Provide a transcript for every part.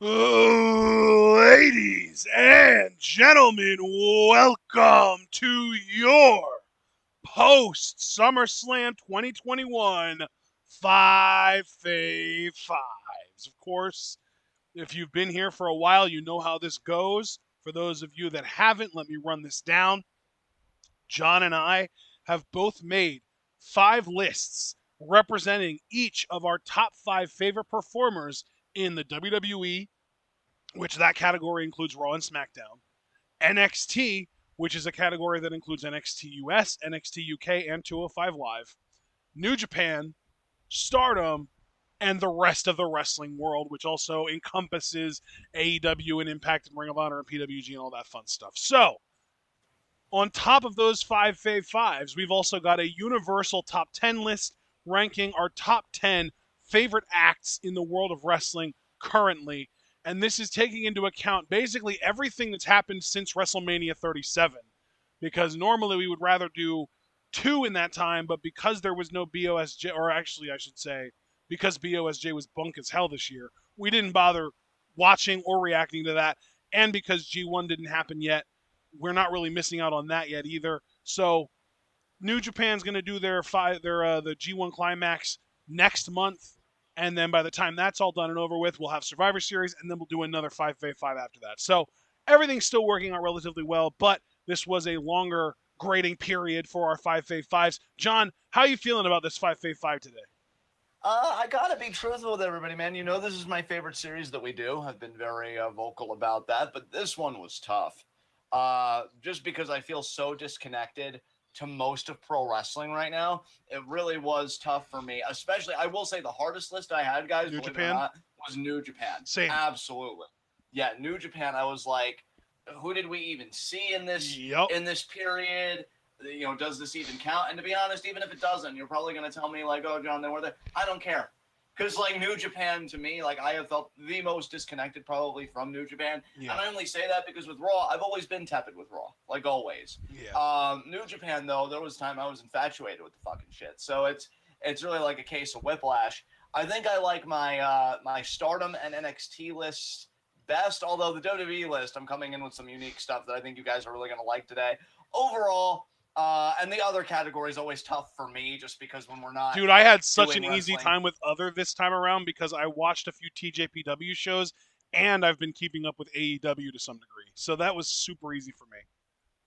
Ladies and gentlemen, welcome to your post Summerslam 2021 Five Fave Fives. Of course, if you've been here for a while, you know how this goes. For those of you that haven't, let me run this down. John and I have both made 5 lists representing each of our top 5 favorite performers in the WWE, which that category includes Raw and SmackDown, NXT, which is a category that includes NXT US, NXT UK, and 205 Live, New Japan, Stardom, and the rest of the wrestling world, which also encompasses AEW and Impact and Ring of Honor and PWG and all that fun stuff. So, on top of those 5 Fave Fives, we've also got a universal top 10 list ranking our top 10 favorite acts in the world of wrestling currently. And this is taking into account basically everything that's happened since WrestleMania 37. Because normally we would rather do 2 in that time, but because there was no BOSJ, or actually I should say, because BOSJ was bunk as hell this year, we didn't bother watching or reacting to that. And because G1 didn't happen yet, we're not really missing out on that yet either. So New Japan's going to do the G1 Climax next month. And then by the time that's all done and over with, we'll have Survivor Series, and then we'll do another 5v5 after that. So everything's still working out relatively well, but this was a longer grading period for our 5v5s. John, how are you feeling about this 5v5 today? I gotta be truthful with everybody, man. You know this is my favorite series that we do. I've been very vocal about that, but this one was tough. Just because I feel so disconnected to most of pro wrestling right now. It really was tough for me, especially, I will say the hardest list I had, guys, New believe Japan? it or not, was New Japan. Same. Absolutely. Yeah, New Japan, I was like, who did we even see in this period? You know, does this even count? And to be honest, even if it doesn't, you're probably going to tell me, like, oh, John, they were there. I don't care. Because, like, New Japan, to me, like, I have felt the most disconnected probably from New Japan. Yeah. And I only say that because with Raw, I've always been tepid with Raw. Like, always. Yeah. New Japan, though, there was time I was infatuated with the fucking shit. So it's really like a case of whiplash. I think I like my my Stardom and NXT lists best, although the WWE list, I'm coming in with some unique stuff that I think you guys are really going to like today. Overall, and the other category is always tough for me just because when we're not... Dude, I had such an easy time with other this time around because I watched a few TJPW shows and I've been keeping up with AEW to some degree. So that was super easy for me.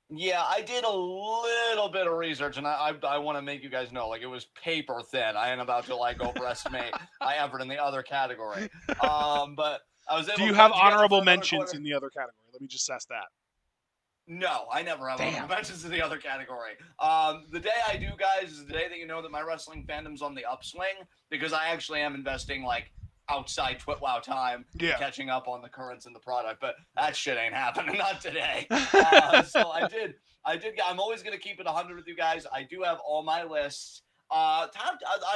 Yeah, I did a little bit of research, and I want to make you guys know, like, it was paper thin. I ain't about to, like, overestimate my effort in the other category. But I was able to... Do you have honorable mentions in the other category? Let me just ask that. No, I never have honorable mentions in the other category. The day I do, guys, is the day that you know that my wrestling fandom's on the upswing, because I actually am investing, like, outside TWitWoW time, catching up on the currents in the product, but that shit ain't happening, not today. So I'm always going to keep it 100 with you guys. I do have all my lists. I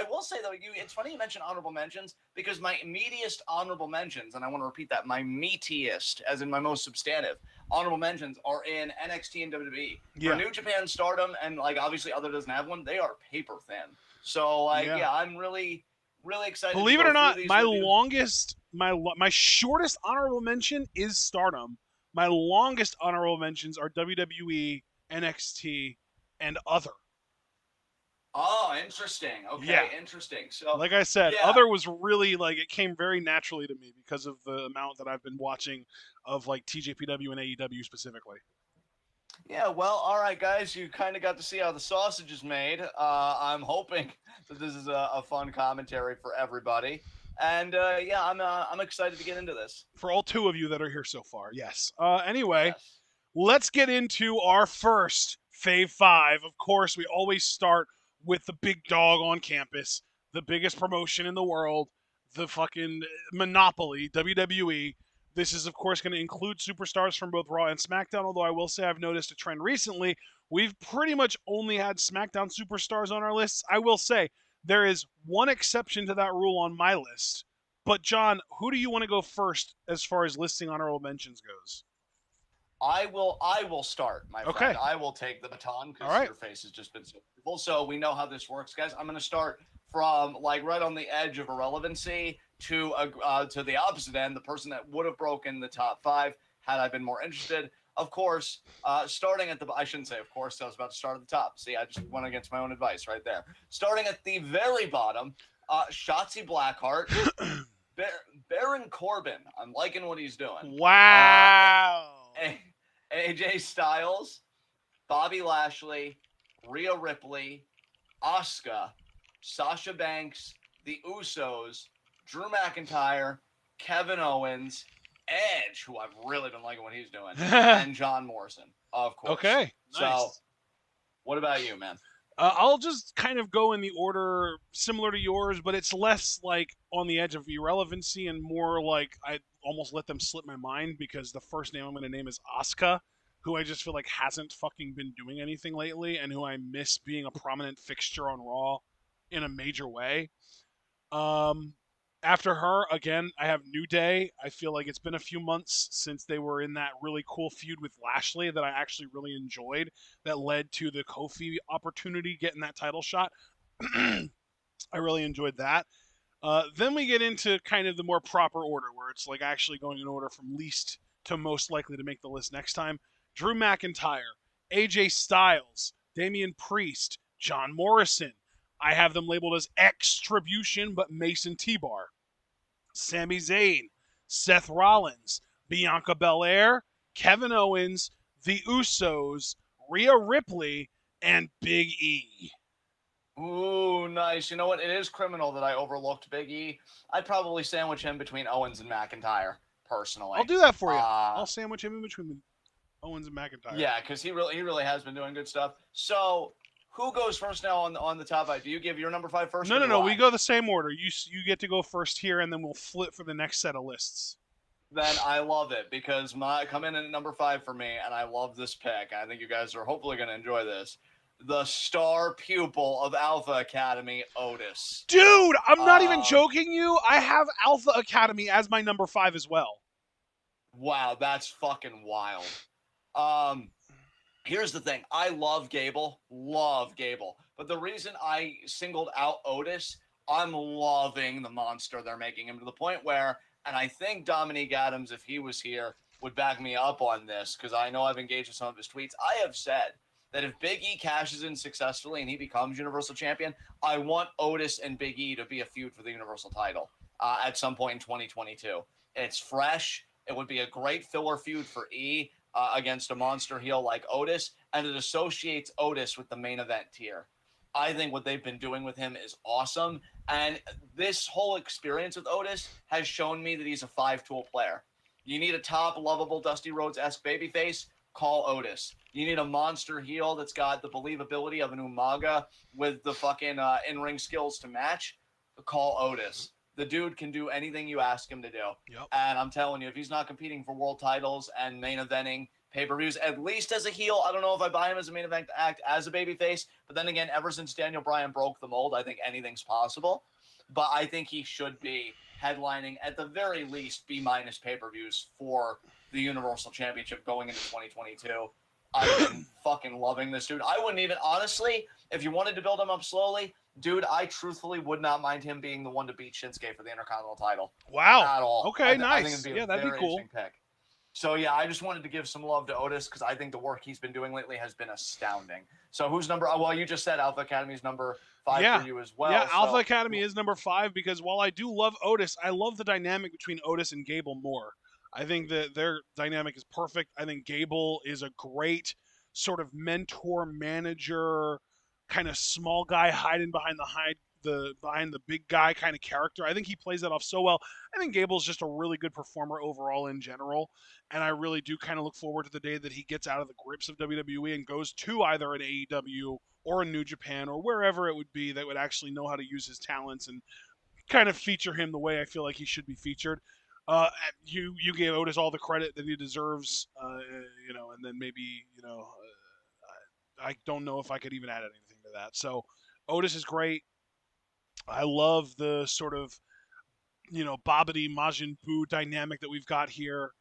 will say, though, it's funny you mentioned honorable mentions, because my meatiest honorable mentions, and I want to repeat that, my meatiest, as in my most substantive, honorable mentions are in NXT and WWE. For New Japan, Stardom, and, like, obviously other doesn't have one, they are paper thin. So, like, I'm really excited. Believe it or not, my shortest honorable mention is Stardom. My longest honorable mentions are WWE, NXT, and other. Oh, interesting. Okay, interesting. So, like I said, other was really, like, it came very naturally to me because of the amount that I've been watching of, like, TJPW and AEW specifically. Yeah, well, all right, guys, you kind of got to see how the sausage is made. I'm hoping that this is a fun commentary for everybody. And, I'm excited to get into this. For all 2 of you that are here so far, yes. Anyway, let's get into our first Fave 5. Of course, we always start with the big dog on campus, the biggest promotion in the world, the fucking monopoly, WWE. This is, of course, going to include superstars from both Raw and SmackDown, although I will say I've noticed a trend recently. We've pretty much only had SmackDown superstars on our lists. I will say there is one exception to that rule on my list. But, John, who do you want to go first as far as listing honorable mentions goes? I will start, my friend. I will take the baton because your face has just been so beautiful. So we know how this works, guys. I'm going to start from, like, right on the edge of irrelevancy to the opposite end, the person that would have broken the top 5 had I been more interested. Of course, starting at the, I shouldn't say of course, I was about to start at the top. See, I just went against my own advice right there. Starting at the very bottom, Shotzi Blackheart, Baron Corbin. I'm liking what he's doing. Wow. AJ Styles, Bobby Lashley, Rhea Ripley, Asuka, Sasha Banks, the Usos, Drew McIntyre, Kevin Owens, Edge, who I've really been liking what he's doing, and John Morrison, of course. Okay, nice. So, what about you, man? I'll just kind of go in the order similar to yours, but it's less like on the edge of irrelevancy and more like I almost let them slip my mind because the first name I'm going to name is Asuka, who I just feel like hasn't fucking been doing anything lately and who I miss being a prominent fixture on Raw in a major way. After her, again, I have New Day. I feel like it's been a few months since they were in that really cool feud with Lashley that I actually really enjoyed that led to the Kofi opportunity getting that title shot. I really enjoyed that. Then we get into kind of the more proper order where it's like actually going in order from least to most likely to make the list next time. Drew McIntyre, AJ Styles, Damian Priest, John Morrison. I have them labeled as X-Tribution, but Mason T-Bar. Sami Zayn, Seth Rollins, Bianca Belair, Kevin Owens, the Usos, Rhea Ripley, and Big E. Ooh, nice. You know what? It is criminal that I overlooked Big E. I'd probably sandwich him between Owens and McIntyre, personally. I'll do that for you. I'll sandwich him in between Owens and McIntyre. Yeah, because he really has been doing good stuff. So, who goes first now on the top 5? Do you give your number 5 first? No. We go the same order. You get to go first here, and then we'll flip for the next set of lists. Then I love it because come in at number 5 for me, and I love this pick. I think you guys are hopefully going to enjoy this. The star pupil of Alpha Academy, Otis. Dude, I'm not even joking you. I have Alpha Academy as my number 5 as well. Wow, that's fucking wild. Here's the thing. I love Gable. But the reason I singled out Otis, I'm loving the monster they're making him to the point where, and I think Dominique Adams, if he was here, would back me up on this because I know I've engaged with some of his tweets. I have said that if Big E cashes in successfully and he becomes Universal Champion, I want Otis and Big E to be a feud for the Universal title at some point in 2022. It's fresh. It would be a great filler feud for E. Against a monster heel like Otis, and it associates Otis with the main event tier. I think what they've been doing with him is awesome, and this whole experience with Otis has shown me that he's a 5-tool player. You need a top, lovable, Dusty Rhodes-esque babyface, call Otis. You need a monster heel that's got the believability of an Umaga with the fucking in-ring skills to match, call Otis. The dude can do anything you ask him to do. Yep. And I'm telling you, if he's not competing for world titles and main eventing pay-per-views, at least as a heel, I don't know if I buy him as a main event act as a babyface. But then again, ever since Daniel Bryan broke the mold, I think anything's possible. But I think he should be headlining at the very least B- pay-per-views for the Universal Championship going into 2022. I've been fucking loving this dude. I wouldn't even, honestly, if you wanted to build him up slowly, dude, I truthfully would not mind him being the one to beat Shinsuke for the Intercontinental title. Wow. At all. Okay, nice. I think it'd be that'd be cool. Pick. So, yeah, I just wanted to give some love to Otis because I think the work he's been doing lately has been astounding. So, who's number? Well, you just said Alpha Academy's number 5 for you as well. Yeah, Alpha Academy is number 5 because while I do love Otis, I love the dynamic between Otis and Gable more. I think that their dynamic is perfect. I think Gable is a great sort of mentor, manager, kind of small guy hiding behind the big guy kind of character. I think he plays that off so well. I think Gable's just a really good performer overall in general, and I really do kind of look forward to the day that he gets out of the grips of WWE and goes to either an AEW or a New Japan or wherever it would be that would actually know how to use his talents and kind of feature him the way I feel like he should be featured. You gave Otis all the credit that he deserves, and then maybe, I don't know if I could even add anything to that. So Otis is great. I love the sort of, Babidi Majin Buu dynamic that we've got here.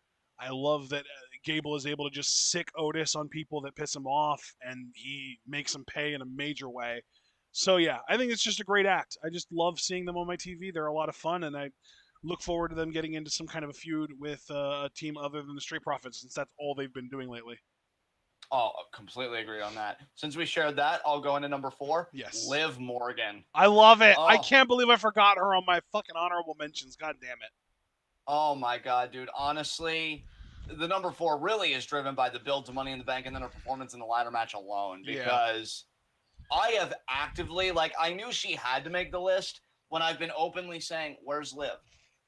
I love that Gable is able to just sick Otis on people that piss him off, and he makes them pay in a major way. So, yeah, I think it's just a great act. I just love seeing them on my TV. They're a lot of fun, and I look forward to them getting into some kind of a feud with a team other than the Street Profits, since that's all they've been doing lately. Oh, completely agree on that. Since we shared that, I'll go into number 4. Yes. Liv Morgan. I love it. Oh. I can't believe I forgot her on my fucking honorable mentions. God damn it. Oh my God, dude. Honestly, the number 4 really is driven by the build to Money in the Bank and then her performance in the ladder match alone. Because I have actively, like, I knew she had to make the list when I've been openly saying, "Where's Liv?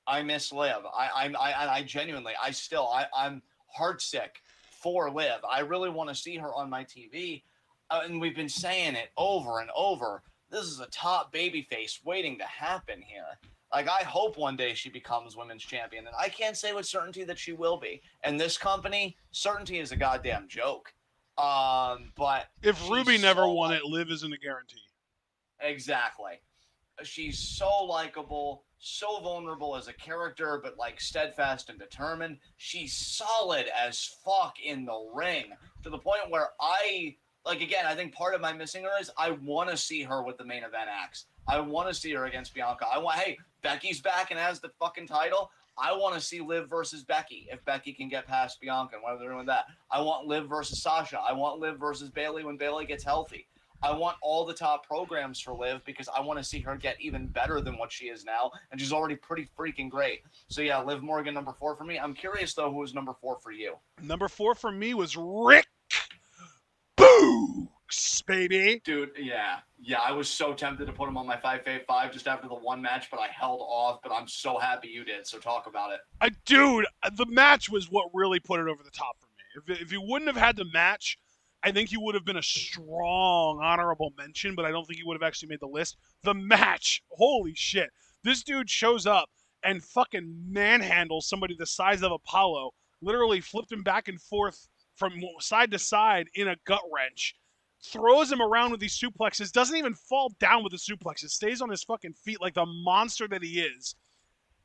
I miss Liv. I genuinely, I'm heartsick for Liv. I really want to see her on my TV." And we've been saying it over and over. This is a top babyface waiting to happen here. Like, I hope one day she becomes women's champion. And I can't say with certainty that she will be. And this company, certainty is a goddamn joke. But if Ruby never won it, Liv isn't a guarantee. Exactly. She's so likable, so vulnerable as a character, but like steadfast and determined. She's solid as fuck in the ring, to the point where I think part of my missing her is I want to see her with the main event acts. I want to see her against Bianca. Hey, Becky's back and has the fucking title. I want to see Liv versus Becky, if Becky can get past Bianca and whether they're doing that. I want Liv versus Sasha. I want Liv versus Bayley when Bayley gets healthy. I want all the top programs for Liv because I want to see her get even better than what she is now, and she's already pretty freaking great. So yeah, Liv Morgan, number 4 for me. I'm curious, though, who was number 4 for you? Number 4 for me was Rick Boogs, baby. Dude, yeah, I was so tempted to put him on my 5 Fave 5 just after the one match, but I held off, but I'm so happy you did, so talk about it. Dude, the match was what really put it over the top for me. If you wouldn't have had the match, I think he would have been a strong honorable mention, but I don't think he would have actually made the list. The match, holy shit. This dude shows up and fucking manhandles somebody the size of Apollo, literally flipped him back and forth from side to side in a gut wrench, throws him around with these suplexes, doesn't even fall down with the suplexes, stays on his fucking feet like the monster that he is.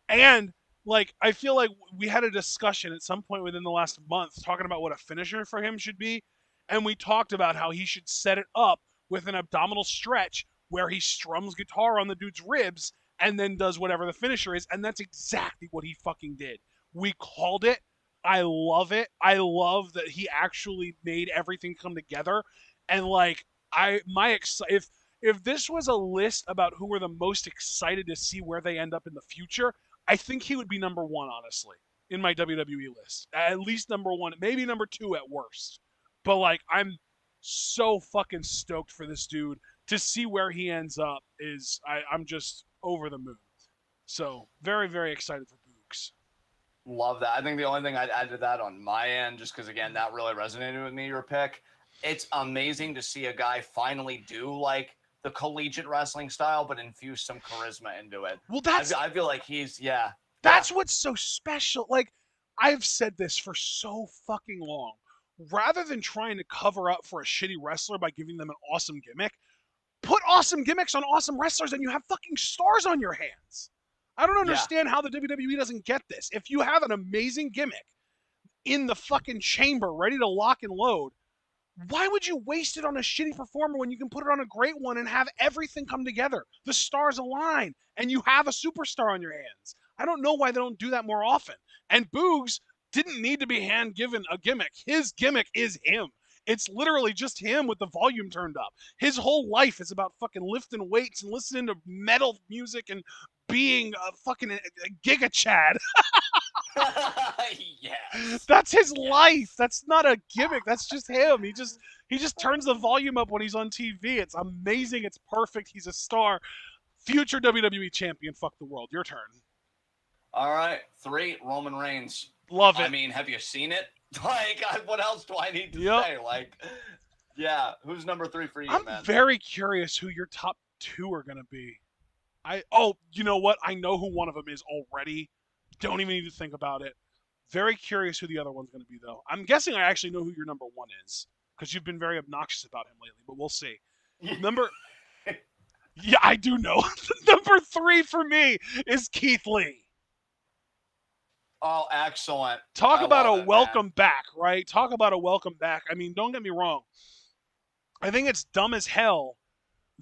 And like, I feel like we had a discussion at some point within the last month talking about what a finisher for him should be. And we talked about how he should set it up with an abdominal stretch where he strums guitar on the dude's ribs and then does whatever the finisher is. And that's exactly what he fucking did. We called it. I love it. I love that he actually made everything come together. And like, if this was a list about who we're the most excited to see where they end up in the future, I think he would be number 1, honestly, in my WWE list. At least number 1, maybe number 2 at worst. But, like, I'm so fucking stoked for this dude. To see where he ends up I'm just over the moon. So, very, very excited for Boogs. Love that. I think the only thing I'd add to that on my end, just because, again, that really resonated with me, your pick. It's amazing to see a guy finally do, like, the collegiate wrestling style, but infuse some charisma into it. Well, I feel like That's what's so special. Like, I've said this for so fucking long. Rather than trying to cover up for a shitty wrestler by giving them an awesome gimmick, put awesome gimmicks on awesome wrestlers and you have fucking stars on your hands. I don't understand how the WWE doesn't get this. If you have an amazing gimmick in the fucking chamber ready to lock and load, why would you waste it on a shitty performer when you can put it on a great one and have everything come together? The stars align and you have a superstar on your hands. I don't know why they don't do that more often. And Boogs didn't need to be hand-given a gimmick. His gimmick is him. It's literally just him with the volume turned up. His whole life is about fucking lifting weights and listening to metal music and being a fucking Giga Chad. Yes. That's his life. That's not a gimmick. That's just him. He just turns the volume up when he's on TV. It's amazing. It's perfect. He's a star. Future WWE champion. Fuck the world. Your turn. All right. 3, Roman Reigns. Love it. I mean, have you seen it? Like, what else do I need to say? Like, yeah. Who's number 3 for you, man? I'm very curious who your top 2 are going to be. You know what? I know who one of them is already. Don't even need to think about it. Very curious who the other one's going to be, though. I'm guessing I actually know who your number 1 is because you've been very obnoxious about him lately, but we'll see. Yeah, I do know. Number 3 for me is Keith Lee. Oh, excellent. Talk about a welcome back, right? Talk about a welcome back. I mean, don't get me wrong. I think it's dumb as hell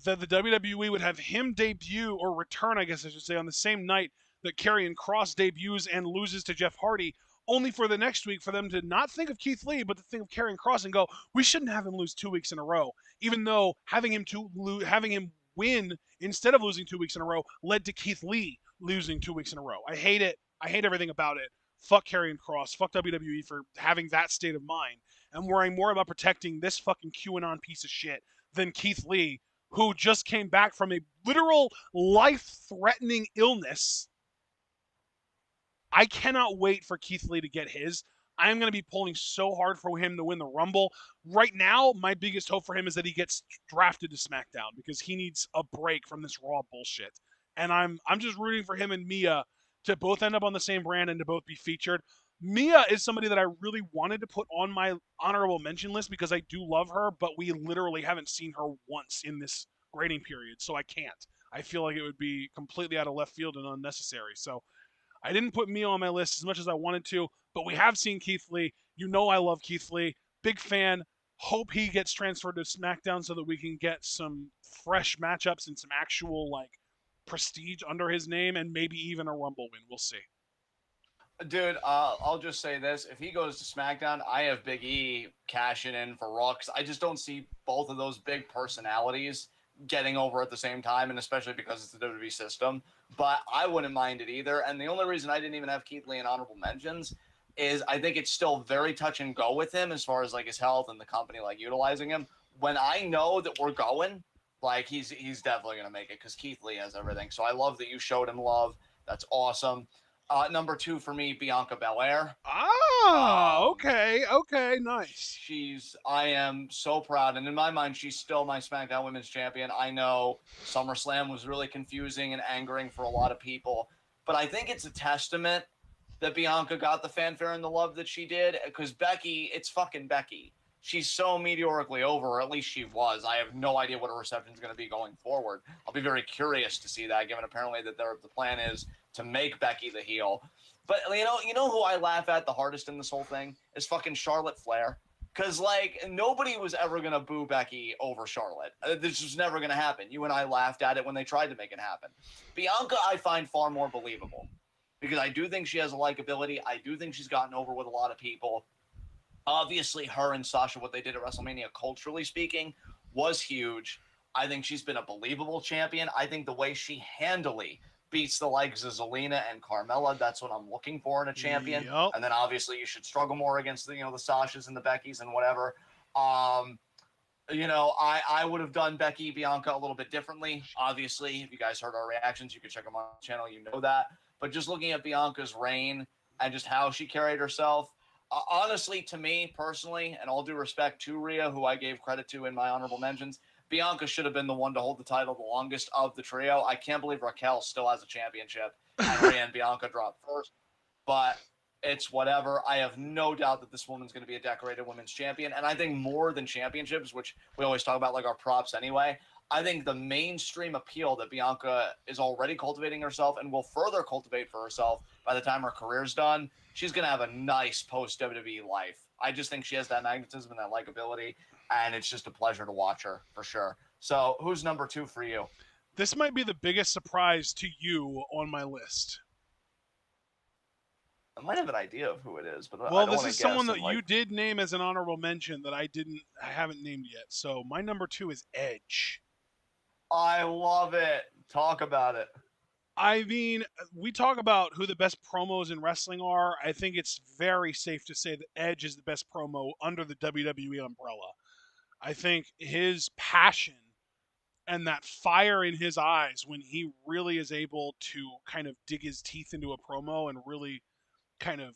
that the WWE would have him debut or return, I guess I should say, on the same night that Karrion Kross debuts and loses to Jeff Hardy, only for the next week for them to not think of Keith Lee, but to think of Karrion Kross and go, we shouldn't have him lose 2 weeks in a row, even though having him win instead of losing 2 weeks in a row led to Keith Lee losing 2 weeks in a row. I hate it. I hate everything about it. Fuck Karrion Kross. Fuck WWE for having that state of mind and worrying more about protecting this fucking QAnon piece of shit than Keith Lee, who just came back from a literal life-threatening illness. I cannot wait for Keith Lee to get his. I'm going to be pulling so hard for him to win the Rumble. Right now, my biggest hope for him is that he gets drafted to SmackDown because he needs a break from this Raw bullshit. And I'm just rooting for him and Mia to both end up on the same brand and to both be featured. Mia is somebody that I really wanted to put on my honorable mention list because I do love her, but we literally haven't seen her once in this grading period, so I can't. I feel like it would be completely out of left field and unnecessary. So I didn't put Mia on my list as much as I wanted to, but we have seen Keith Lee. You know I love Keith Lee. Big fan. Hope he gets transferred to SmackDown so that we can get some fresh matchups and some actual, like, prestige under his name and maybe even a Rumble win. We'll see. Dude, I'll just say this. If he goes to SmackDown, I have Big E cashing in for Raw because I just don't see both of those big personalities getting over at the same time, and especially because it's the WWE system. But I wouldn't mind it either. And the only reason I didn't even have Keith Lee in honorable mentions is I think it's still very touch and go with him as far as like his health and the company like utilizing him. When I know that we're going, like he's definitely going to make it because Keith Lee has everything. So I love that you showed him love. That's awesome. Number 2 for me, Bianca Belair. Okay, nice. I am so proud, and in my mind, she's still my SmackDown Women's Champion. I know Summerslam was really confusing and angering for a lot of people, but I think it's a testament that Bianca got the fanfare and the love that she did, because Becky, it's fucking Becky. She's so meteorically over, or at least she was. I have no idea what her reception is going to be going forward. I'll be very curious to see that, given apparently that the plan is to make Becky the heel. But you know who I laugh at the hardest in this whole thing is fucking Charlotte Flair. Because, like, nobody was ever going to boo Becky over Charlotte. This was never going to happen. You and I laughed at it when they tried to make it happen. Bianca, I find far more believable. Because I do think she has a likability. I do think she's gotten over with a lot of people. Obviously, her and Sasha, what they did at WrestleMania, culturally speaking, was huge. I think she's been a believable champion. I think the way she handily beats the likes of Zelina and Carmella, that's what I'm looking for in a champion. Yep. And then obviously you should struggle more against the Sashas and the Beckys and whatever. I would have done Becky Bianca a little bit differently. Obviously, if you guys heard our reactions, you can check them on the channel. You know that. But just looking at Bianca's reign and just how she carried herself, honestly, to me personally, and all due respect to Rhea, who I gave credit to in my honorable mentions, Bianca should have been the one to hold the title the longest of the trio. I can't believe Raquel still has a championship and Rhea and Bianca dropped first, but it's whatever. I have no doubt that this woman's going to be a decorated women's champion, and I think more than championships, which we always talk about like our props anyway, I think the mainstream appeal that Bianca is already cultivating herself and will further cultivate for herself by the time her career's done, she's going to have a nice post-WWE life. I just think she has that magnetism and that likability, and it's just a pleasure to watch her, for sure. So, who's number 2 for you? This might be the biggest surprise to you on my list. I might have an idea of who it is, but well, this is someone that you did name as an honorable mention that I haven't named yet. So my number 2 is Edge. I love it. Talk about it. I mean, we talk about who the best promos in wrestling are. I think it's very safe to say that Edge is the best promo under the WWE umbrella. I think his passion and that fire in his eyes when he really is able to kind of dig his teeth into a promo and really kind of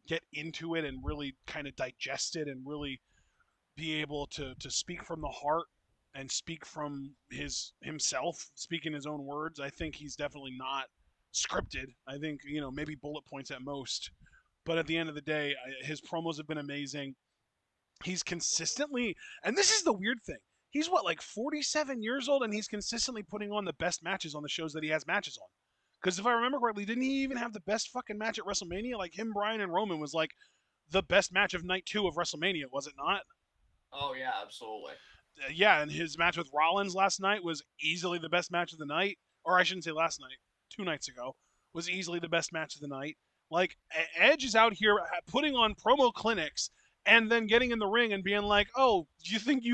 get into it and really kind of digest it and really be able to speak from the heart and speak from himself, speak in his own words. I think he's definitely not scripted. I think, maybe bullet points at most. But at the end of the day, his promos have been amazing. He's consistently, and this is the weird thing, he's like 47 years old, and he's consistently putting on the best matches on the shows that he has matches on. Because if I remember correctly, didn't he even have the best fucking match at WrestleMania? Like him, Bryan, and Roman was like the best match of night 2 of WrestleMania, was it not? Oh, yeah, absolutely. Yeah, and his match with Rollins last night was easily the best match of the night. Or I shouldn't say last night. 2 nights ago, was easily the best match of the night. Like, Edge is out here putting on promo clinics and then getting in the ring and being like, "Oh, you think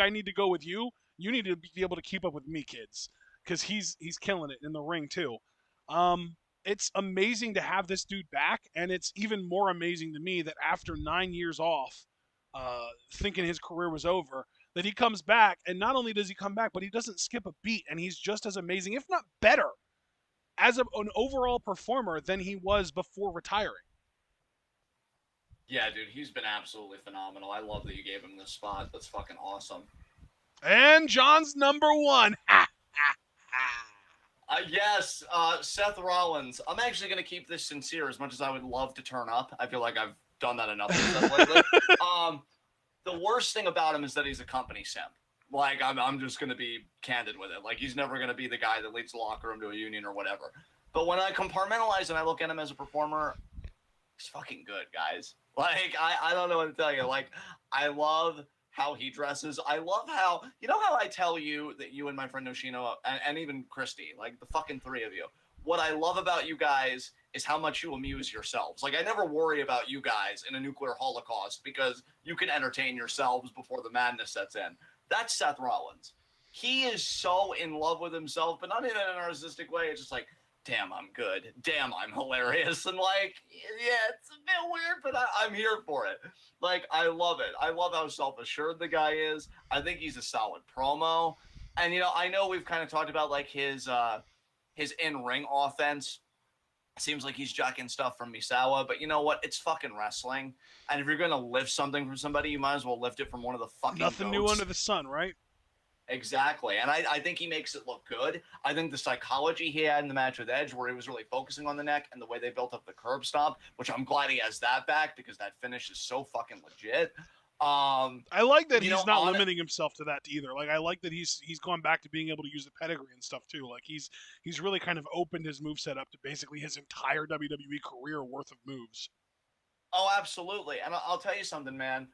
I need to go with you? You need to be able to keep up with me, kids," because he's killing it in the ring too. It's amazing to have this dude back, and it's even more amazing to me that after 9 years off, thinking his career was over, that he comes back, and not only does he come back, but he doesn't skip a beat, and he's just as amazing, if not better, as an overall performer than he was before retiring. Yeah, dude, he's been absolutely phenomenal. I love that you gave him this spot. That's fucking awesome. And John's number one. Yes, Seth Rollins. I'm actually going to keep this sincere as much as I would love to turn up. I feel like I've done that enough lately. The worst thing about him is that he's a company simp. Like, I'm just going to be candid with it. Like, he's never going to be the guy that leads the locker room to a union or whatever. But when I compartmentalize and I look at him as a performer, he's fucking good, guys. Like, I don't know what to tell you. Like, I love how he dresses. I love how, you know how I tell you that you and my friend Noshino and even Christy, like the fucking three of you, what I love about you guys is how much you amuse yourselves. Like, I never worry about you guys in a nuclear holocaust because you can entertain yourselves before the madness sets in. That's Seth Rollins. He is so in love with himself, but not in a narcissistic way. It's just like, damn, I'm good. Damn, I'm hilarious. And like, yeah, it's a bit weird, but I'm here for it. Like, I love it. I love how self-assured the guy is. I think he's a solid promo. And, you know, I know we've kind of talked about like his in-ring offense. Seems like he's jacking stuff from Misawa, but you know what? It's fucking wrestling. And if you're going to lift something from somebody, you might as well lift it from one of the fucking Nothing goats. new under the sun, right? Exactly. And I think he makes it look good. I think the psychology he had in the match with Edge, where he was really focusing on the neck and the way they built up the curb stomp, which I'm glad he has that back because that finish is so fucking legit. I like that he's not limiting himself to that either. Like, I like that he's gone back to being able to use the pedigree and stuff too. Like, he's really kind of opened his moveset up to basically his entire WWE career worth of moves. Oh, absolutely. And I'll tell you something, man.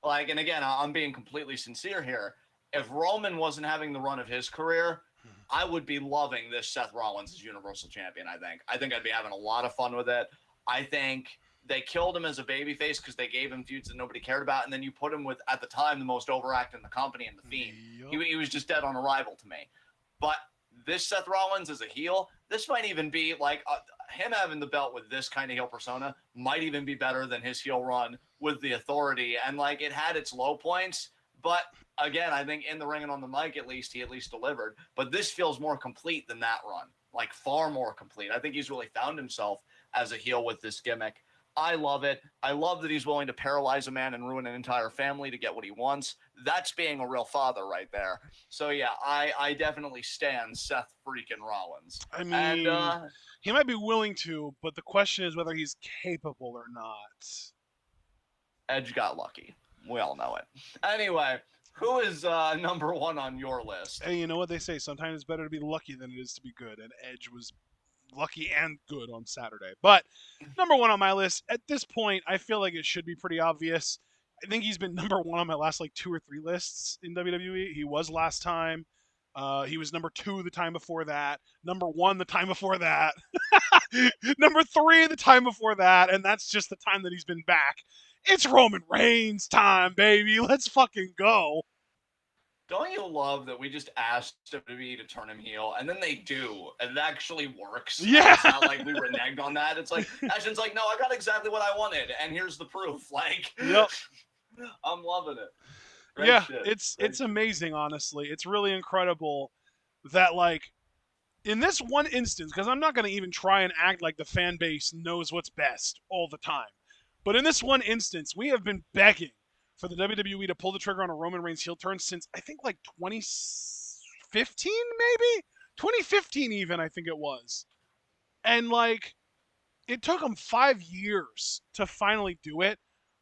Like, and again, I'm being completely sincere here. If Roman wasn't having the run of his career, I would be loving this Seth Rollins as Universal Champion, I think I'd be having a lot of fun with it. I think they killed him as a babyface because they gave him feuds that nobody cared about, and then you put him with, at the time, the most overact in the company and The Fiend. Yep. He was just dead on arrival to me. But this Seth Rollins as a heel, this might even be like him having the belt with this kind of heel persona might even be better than his heel run with the Authority. And like, it had its low points, but again, I think in the ring and on the mic, he at least delivered. But this feels more complete than that run, like far more complete. I think he's really found himself as a heel with this gimmick. I love it. I love that he's willing to paralyze a man and ruin an entire family to get what he wants. That's being a real father right there. So yeah, I definitely stand Seth freaking Rollins. I mean, he might be willing to, but the question is whether he's capable or not. Edge got lucky. We all know it. Anyway, who is number one on your list? Hey, you know what they say? Sometimes it's better to be lucky than it is to be good, and Edge was lucky and good on Saturday. But number one on my list, at this point, I feel like it should be pretty obvious. I think he's been number one on my last like 2 or 3 lists in WWE. He was last time. He was number 2 the time before that. Number 1 the time before that. Number 3 the time before that. And that's just the time that he's been back. It's Roman Reigns time, baby. Let's fucking go. Don't you love that we just asked WWE to turn him heel, and then they do, and it actually works? Yeah. It's not like we reneged on that. It's like, Ashton's like, no, I got exactly what I wanted, and here's the proof. Like, yep. I'm loving it. Great yeah, shit. It's amazing, honestly. It's really incredible that, like, in this one instance, because I'm not going to even try and act like the fan base knows what's best all the time. But in this one instance, we have been begging for the WWE to pull the trigger on a Roman Reigns heel turn since, I think, like 2015, maybe? 2015 even, I think it was. And, like, it took them 5 years to finally do it.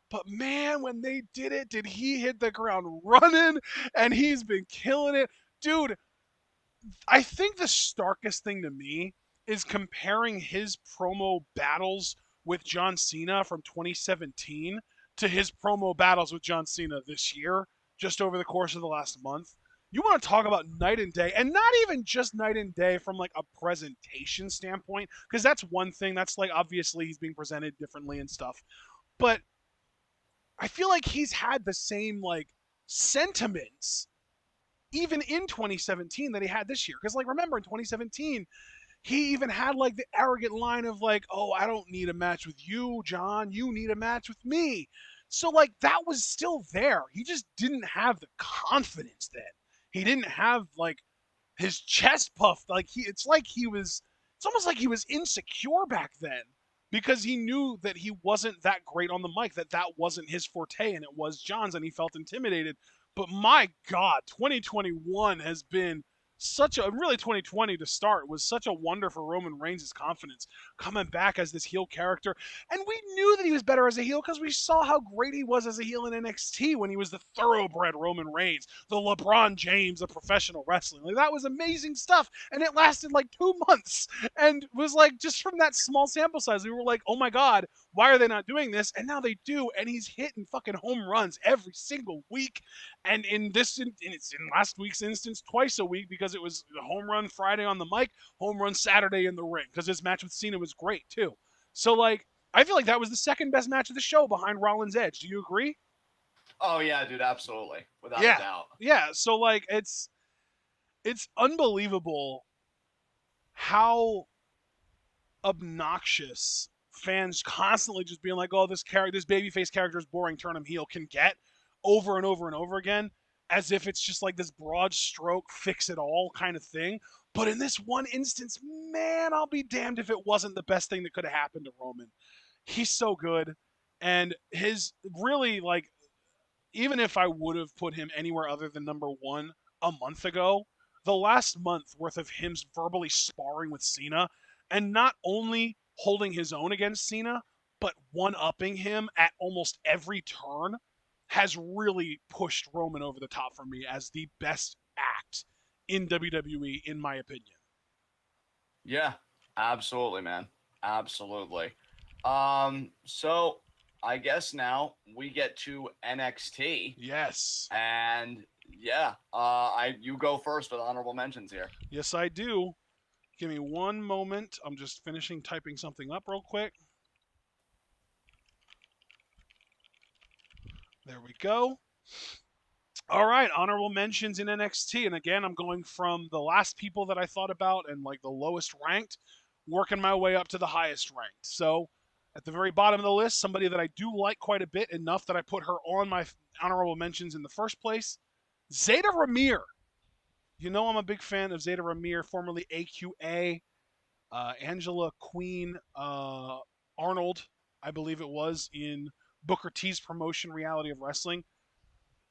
But, man, when they did it, did he hit the ground running? And he's been killing it. Dude, I think the starkest thing to me is comparing his promo battles with John Cena from 2017 to his promo battles with John Cena this year, just over the course of the last month. You want to talk about night and day, and not even just night and day from like a presentation standpoint, because that's one thing. That's like obviously he's being presented differently and stuff. But I feel like he's had the same like sentiments even in 2017 that he had this year. Because like remember in 2017, he even had like the arrogant line of like, "Oh, I don't need a match with you, John. You need a match with me." So like that was still there. He just didn't have the confidence then. He didn't have like his chest puffed. Like it's like he was. It's almost like he was insecure back then because he knew that he wasn't that great on the mic. That wasn't his forte, and it was John's, and he felt intimidated. But my God, 2021 has been such a really 2020 to start was such a wonder for Roman Reigns' confidence coming back as this heel character. And we knew that he was better as a heel because we saw how great he was as a heel in NXT when he was the thoroughbred Roman Reigns, the LeBron James of professional wrestling. Like that was amazing stuff. And it lasted like 2 months and was like just from that small sample size, we were like, oh my God, why are they not doing this? And now they do. And he's hitting fucking home runs every single week. And in it's in last week's instance, twice a week because it was the home run Friday on the mic, home run Saturday in the ring because his match with Cena was great too. So like, I feel like that was the second best match of the show behind Rollins Edge. Do you agree? Oh yeah, dude, absolutely, without a doubt. Yeah. So like, it's unbelievable how obnoxious fans constantly just being like, "Oh, this babyface character is boring. Turn him heel." Can get over and over and over again, as if it's just like this broad stroke fix it all kind of thing. But in this one instance, man, I'll be damned if it wasn't the best thing that could have happened to Roman. He's so good, and his really like even if I would have put him anywhere other than number one a month ago, the last month worth of him verbally sparring with Cena and not only holding his own against Cena, but one-upping him at almost every turn has really pushed Roman over the top for me as the best act in WWE, in my opinion. Yeah, absolutely, man. Absolutely. So I guess now we get to NXT. Yes. And yeah, you go first with honorable mentions here. Yes, I do. Give me one moment. I'm just finishing typing something up real quick. There we go. All right, honorable mentions in NXT. And again, I'm going from the last people that I thought about and like the lowest ranked, working my way up to the highest ranked. So at the very bottom of the list, somebody that I do like quite a bit, enough that I put her on my honorable mentions in the first place, Zeta Ramir. You know I'm a big fan of Zeta Ramir, formerly AQA, Angela Queen Arnold, I believe it was, in Booker T's promotion Reality of Wrestling.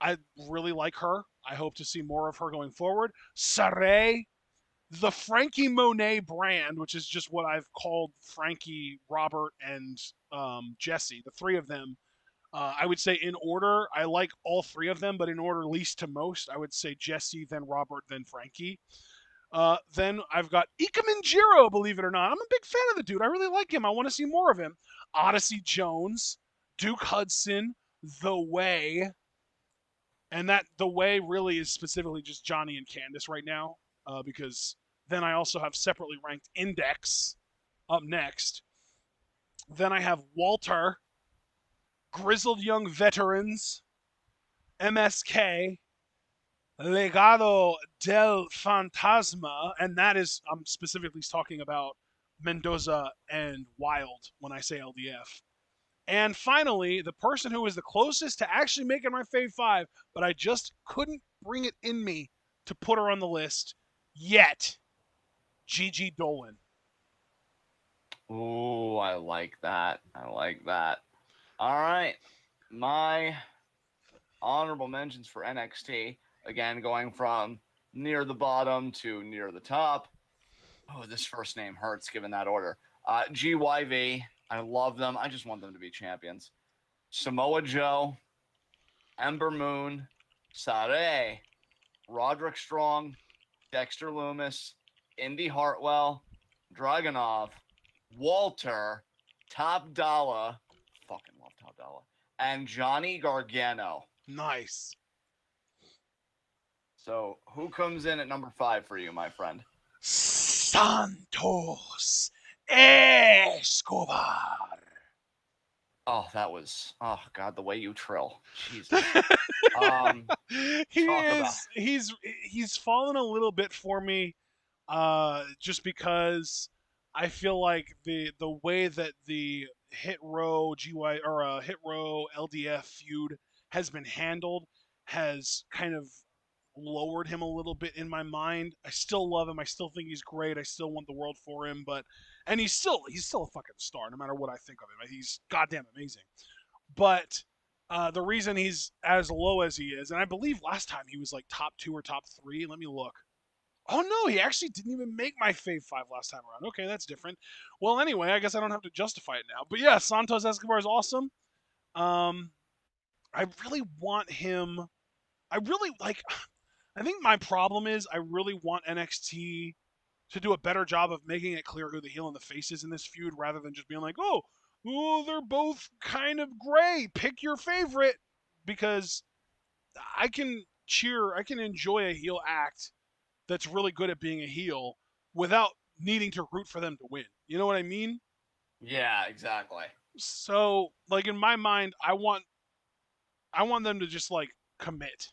I really like her. I hope to see more of her going forward. Sarray, the Frankie Monet brand, which is just what I've called Frankie, Robert, and Jesse, the three of them. I would say in order, I like all three of them, but in order least to most, I would say Jesse, then Robert, then Frankie. Then I've got Ikemanjiro, believe it or not. I'm a big fan of the dude. I really like him. I want to see more of him. Odyssey Jones, Duke Hudson, The Way, and that The Way really is specifically just Johnny and Candice right now, because then I also have separately ranked Index up next. Then I have Walter, Grizzled Young Veterans, MSK, Legado del Fantasma, and that is, I'm specifically talking about Mendoza and Wild when I say LDF. And finally, the person who was the closest to actually making my Fave 5, but I just couldn't bring it in me to put her on the list yet, Gigi Dolan. Ooh, I like that. I like that. All right. My honorable mentions for NXT, again, going from near the bottom to near the top. Oh, this first name hurts given that order. GYV, I love them. I just want them to be champions. Samoa Joe, Ember Moon, Sarray, Roderick Strong, Dexter Loomis, Indy Hartwell, Dragunov, Walter, Top Dollar, fucking love Top Dollar, and Johnny Gargano. Nice. So, who comes in at number 5 for you, my friend? Santos Escobar. Oh, that was, oh God, the way you trill. Jesus. He's fallen a little bit for me, just because I feel like the way that the Hit Row GY or Hit Row LDF feud has been handled has kind of lowered him a little bit in my mind. I still love him. I still think he's great. I still want the world for him, and he's still a fucking star no matter what I think of him. He's goddamn amazing. But the reason he's as low as he is, and I believe last time he was like top 2 or top 3. Let me look. Oh no, he actually didn't even make my Fave 5 last time around. Okay, that's different. Well, anyway, I guess I don't have to justify it now. But yeah, Santos Escobar is awesome. I really want him. I really like. I think my problem is I really want NXT to do a better job of making it clear who the heel and the face is in this feud, rather than just being like, oh, they're both kind of gray. Pick your favorite, because I can enjoy a heel act that's really good at being a heel without needing to root for them to win. You know what I mean? Yeah, exactly. So, like in my mind, I want them to just like commit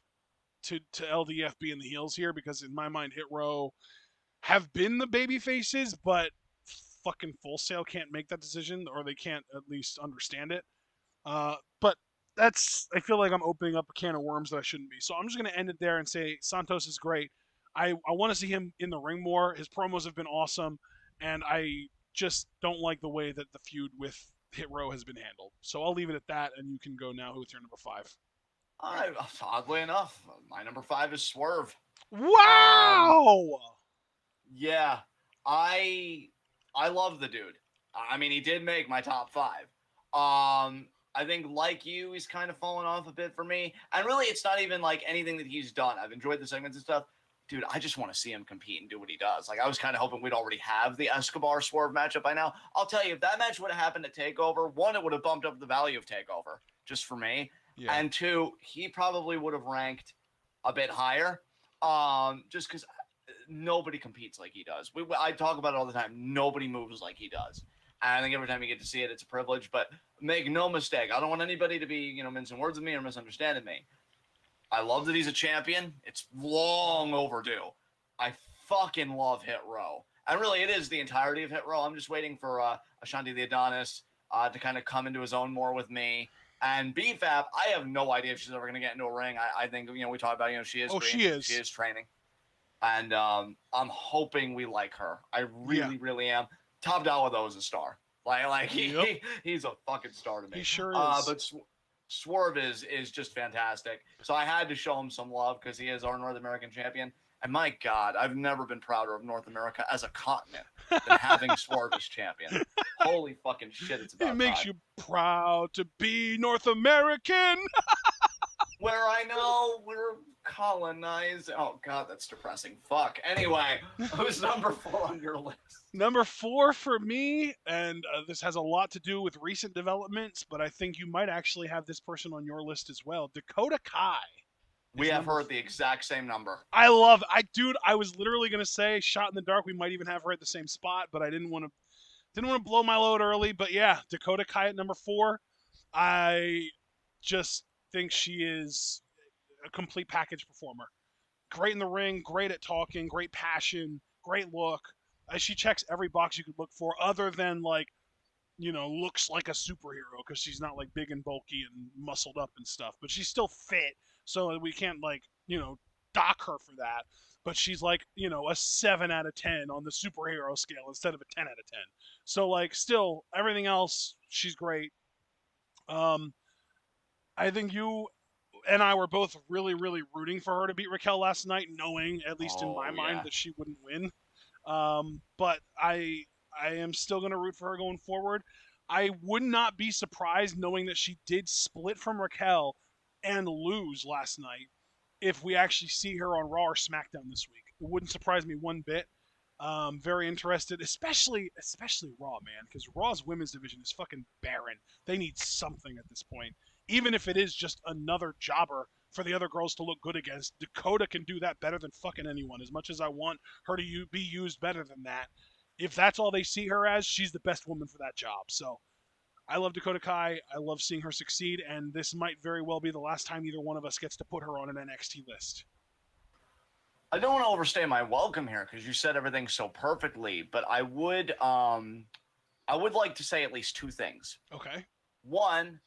to LDF being the heels here, because in my mind, Hit Row have been the baby faces, but fucking Full Sail can't make that decision, or they can't at least understand it. But I feel like I'm opening up a can of worms that I shouldn't be. So I'm just going to end it there and say Santos is great. I want to see him in the ring more. His promos have been awesome, and I just don't like the way that the feud with Hit Row has been handled. So I'll leave it at that, and you can go now with your number 5. Oddly enough, my number 5 is Swerve. Wow! Yeah, I love the dude. I mean, he did make my top 5. I think, like you, he's kind of fallen off a bit for me. And really, it's not even like anything that he's done. I've enjoyed the segments and stuff. Dude, I just want to see him compete and do what he does. Like, I was kind of hoping we'd already have the Escobar Swerve matchup by now. I'll tell you, if that match would have happened at TakeOver, 1, it would have bumped up the value of TakeOver, just for me. Yeah. And 2, he probably would have ranked a bit higher, just because nobody competes like he does. I talk about it all the time. Nobody moves like he does. And I think every time you get to see it, it's a privilege. But make no mistake, I don't want anybody to be, mincing words with me or misunderstanding me. I love that he's a champion. It's long overdue. I fucking love Hit Row. And really, it is the entirety of Hit Row. I'm just waiting for Ashanti the Adonis to kind of come into his own more with me. And BFAP, I have no idea if she's ever going to get into a ring. I think, we talked about, she is. Oh, green. She is. She is training. And I'm hoping we like her. I really am. Top dollar, though, is a star. He's a fucking star to me. He sure is. But Swerve is just fantastic. So I had to show him some love because he is our North American champion. And my God, I've never been prouder of North America as a continent than having Swerve as champion. Holy fucking shit, it's about It makes you proud to be North American. Where I know we're colonized. Oh, God, that's depressing. Fuck. Anyway, who's number 4 on your list? Number 4 for me, and this has a lot to do with recent developments, but I think you might actually have this person on your list as well. Dakota Kai. We have her at the exact same number. I was literally going to say shot in the dark. We might even have her at the same spot, but I didn't want to blow my load early. But yeah, Dakota Kai at number 4. I just think she is a complete package performer. Great in the ring, great at talking, great passion, great look. She checks every box you could look for, other than looks like a superhero, because she's not like big and bulky and muscled up and stuff. But she's still fit, so we can't dock her for that. But she's a 7 out of 10 on the superhero scale instead of a 10 out of 10. So still everything else, she's great. I think you and I were both really, really rooting for her to beat Raquel last night, knowing, at least in my mind, that she wouldn't win. But I am still going to root for her going forward. I would not be surprised, knowing that she did split from Raquel and lose last night, if we actually see her on Raw or SmackDown this week. It wouldn't surprise me one bit. Very interested, especially Raw, man, because Raw's women's division is fucking barren. They need something at this point, even if it is just another jobber for the other girls to look good against. Dakota can do that better than fucking anyone. As much as I want her to be used better than that, if that's all they see her as, she's the best woman for that job. So I love Dakota Kai. I love seeing her succeed, and this might very well be the last time either one of us gets to put her on an NXT list. I don't want to overstay my welcome here because you said everything so perfectly, but I would like to say at least two things. Okay. One,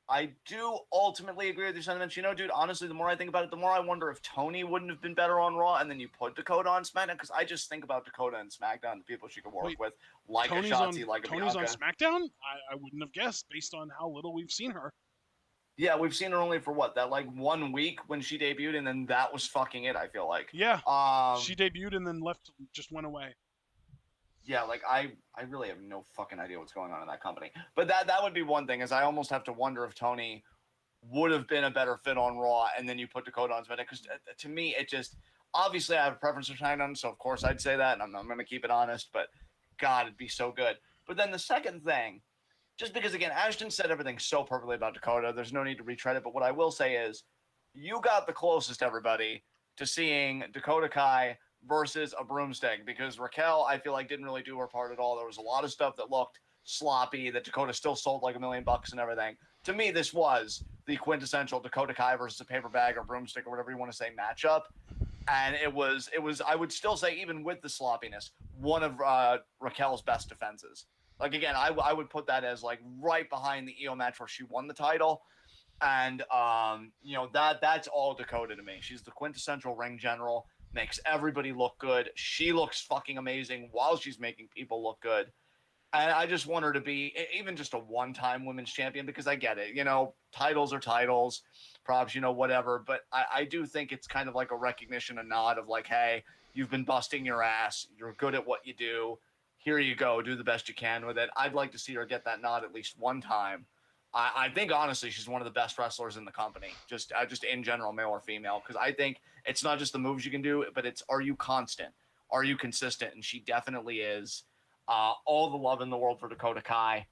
I do ultimately agree with your sentiments. You know, dude, honestly, the more I think about it, the more I wonder if Tony wouldn't have been better on Raw and then you put Dakota on SmackDown, because I just think about Dakota and SmackDown, the people she could work with, like a Shotzi, like a Tony's Bianca. on SmackDown? I wouldn't have guessed based on how little we've seen her. Yeah, we've seen her only for what, that like 1 week when she debuted, and then that was fucking it, I feel like. Yeah. She debuted and then left, just went away. Yeah, like I really have no fucking idea what's going on in that company. But that would be one thing, is I almost have to wonder if Tony would have been a better fit on Raw, and then you put Dakota on SmackDown. Because to me, it just, obviously I have a preference for SmackDown, so of course I'd say that, and I'm going to keep it honest, but God, it'd be so good. But then the second thing, just because, again, Ashton said everything so perfectly about Dakota, there's no need to retread it, but what I will say is, you got the closest, everybody, to seeing Dakota Kai versus a broomstick, because Raquel, I feel like, didn't really do her part at all. There was a lot of stuff that looked sloppy, that Dakota still sold like $1 million and everything. To me, this was the quintessential Dakota Kai versus a paper bag or broomstick or whatever you want to say matchup. And it was, I would still say, even with the sloppiness, one of Raquel's best defenses. Like, again, I would put that as like right behind the EO match where she won the title. And, you know, that's all Dakota to me. She's the quintessential ring general, makes everybody look good. She looks fucking amazing while she's making people look good. And I just want her to be even just a one-time women's champion, because I get it. You know, titles are titles, props, you know, whatever. But I do think it's kind of like a recognition, a nod of like, hey, you've been busting your ass. You're good at what you do. Here you go. Do the best you can with it. I'd like to see her get that nod at least one time. I think, honestly, she's one of the best wrestlers in the company, just in general, male or female, because I think it's not just the moves you can do, but it's, are you constant? Are you consistent? And she definitely is. All the love in the world for Dakota Kai.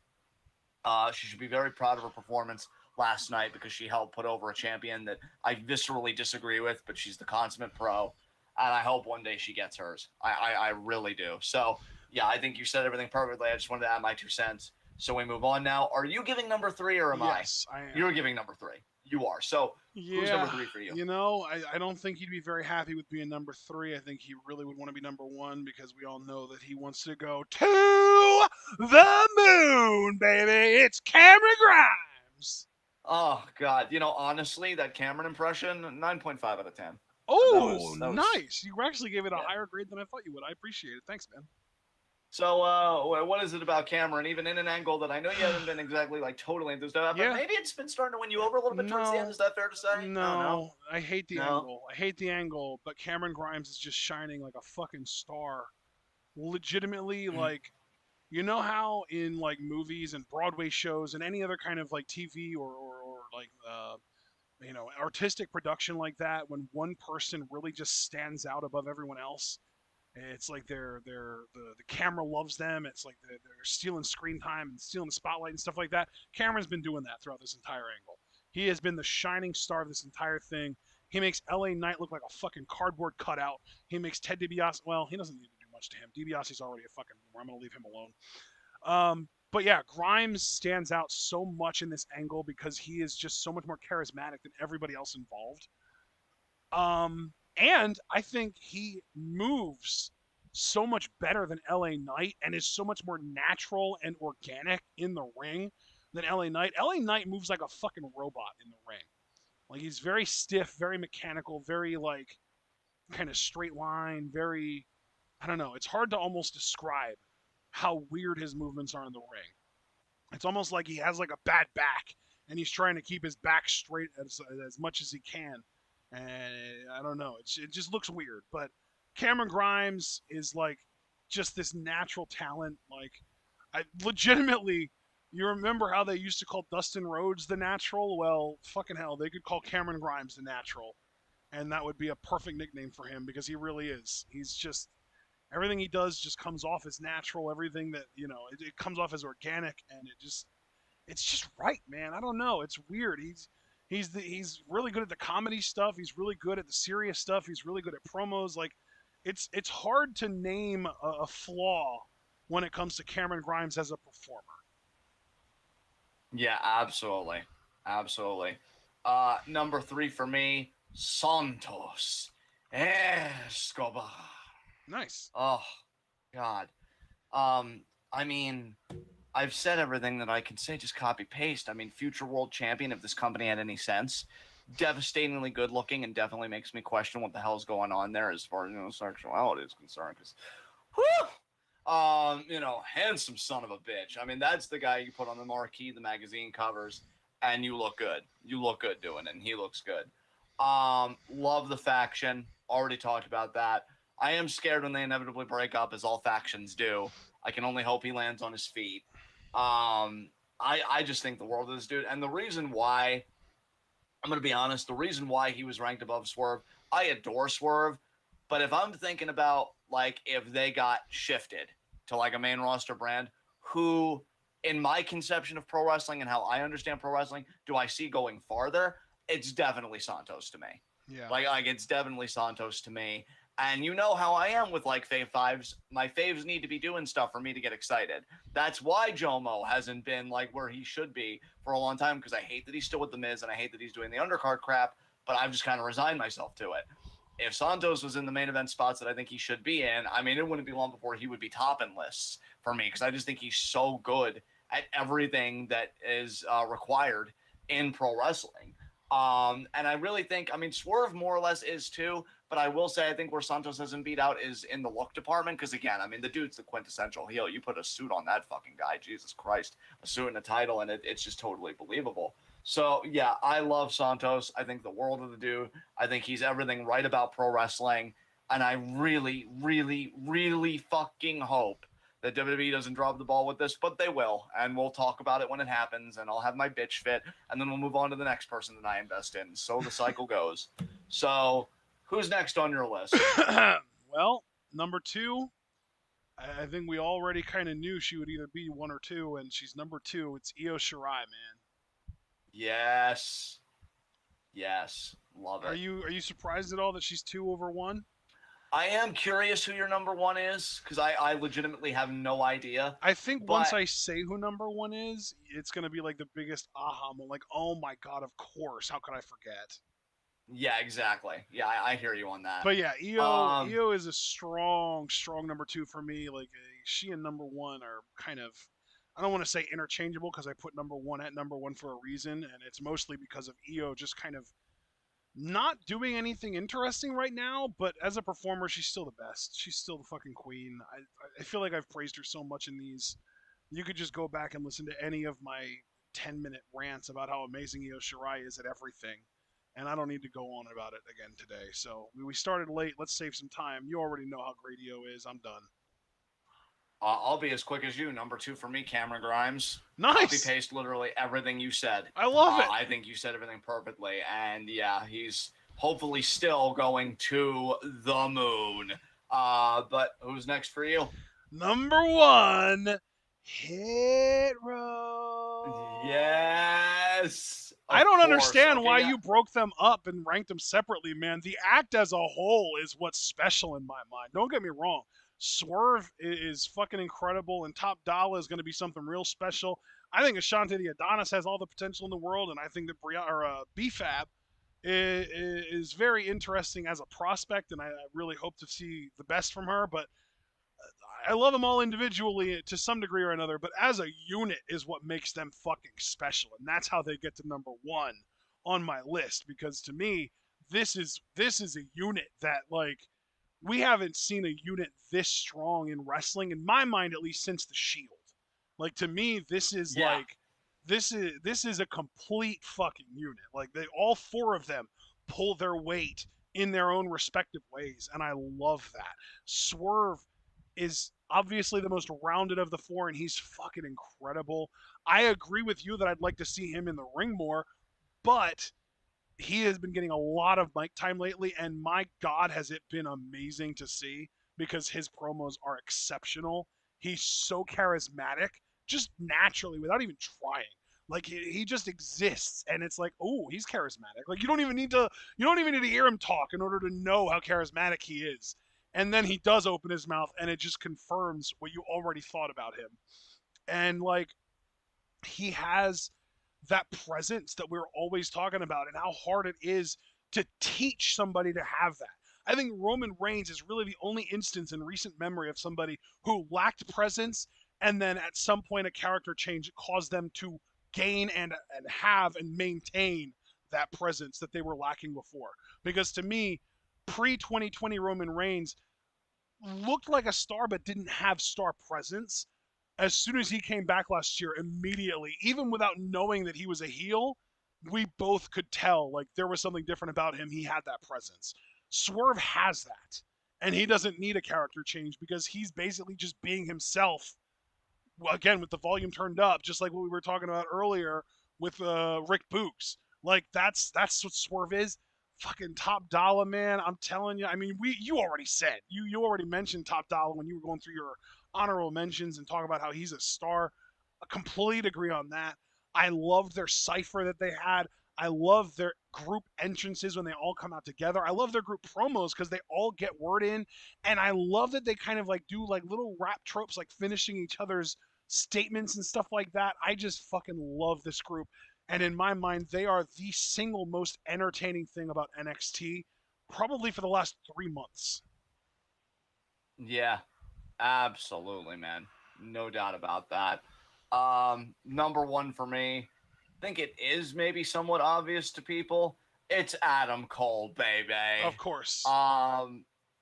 She should be very proud of her performance last night, because she helped put over a champion that I viscerally disagree with, but she's the consummate pro. And I hope one day she gets hers. I really do. So, yeah, I think you said everything perfectly. I just wanted to add my 2 cents. So we move on now. Are you giving number 3 or am I? Yes, I am. You're giving number 3. You are. So who's number 3 for you? You know, I don't think he'd be very happy with being number 3. I think he really would want to be number 1, because we all know that he wants to go to the moon, baby. It's Cameron Grimes. Oh, God. You know, honestly, that Cameron impression, 9.5 out of 10. Oh, that was nice. You actually gave it a higher grade than I thought you would. I appreciate it. Thanks, man. So, what is it about Cameron, even in an angle that I know you haven't been exactly, like, totally enthused about, but maybe it's been starting to win you over a little bit towards the end? Is that fair to say? No. I hate the angle. I hate the angle, but Cameron Grimes is just shining like a fucking star. Legitimately, like, you know how in, like, movies and Broadway shows and any other kind of, like, TV or like, you know, artistic production like that, when one person really just stands out above everyone else, it's like the camera loves them. It's like they're stealing screen time and stealing the spotlight and stuff like that. Cameron's been doing that throughout this entire angle. He has been the shining star of this entire thing. He makes LA Knight look like a fucking cardboard cutout. He makes Ted DiBiase, well, he doesn't need to do much to him. DiBiase's already a fucking boomer. I'm going to leave him alone. But yeah, Grimes stands out so much in this angle because he is just so much more charismatic than everybody else involved. And I think he moves so much better than LA Knight and is so much more natural and organic in the ring than LA Knight. LA Knight moves like a fucking robot in the ring. Like, he's very stiff, very mechanical, very, like, kind of straight line, very, I don't know. It's hard to almost describe how weird his movements are in the ring. It's almost like he has, like, a bad back, and he's trying to keep his back straight as much as he can. And I don't know. It just looks weird. But Cameron Grimes is, like, just this natural talent. Like, I legitimately, you remember how they used to call Dustin Rhodes the Natural? Well, fucking hell, they could call Cameron Grimes the Natural. And that would be a perfect nickname for him, because he really is. He's just, everything he does just comes off as natural. Everything that, you know, it comes off as organic, and it's just right, man. I don't know. It's weird. He's really good at the comedy stuff. He's really good at the serious stuff. He's really good at promos. Like, it's hard to name a flaw when it comes to Cameron Grimes as a performer. Yeah, absolutely. Absolutely. Number 3 for me, Santos Escobar. Nice. Oh, God. I mean, I've said everything that I can say, just copy paste. I mean, future world champion, if this company had any sense. Devastatingly good looking, and definitely makes me question what the hell's going on there as far as sexuality is concerned. Because, handsome son of a bitch. I mean, that's the guy you put on the marquee, the magazine covers, and you look good. You look good doing it, and he looks good. Love the faction. Already talked about that. I am scared when they inevitably break up, as all factions do. I can only hope he lands on his feet. I just think the world of this dude. And the reason why, I'm going to be honest, the reason why he was ranked above Swerve, I adore Swerve. But if I'm thinking about, like, if they got shifted to, like, a main roster brand, who, in my conception of pro wrestling and how I understand pro wrestling, do I see going farther? It's definitely Santos to me. Yeah. Like it's definitely Santos to me. And you know how I am with, like, Fave Fives. My faves need to be doing stuff for me to get excited. That's why Jomo hasn't been, like, where he should be for a long time, because I hate that he's still with The Miz, and I hate that he's doing the undercard crap, but I've just kind of resigned myself to it. If Santos was in the main event spots that I think he should be in, I mean, it wouldn't be long before he would be topping lists for me, because I just think he's so good at everything that is required in pro wrestling. And I really think, I mean, Swerve more or less is too, but I will say I think where Santos hasn't beat out is in the look department, because again, I mean, the dude's the quintessential heel. You put a suit on that fucking guy, Jesus Christ, a suit and a title, and it's just totally believable. So yeah, I love Santos. I think the world of the dude. I think he's everything right about pro wrestling, and I really, really, really fucking hope that WWE doesn't drop the ball with this, but they will, and we'll talk about it when it happens, and I'll have my bitch fit, and then we'll move on to the next person that I invest in. So the cycle goes. So who's next on your list? Well, number 2, I think we already kind of knew she would either be 1 or 2, and she's number 2. It's Io Shirai, man. Yes. Love it. Are you surprised at all that she's 2 over 1? I am curious who your number 1 is, because I legitimately have no idea. I think once I say who number 1 is, it's going to be like the biggest aha moment. Like, oh my God, of course. How could I forget? Yeah, exactly. Yeah, I hear you on that. But yeah, Io is a strong number 2 for me. Like, she and number 1 are kind of, I don't want to say interchangeable, because I put number 1 at number 1 for a reason, and it's mostly because of Io just kind of not doing anything interesting right now, but as a performer, she's still the best. She's still the fucking queen. I feel like I've praised her so much in these. You could just go back and listen to any of my 10-minute rants about how amazing Io Shirai is at everything, and I don't need to go on about it again today. So we started late. Let's save some time. You already know how great Io is. I'm done. I'll be as quick as you. Number 2 for me, Cameron Grimes. Nice. Copy paste literally everything you said. I love it. I think you said everything perfectly, and yeah, he's hopefully still going to the moon. But who's next for you? Number 1, Hit Row. Yes. I don't understand why you broke them up and ranked them separately, man. The act as a whole is what's special in my mind. Don't get me wrong. Swerve is fucking incredible, and Top Dollar is going to be something real special. I think Ashante the Adonis has all the potential in the world, and I think that B-Fab is very interesting as a prospect, and I really hope to see the best from her. But I love them all individually to some degree or another, but as a unit is what makes them fucking special, and that's how they get to number 1 on my list. Because to me, this is a unit that, like, we haven't seen a unit this strong in wrestling, in my mind at least, since the Shield. Like, to me, this is this is a complete fucking unit. Like, all 4 of them pull their weight in their own respective ways, and I love that. Swerve is obviously the most rounded of the 4, and he's fucking incredible. I agree with you that I'd like to see him in the ring more, but he has been getting a lot of mic time lately, and my God, has it been amazing to see, because his promos are exceptional. He's so charismatic, just naturally, without even trying. Like he just exists, and it's like, oh, he's charismatic. Like you don't even need to hear him talk in order to know how charismatic he is. And then he does open his mouth, and it just confirms what you already thought about him. And like he has that presence that we're always talking about, and how hard it is to teach somebody to have that. I think Roman Reigns is really the only instance in recent memory of somebody who lacked presence, and then at some point a character change caused them to gain and have and maintain that presence that they were lacking before. Because to me, pre-2020 Roman Reigns looked like a star but didn't have star presence. As soon as he came back last year, immediately, even without knowing that he was a heel, we both could tell like there was something different about him. He had that presence. Swerve has that, and he doesn't need a character change because he's basically just being himself. Again, with the volume turned up, just like what we were talking about earlier with Rick Books. Like that's what Swerve is. Fucking Top Dollar, man. I'm telling you. I mean, you already said you already mentioned Top Dollar when you were going through your honorable mentions and talk about how he's a star. I completely agree on that. I loved their cipher that they had. I love their group entrances when they all come out together. I love their group promos because they all get word in. And I love that they kind of like do like little rap tropes, like finishing each other's statements and stuff like that. I just fucking love this group. And in my mind, they are the single most entertaining thing about NXT, probably for the last 3 months. Yeah, absolutely, man. No doubt about that. Number one for me, I think it is maybe somewhat obvious to people. It's Adam Cole, baby. Of course.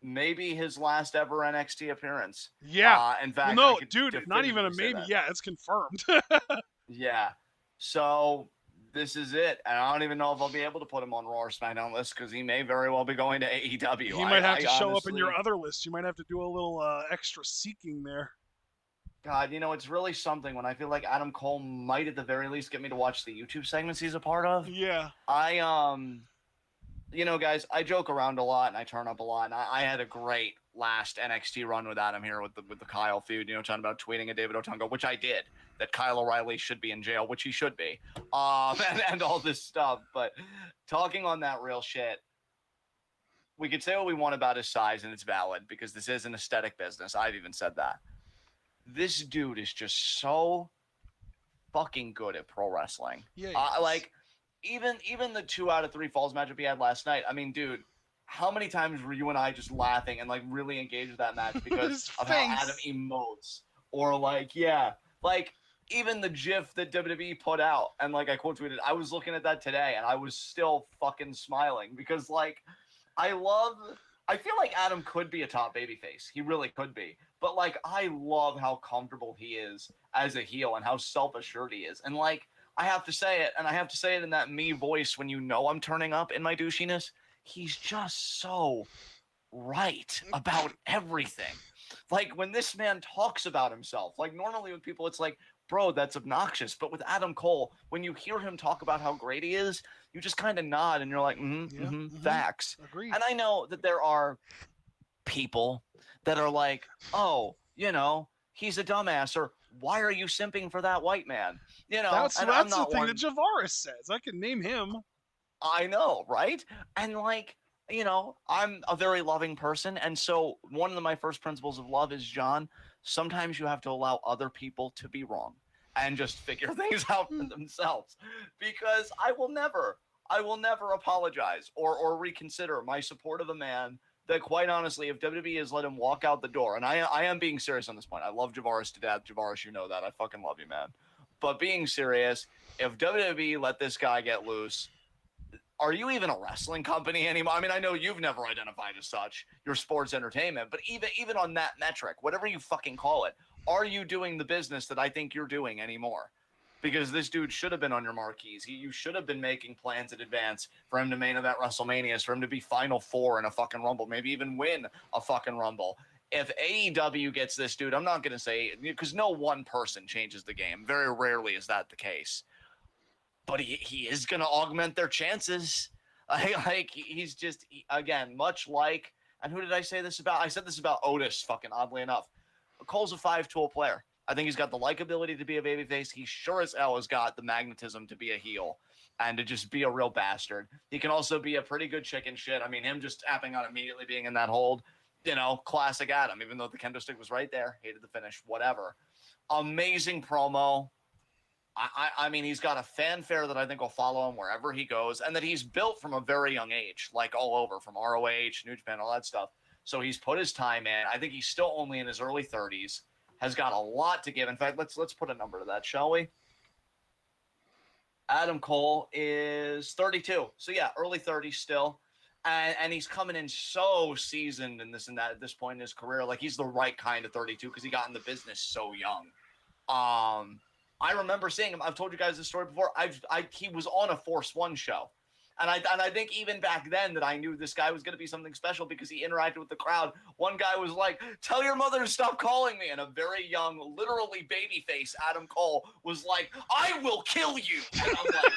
Maybe his last ever NXT appearance. Yeah. In fact, well, no, dude, not even a maybe. Yeah, it's confirmed. Yeah. So this is it. And I don't even know if I'll be able to put him on Raw or SmackDown list because he may very well be going to AEW. He might have to show up in your other list. You might have to do a little extra seeking there. God, you know, it's really something when I feel like Adam Cole might at the very least get me to watch the YouTube segments he's a part of. Yeah. You know, guys, I joke around a lot and I turn up a lot. And I had a great last NXT run with Adam here with the Kyle feud, you know, talking about tweeting at David Otunga, which I did, that Kyle O'Reilly should be in jail, which he should be, and all this stuff. But talking on that real shit, we could say what we want about his size, and it's valid because this is an aesthetic business. I've even said that. This dude is just so fucking good at pro wrestling. Yeah. Like, even the 2 out of 3 falls matchup he had last night. I mean, dude, how many times were you and I just laughing and like really engaged with that match because of how Adam emotes? Or like, yeah, like even the GIF that WWE put out, and like I quote tweeted, I was looking at that today and I was still fucking smiling because like I feel like Adam could be a top babyface. He really could be. But like I love how comfortable he is as a heel and how self-assured he is. And like I have to say it, and I have to say it in that me voice when you know I'm turning up in my douchiness. He's just so right about everything. Like when this man talks about himself, like normally with people, it's like, bro, that's obnoxious. But with Adam Cole, when you hear him talk about how great he is, you just kind of nod and you're like, facts. Agreed. And I know that there are people that are like, oh, you know, he's a dumbass, or why are you simping for that white man? You know, that's the thing that Javaris says. I can name him. I know, right? And like, you know, I'm a very loving person. And so one of my first principles of love is, John, sometimes you have to allow other people to be wrong and just figure things out for themselves. Because I will never apologize or reconsider my support of a man that, quite honestly, if WWE has let him walk out the door, and I am being serious on this point. I love Javaris to death. Javaris, you know that. I fucking love you, man. But being serious, if WWE let this guy get loose, are you even a wrestling company anymore? I mean, I know you've never identified as such. You're sports entertainment. But even on that metric, whatever you fucking call it, are you doing the business that I think you're doing anymore? Because this dude should have been on your marquees. You should have been making plans in advance for him to main event WrestleMania, for him to be Final Four in a fucking Rumble, maybe even win a fucking Rumble. If AEW gets this dude, I'm not going to say, because no one person changes the game. Very rarely is that the case. But he is going to augment their chances. Like he's just, again, much like, and who did I say this about? I said this about Otis, fucking oddly enough. Cole's a 5-tool player. I think he's got the likability to be a babyface. He sure as hell has got the magnetism to be a heel and to just be a real bastard. He can also be a pretty good chicken shit. I mean, him just tapping on immediately being in that hold, classic Adam, even though the kendo stick was right there. Hated the finish, whatever. Amazing promo. I mean, he's got a fanfare that I think will follow him wherever he goes, and that he's built from a very young age, like all over, from ROH, New Japan, all that stuff. So he's put his time in. I think he's still only in his early 30s, has got a lot to give. In fact, let's put a number to that, shall we? Adam Cole is 32. So yeah, early 30s still. And he's coming in so seasoned in this and that at this point in his career. Like, he's the right kind of 32 because he got in the business so young. I remember seeing him. I've told you guys this story before. He was on a Force One show. And I think even back then that I knew this guy was going to be something special because he interacted with the crowd. One guy was like, "Tell your mother to stop calling me." And a very young, literally babyface Adam Cole was like, "I will kill you." And I'm like,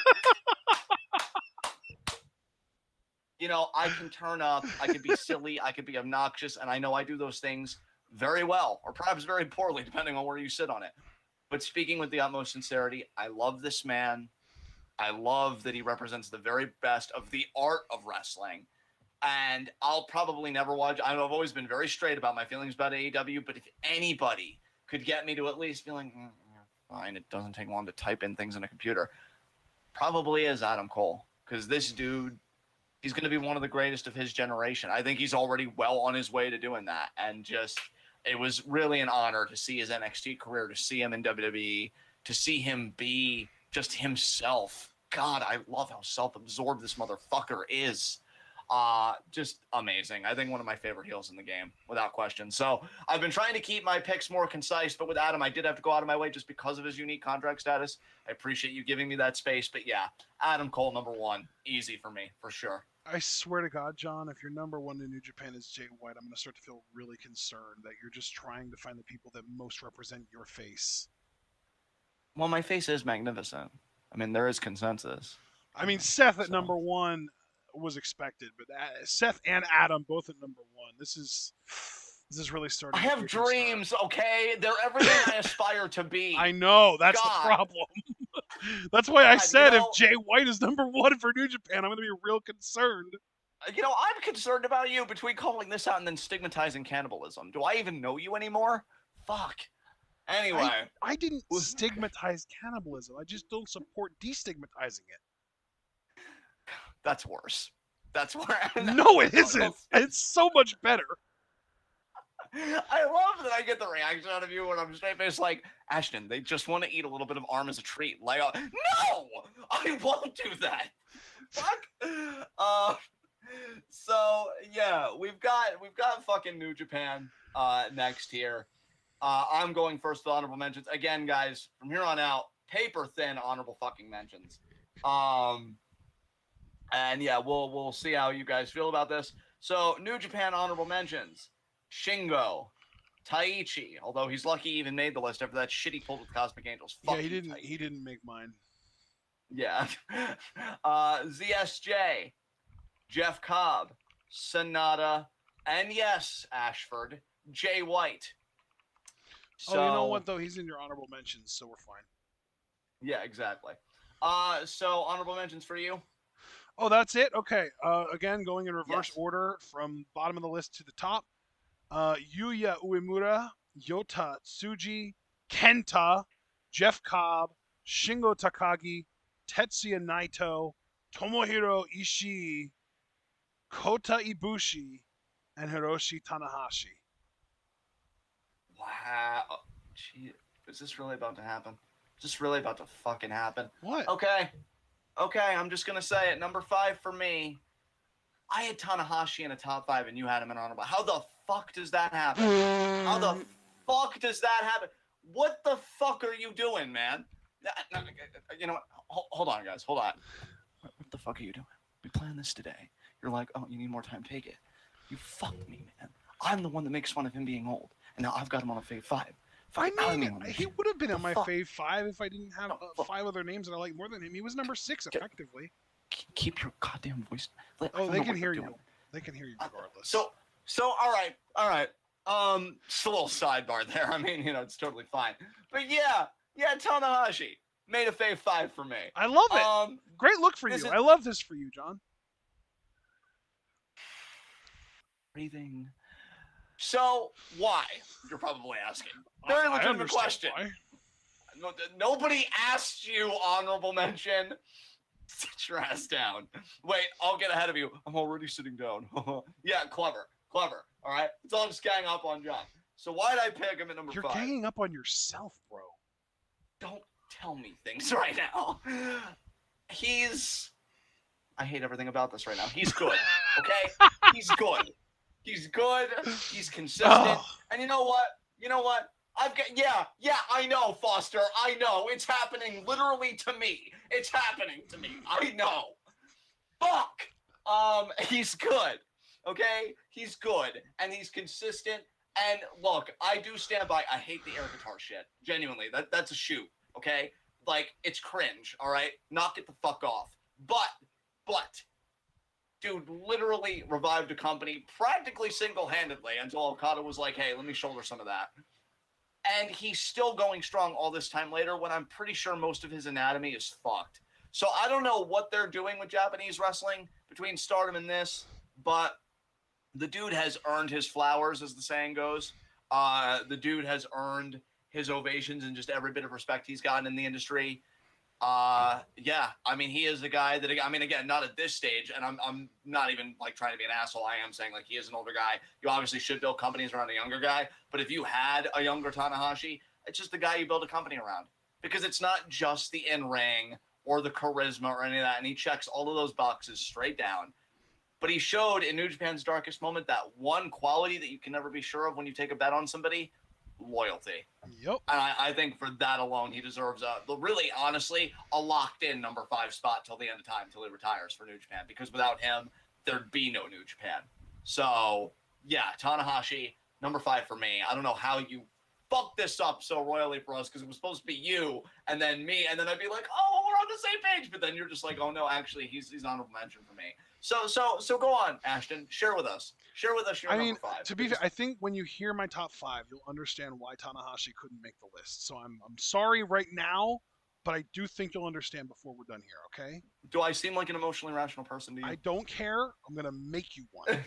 I can turn up. I can be silly. I can be obnoxious. And I know I do those things very well, or perhaps very poorly, depending on where you sit on it. But speaking with the utmost sincerity, I love this man. I love that he represents the very best of the art of wrestling. And I'll probably never watch. I've always been very straight about my feelings about AEW, but if anybody could get me to at least feeling, fine, it doesn't take long to type in things on a computer, probably is Adam Cole. Because this dude, he's going to be one of the greatest of his generation. I think he's already well on his way to doing that. And just, it was really an honor to see his NXT career, to see him in WWE, to see him be just himself. God, I love how self-absorbed this motherfucker is. Just amazing. I think one of my favorite heels in the game, without question. So I've been trying to keep my picks more concise, but with Adam, I did have to go out of my way just because of his unique contract status. I appreciate you giving me that space, but yeah, Adam Cole, number one, easy for me, for sure. I swear to God, John, if your number one in New Japan is Jay White, I'm going to start to feel really concerned that you're just trying to find the people that most represent your face. Well, my face is magnificent. I mean, there is consensus. I mean, Seth at number one was expected, but Seth and Adam both at number one. This is really starting. I have dreams, okay? They're everything I aspire to be. I know, that's the problem. That's why I said if Jay White is number one for New Japan, I'm going to be real concerned. I'm concerned about you between calling this out and then stigmatizing cannibalism. Do I even know you anymore? Fuck. Anyway. I didn't stigmatize cannibalism. I just don't support destigmatizing it. That's worse. That's where. No, it isn't. It's so much better. I love that I get the reaction out of you when I'm straight faced like, Ashton, they just want to eat a little bit of arm as a treat. Like, no! I won't do that. Fuck. So yeah, we've got fucking New Japan next here. I'm going first with honorable mentions. Again, guys, from here on out, paper thin honorable fucking mentions. And yeah, we'll see how you guys feel about this. So, New Japan honorable mentions. Shingo, Taichi, although he's lucky he even made the list after that shit he pulled with Cosmic Angels. Fuck yeah, he didn't make mine. Yeah. ZSJ, Jeff Cobb, Sonata, and yes, Ashford, Jay White. So, you know what, though? He's in your honorable mentions, so we're fine. Yeah, exactly. So, honorable mentions for you? Oh, that's it? Okay. Again, going in reverse order from bottom of the list to the top. Yuya Uemura, Yota Tsuji, Kenta, Jeff Cobb, Shingo Takagi, Tetsuya Naito, Tomohiro Ishii, Kota Ibushi, and Hiroshi Tanahashi. Wow. Gee, is this really about to happen? Is this really about to fucking happen? What? Okay, I'm just going to say it. Number 5 for me. I had Tanahashi in a top 5 and you had him in honorable. How the fuck does that happen? How the fuck does that happen? What the fuck are you doing, man? You know what? Hold on, guys. Hold on. What the fuck are you doing? We planned this today. You're like, oh, you need more time. Take it. You fucked me, man. I'm the one that makes fun of him being old. And now I've got him on a Fave 5. I mean, he would have been on my Fave 5 if I didn't have 5 other names that I like more than him. He was number 6, effectively. Keep your goddamn voice. They can hear you. They can hear you regardless. So, all right. Just a little sidebar there. I mean, it's totally fine. But yeah, Tanahashi made a Fave 5 for me. I love it. Great look for you. I love this for you, John. Breathing. So, why? You're probably asking. Very legitimate question. Why. Nobody asked you, honorable mention. Sit your ass down. Wait, I'll get ahead of you. I'm already sitting down. Yeah, clever. All right? It's all just gang up on John. So why did I pick him at number 5? You're ganging up on yourself, bro. Don't tell me things right now. I hate everything about this right now. He's good, okay? He's good. He's consistent. And you know what? I know, Foster. I know. It's happening literally to me. I know. Fuck. He's good. Okay? He's good. And he's consistent. And look, I do stand by. I hate the air guitar shit. Genuinely. That's a shoot. Okay? Like, it's cringe. All right? Knock it the fuck off. But, dude literally revived a company practically single-handedly until Okada was like, hey, let me shoulder some of that. And he's still going strong all this time later when I'm pretty sure most of his anatomy is fucked. So I don't know what they're doing with Japanese wrestling between Stardom and this, but the dude has earned his flowers, as the saying goes. The dude has earned his ovations and just every bit of respect he's gotten in the industry. Yeah, I mean, he is the guy that, I mean, again, not at this stage, and I'm not even, like, trying to be an asshole. I am saying, like, he is an older guy. You obviously should build companies around a younger guy, but if you had a younger Tanahashi, it's just the guy you build a company around, because it's not just the in-ring or the charisma or any of that, and he checks all of those boxes straight down. But he showed in New Japan's darkest moment that one quality that you can never be sure of when you take a bet on somebody: loyalty. Yep. And I think for that alone, he deserves really, honestly, a locked-in number 5 spot till the end of time, till he retires for New Japan. Because without him, there'd be no New Japan. So, yeah, Tanahashi, number 5 for me. I don't know how you fucked this up so royally for us, because it was supposed to be you and then me, and then I'd be like, oh, we're on the same page. But then you're just like, oh no, actually, he's honorable mention for me. So go on, Ashton. Share with us your number 5. To be fair, I think when you hear my top 5, you'll understand why Tanahashi couldn't make the list. So I'm sorry right now, but I do think you'll understand before we're done here, okay? Do I seem like an emotionally rational person to you? I don't care. I'm going to make you one.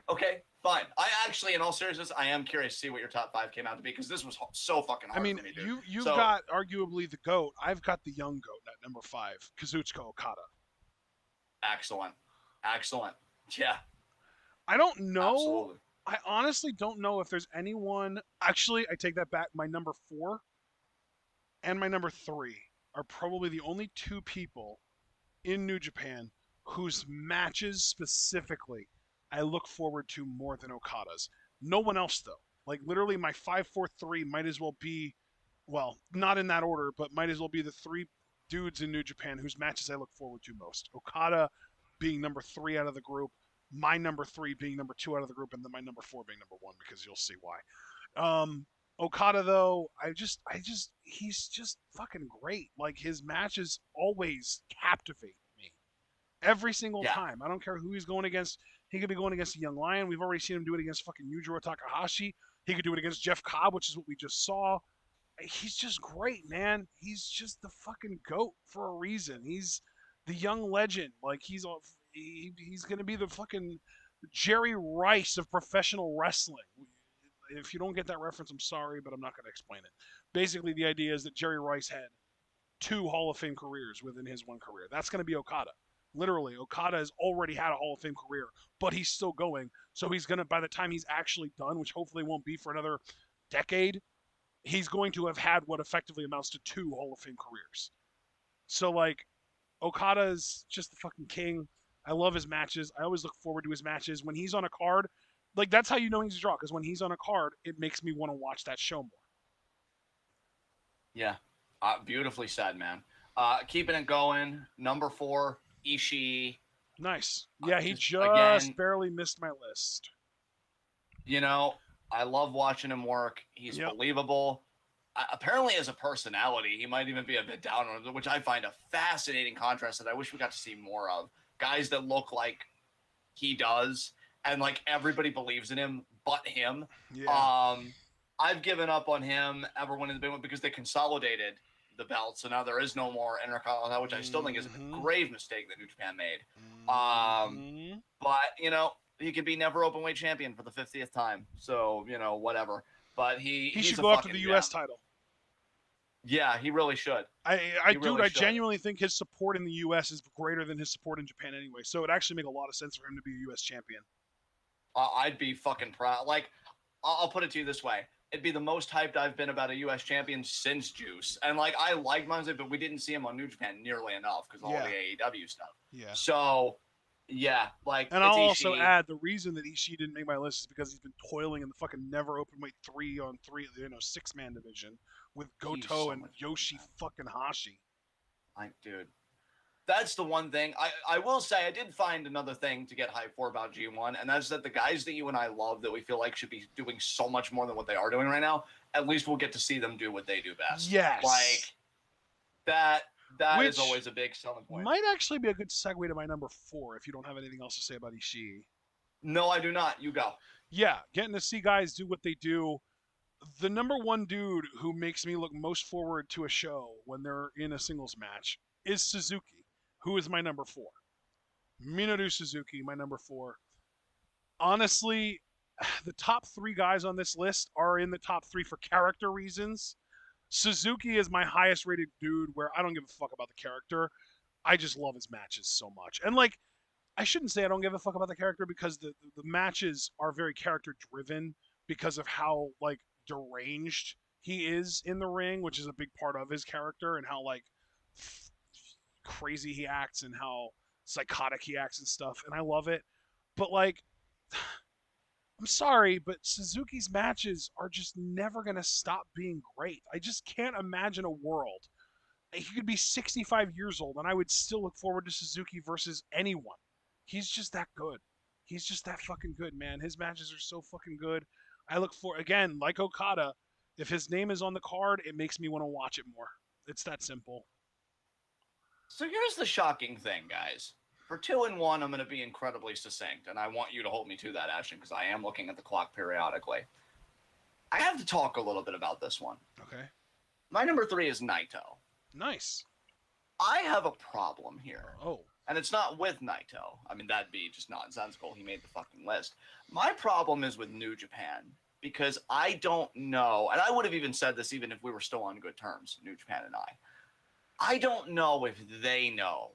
Okay, fine. I actually, in all seriousness, I am curious to see what your top 5 came out to be, because this was so fucking hard for me, dude. You've got arguably the GOAT. I've got the young GOAT at number 5, Kazuchika Okada. Excellent. Yeah. I don't know. Absolutely. I honestly don't know if there's anyone. Actually, I take that back. My number 4 and my number 3 are probably the only 2 people in New Japan whose matches specifically I look forward to more than Okada's. No one else, though. Like, literally, my 5, 4, 3 might as well be, well, not in that order, but might as well be the 3 dudes in New Japan whose matches I look forward to most. Okada being number 3 out of the group, my number 3 being number 2 out of the group, and then my number 4 being number 1, because you'll see why. Okada, though, he's just fucking great. Like, his matches always captivate me. Every single time. I don't care who he's going against. He could be going against a young lion. We've already seen him do it against fucking Yujiro Takahashi. He could do it against Jeff Cobb, which is what we just saw. He's just great, man. He's just the fucking GOAT for a reason. He's the young legend. Like, he's going to be the fucking Jerry Rice of professional wrestling. If you don't get that reference, I'm sorry, but I'm not going to explain it. Basically, the idea is that Jerry Rice had 2 Hall of Fame careers within his one career. That's going to be Okada. Literally, Okada has already had a Hall of Fame career, but he's still going. So he's going to, by the time he's actually done, which hopefully won't be for another decade, he's going to have had what effectively amounts to 2 Hall of Fame careers. So, like, Okada is just the fucking king. I love his matches. I always look forward to his matches. When he's on a card, like, that's how you know he's a draw, because when he's on a card, it makes me want to watch that show more. Yeah. Beautifully said, man. Keeping it going, number 4, Ishii. Nice. Yeah, he just barely missed my list. You know, I love watching him work. He's believable. Apparently, as a personality, he might even be a bit down on it, which I find a fascinating contrast that I wish we got to see more of. Guys that look like he does, and like everybody believes in him, but him. Yeah. I've given up on him ever winning the big one because they consolidated the belt, so now there is no more Intercontinental, which I still think is a grave mistake that New Japan made. But you know, he could be never openweight champion for the 50th time, so you know, whatever. But he should go after the U.S. title. Yeah, he really should. I genuinely think his support in the U.S. is greater than his support in Japan anyway. So it actually make a lot of sense for him to be a U.S. champion. I'd be fucking proud. Like, I'll put it to you this way: it'd be the most hyped I've been about a U.S. champion since Juice. And like, I like Monday, but we didn't see him on New Japan nearly enough because all the AEW stuff. Yeah. So, yeah, like. And I'll also add the reason that Ishii didn't make my list is because he's been toiling in the fucking never openweight 3-on-3, 6-man division with Goto and Yoshi fucking Hashi. Like, dude. That's the one thing. I will say I did find another thing to get hyped for about G1, and that's that the guys that you and I love that we feel like should be doing so much more than what they are doing right now, at least we'll get to see them do what they do best. Yes. Like, that is always a big selling point. Might actually be a good segue to my number 4 if you don't have anything else to say about Ishii. No, I do not. You go. Yeah, getting to see guys do what they do. The number 1 dude who makes me look most forward to a show when they're in a singles match is Suzuki, who is my number 4. Minoru Suzuki, my number 4. Honestly, the top 3 guys on this list are in the top 3 for character reasons. Suzuki is my highest rated dude where I don't give a fuck about the character. I just love his matches so much. And like, I shouldn't say I don't give a fuck about the character because the matches are very character driven because of how like deranged he is in the ring, which is a big part of his character, and how like crazy he acts and how psychotic he acts and stuff, and I love it. But like, I'm sorry, but Suzuki's matches are just never gonna stop being great. I just can't imagine a world he could be 65 years old and I would still look forward to Suzuki versus anyone. He's just that good. He's just that fucking good, man. His matches are so fucking good. I look for, again, like Okada, if his name is on the card, it makes me want to watch it more. It's that simple. So here's the shocking thing, guys. For 2 and 1, I'm going to be incredibly succinct, and I want you to hold me to that, Ashton, because I am looking at the clock periodically. I have to talk a little bit about this one. Okay. My number 3 is Naito. Nice. I have a problem here. Oh. And it's not with Naito. I mean, that'd be just nonsensical. He made the fucking list. My problem is with New Japan, because I don't know, and I would have even said this even if we were still on good terms, New Japan and I don't know if they know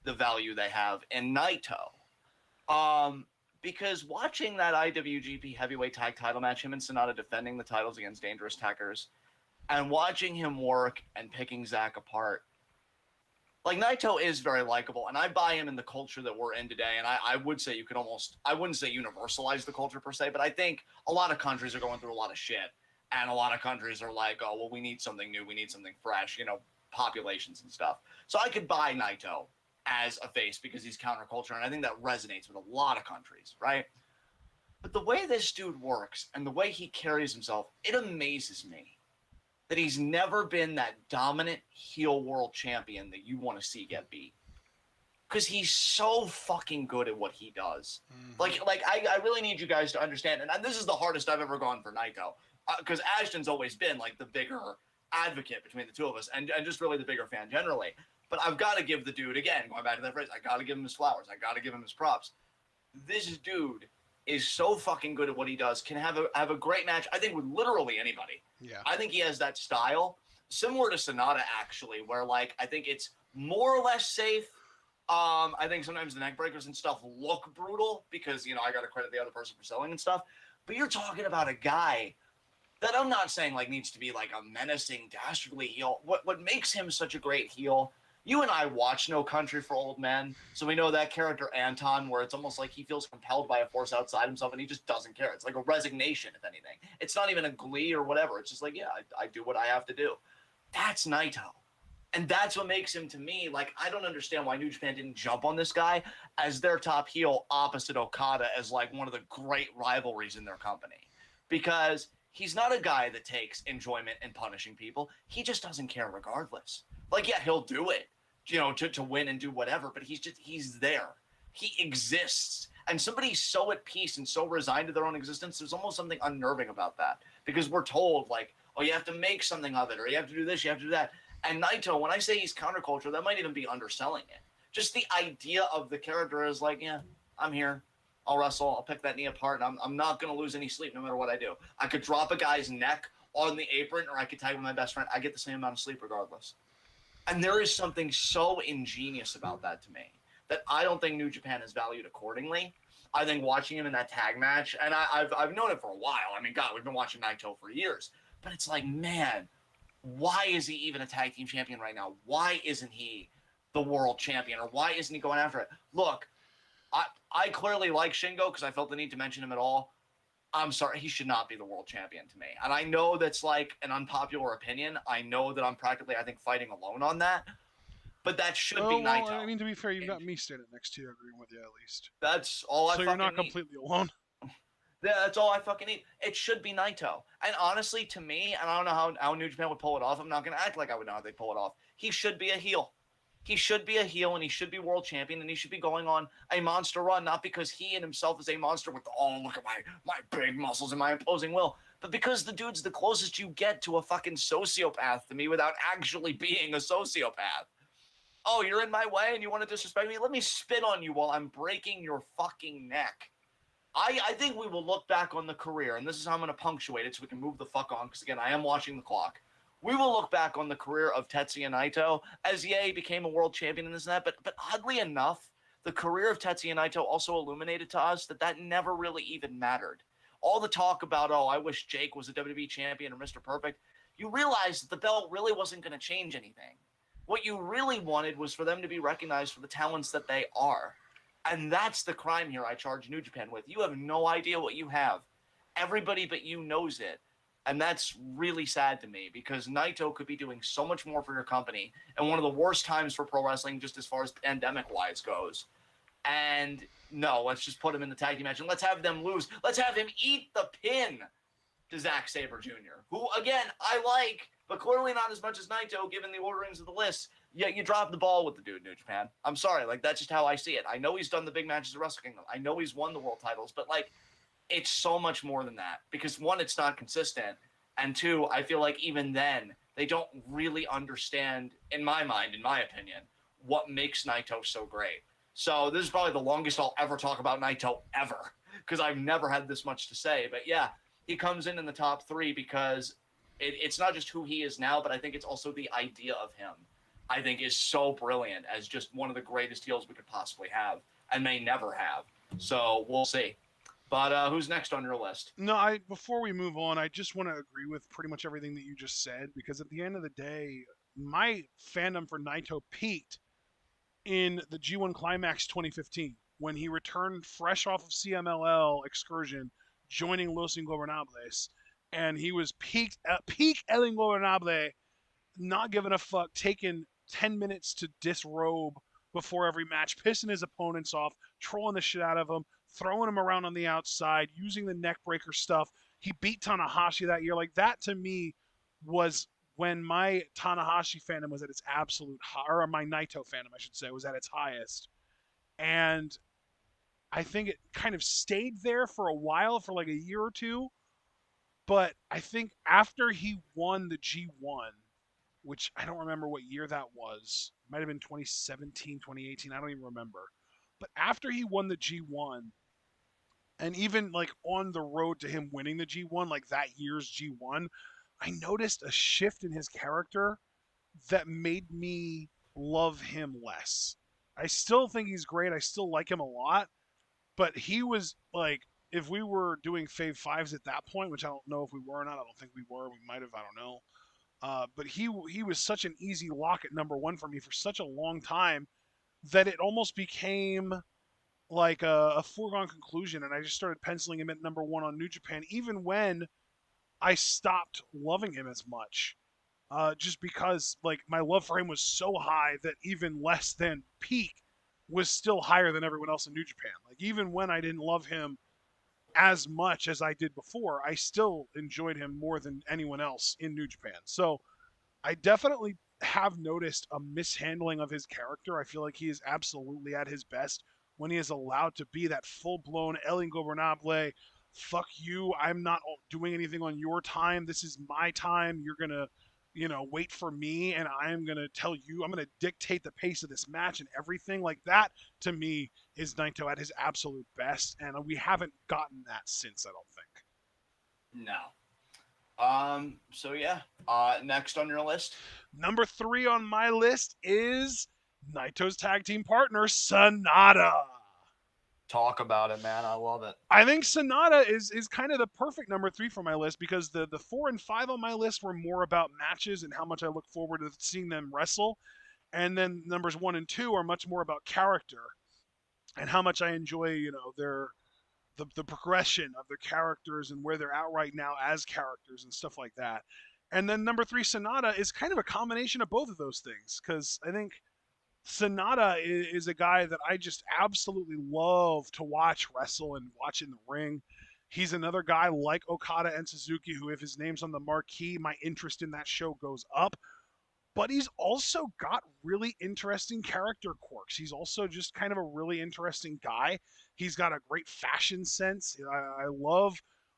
the value they have in Naito. Because watching that IWGP Heavyweight Tag Title match, him and Sonata defending the titles against Dangerous Tekkers, and watching him work and picking Zack apart, like, Naito is very likable, and I buy him in the culture that we're in today, and I would say you could almost, I wouldn't say universalize the culture per se, but I think a lot of countries are going through a lot of shit, and a lot of countries are like, oh, well, we need something new, we need something fresh, you know, populations and stuff. So I could buy Naito as a face because he's counterculture, and I think that resonates with a lot of countries, right? But the way this dude works and the way he carries himself, it amazes me that he's never been that dominant heel world champion that you want to see get beat. Because he's so fucking good at what he does. Mm-hmm. Like I really need you guys to understand, and this is the hardest I've ever gone for Naito, because Ashton's always been like the bigger advocate between the two of us, and just really the bigger fan generally. But I've got to give the dude, again, going back to that phrase, I got to give him his flowers. I got to give him his props. This dude is so fucking good at what he does, can have a great match, I think, with literally anybody. Yeah. I think he has that style, similar to Sonata, actually, where, like, I think it's more or less safe. I think sometimes the neck breakers and stuff look brutal because, you know, I got to credit the other person for selling and stuff. But you're talking about a guy that I'm not saying, like, needs to be, like, a menacing, dastardly heel. What makes him such a great heel, you and I watch No Country for Old Men, so we know that character Anton, where it's almost like he feels compelled by a force outside himself and he just doesn't care. It's like a resignation, if anything. It's not even a glee or whatever. It's just like, yeah, I do what I have to do. That's Naito. And that's what makes him, to me, like, I don't understand why New Japan didn't jump on this guy as their top heel opposite Okada as, like, one of the great rivalries in their company. Because he's not a guy that takes enjoyment in punishing people. He just doesn't care regardless. Like, yeah, he'll do it, you know, to win and do whatever, but he's there. He exists. And somebody so at peace and so resigned to their own existence, there's almost something unnerving about that. Because we're told, like, oh, you have to make something of it, or you have to do this, you have to do that. And Naito, when I say he's counterculture, that might even be underselling it. Just the idea of the character is like, yeah, I'm here. I'll wrestle. I'll pick that knee apart, and I'm not going to lose any sleep no matter what I do. I could drop a guy's neck on the apron, or I could tag with my best friend. I get the same amount of sleep regardless. And there is something so ingenious about that to me that I don't think New Japan is valued accordingly. I think watching him in that tag match, and I've known it for a while. I mean, God, we've been watching Naito for years. But it's like, man, why is he even a tag team champion right now? Why isn't he the world champion? Or why isn't he going after it? Look, I clearly like Shingo because I felt the need to mention him at all. I'm sorry, he should not be the world champion to me. And I know that's like an unpopular opinion. I know that I'm practically, I think, fighting alone on that. But that should be Naito. Well, I mean, to be fair, you've got me standing next to you agreeing with you at least. That's all I fucking need. So you're not completely alone. Yeah, that's all I fucking need. It should be Naito. And honestly, to me, and I don't know how New Japan would pull it off. I'm not going to act like I would know how they pull it off. He should be a heel. He should be a heel, and he should be world champion, and he should be going on a monster run, not because he and himself is a monster with, oh, look at my big muscles and my imposing will, but because the dude's the closest you get to a fucking sociopath to me without actually being a sociopath. Oh, you're in my way and you want to disrespect me? Let me spit on you while I'm breaking your fucking neck. I think we will look back on the career, and this is how I'm going to punctuate it so we can move the fuck on, because, again, I am watching the clock. We will look back on the career of Tetsuya Naito as, yeah, he became a world champion and this and that, but oddly enough, the career of Tetsuya Naito also illuminated to us that never really even mattered. All the talk about, oh, I wish Jake was a WWE champion or Mr. Perfect, you realize that the belt really wasn't going to change anything. What you really wanted was for them to be recognized for the talents that they are. And that's the crime here I charge New Japan with. You have no idea what you have. Everybody but you knows it. And that's really sad to me because Naito could be doing so much more for your company and one of the worst times for pro wrestling just as far as pandemic-wise goes. And no, let's just put him in the tag team match and let's have them lose. Let's have him eat the pin to Zack Sabre Jr., who, again, I like, but clearly not as much as Naito given the orderings of the list. Yeah, you dropped the ball with the dude, New Japan. I'm sorry, like, that's just how I see it. I know he's done the big matches of Wrestle Kingdom. I know he's won the world titles, but, like, it's so much more than that because, one, it's not consistent, and two, I feel like even then they don't really understand, in my mind, in my opinion, what makes Naito so great. So this is probably the longest I'll ever talk about Naito ever because I've never had this much to say. But yeah, he comes in the top three because it's not just who he is now, but I think it's also the idea of him I think is so brilliant as just one of the greatest heels we could possibly have and may never have. So we'll see. But who's next on your list? No, before we move on, I just want to agree with pretty much everything that you just said because at the end of the day, my fandom for Naito peaked in the G1 Climax 2015 when he returned fresh off of CMLL excursion, joining Los Ingobernables, and he was peak El Ingobernable, not giving a fuck, taking 10 minutes to disrobe before every match, pissing his opponents off, trolling the shit out of them, throwing him around on the outside, using the neck breaker stuff. He beat Tanahashi that year. Like, that to me was when my Tanahashi fandom was at its absolute or my Naito fandom, I should say, was at its highest. And I think it kind of stayed there for a while, for like a year or two. But I think after he won the G1, which I don't remember what year that was. It might have been 2017, 2018. I don't even remember. But after he won the G1, and even like on the road to him winning the G1, like that year's G1, I noticed a shift in his character that made me love him less. I still think he's great. I still like him a lot. But he was like, if we were doing Fave Fives at that point, which I don't know if we were or not, I don't think we were. We might have, I don't know. But he was such an easy lock at number one for me for such a long time that it almost became like a foregone conclusion, and I just started penciling him at number one on New Japan, even when I stopped loving him as much, just because like my love for him was so high that even less than peak was still higher than everyone else in New Japan. Like even when I didn't love him as much as I did before, I still enjoyed him more than anyone else in New Japan. So I definitely have noticed a mishandling of his character. I feel like he is absolutely at his best when he is allowed to be that full-blown El Ingobernable. Fuck you, I'm not doing anything on your time. This is my time. You're going to, wait for me, and I'm going to tell you, I'm going to dictate the pace of this match and everything like that. To me, is Naito at his absolute best, and we haven't gotten that since, I don't think. No. So yeah, next on your list? Number 3 on my list is Naito's tag team partner, Sonata. Talk about it, man. I love it. I think Sonata is kind of the perfect number 3 for my list, because the 4 and 5 on my list were more about matches and how much I look forward to seeing them wrestle. And then numbers 1 and 2 are much more about character and how much I enjoy, the progression of their characters and where they're at right now as characters and stuff like that. And then number 3, Sonata, is kind of a combination of both of those things, because I think Sonata is a guy that I just absolutely love to watch wrestle and watch in the ring. He's another guy like Okada and Suzuki who, if his name's on the marquee, my interest in that show goes up. But he's also got really interesting character quirks. He's also just kind of a really interesting guy. He's got a great fashion sense. I love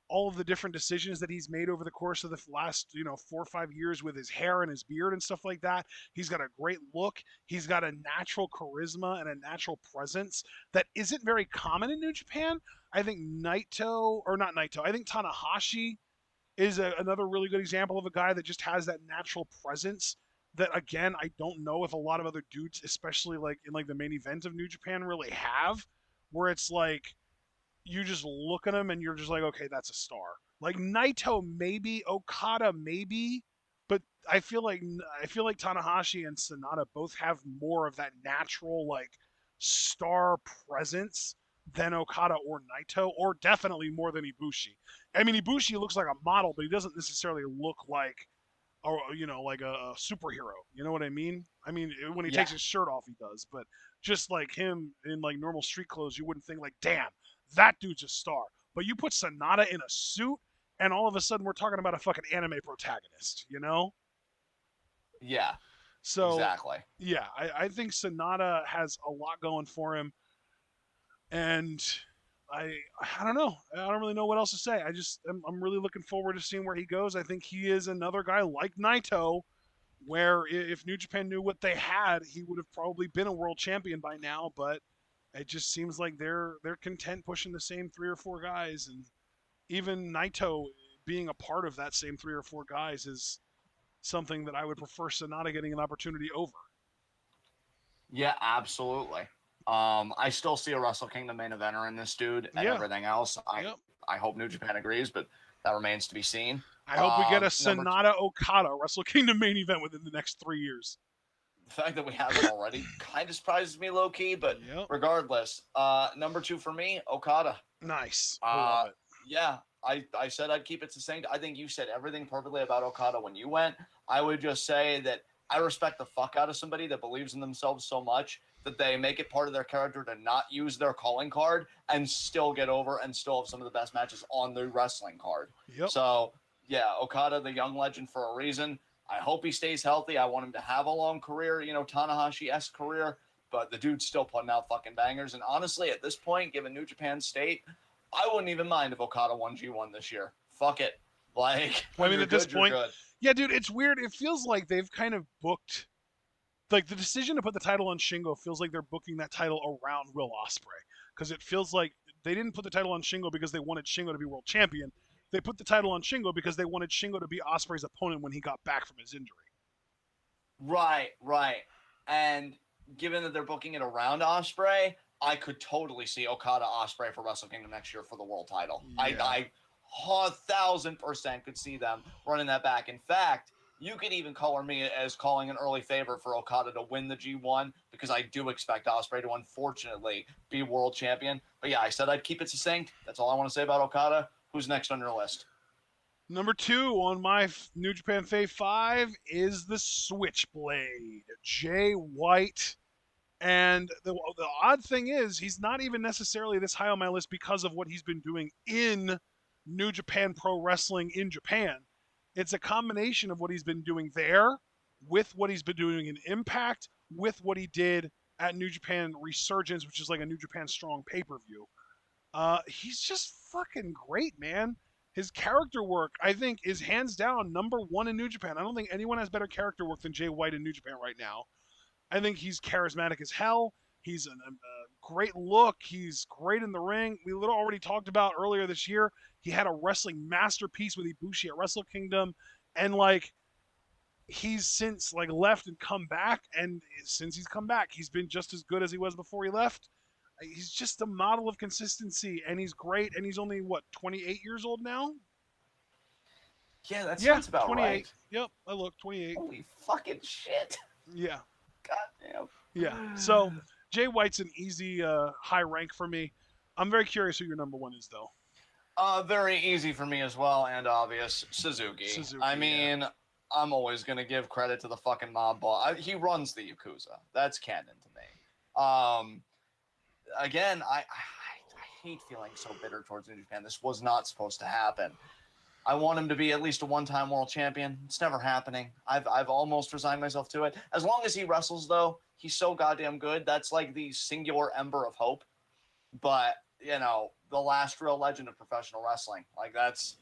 all of the different decisions that he's made over the course of the last, 4 or 5 years with his hair and his beard and stuff like that. He's got a great look. He's got a natural charisma and a natural presence that isn't very common in New Japan. I think I think Tanahashi is another really good example of a guy that just has that natural presence that, again, I don't know if a lot of other dudes, especially like in like the main event of New Japan, really have, where it's like you just look at him and you're just like, okay, that's a star. Like Naito maybe, Okada maybe, but I feel like Tanahashi and Sonata both have more of that natural like star presence than Okada or Naito, or definitely more than Ibushi. I mean, Ibushi looks like a model, but he doesn't necessarily look like like a superhero. You know what I mean? I mean, when he takes his shirt off, he does. But just like him in like normal street clothes, you wouldn't think like, damn, that dude's a star. But you put Sonata in a suit, and all of a sudden we're talking about a fucking anime protagonist, Yeah. So exactly. Yeah, I think Sonata has a lot going for him, and I don't know. I don't really know what else to say. I'm really looking forward to seeing where he goes. I think he is another guy like Naito, where if New Japan knew what they had, he would have probably been a world champion by now. But it just seems like they're content pushing the same 3 or 4 guys, and even Naito being a part of that same 3 or 4 guys is something that I would prefer Sonata getting an opportunity over. Yeah, absolutely. I still see a Wrestle Kingdom main eventer in this dude and everything else. I hope New Japan agrees, but that remains to be seen. I hope we get a Sonata Okada Wrestle Kingdom main event within the next 3 years. The fact that we haven't already kind of surprises me low key, but regardless, number 2 for me, Okada. Nice. I love it. Yeah, I said I'd keep it succinct. I think you said everything perfectly about Okada when you went. I would just say that I respect the fuck out of somebody that believes in themselves so much that they make it part of their character to not use their calling card and still get over and still have some of the best matches on the wrestling card. Yep. So, yeah, Okada, the young legend for a reason. I hope he stays healthy. I want him to have a long career, Tanahashi-esque career, but the dude's still putting out fucking bangers. And honestly, at this point, given New Japan's state, I wouldn't even mind if Okada won G1 this year. Fuck it. Like, I mean, at this point, yeah, dude, it's weird. It feels like they've kind of booked, like the decision to put the title on Shingo feels like they're booking that title around Will Ospreay, because it feels like they didn't put the title on Shingo because they wanted Shingo to be world champion. They put the title on Shingo because they wanted Shingo to be Ospreay's opponent when he got back from his injury. Right. And given that they're booking it around Ospreay, I could totally see Okada Ospreay for Wrestle Kingdom next year for the world title. Yeah. I 1,000% could see them running that back. In fact, you could even color me as calling an early favorite for Okada to win the G1, because I do expect Ospreay to, unfortunately, be world champion. But yeah, I said I'd keep it succinct. That's all I want to say about Okada. Who's next on your list? Number 2 on my New Japan Fave 5 is the Switchblade, Jay White. And the odd thing is, he's not even necessarily this high on my list because of what he's been doing in New Japan Pro Wrestling in Japan. It's a combination of what he's been doing there with what he's been doing in Impact with what he did at New Japan Resurgence, which is like a New Japan Strong pay-per-view. He's just fucking great, man. His character work, I think, is hands down #1 in New Japan. I don't think anyone has better character work than Jay White in New Japan right now. I think he's charismatic as hell. He's a great look. He's great in the ring. We already talked about earlier this year. He had a wrestling masterpiece with Ibushi at Wrestle Kingdom, and like he's since like left and come back, and since he's come back, he's been just as good as he was before he left. He's just a model of consistency, and he's great. And he's only what 28 years old now. Yeah, that sounds about 28. right. Yep, I look 28. Holy fucking shit. Yeah. Goddamn. Yeah. So Jay White's an easy high rank for me. I'm very curious who your #1 is, though. Very easy for me as well, and obvious. Suzuki. I mean, yeah. I'm always gonna give credit to the fucking mob boss. He runs the Yakuza. That's canon to me. Again, I hate feeling so bitter towards New Japan. This was not supposed to happen. I want him to be at least a one-time world champion. It's never happening. I've almost resigned myself to it. As long as he wrestles, though, he's so goddamn good. That's like the singular ember of hope. But, you know, the last real legend of professional wrestling. Like, that's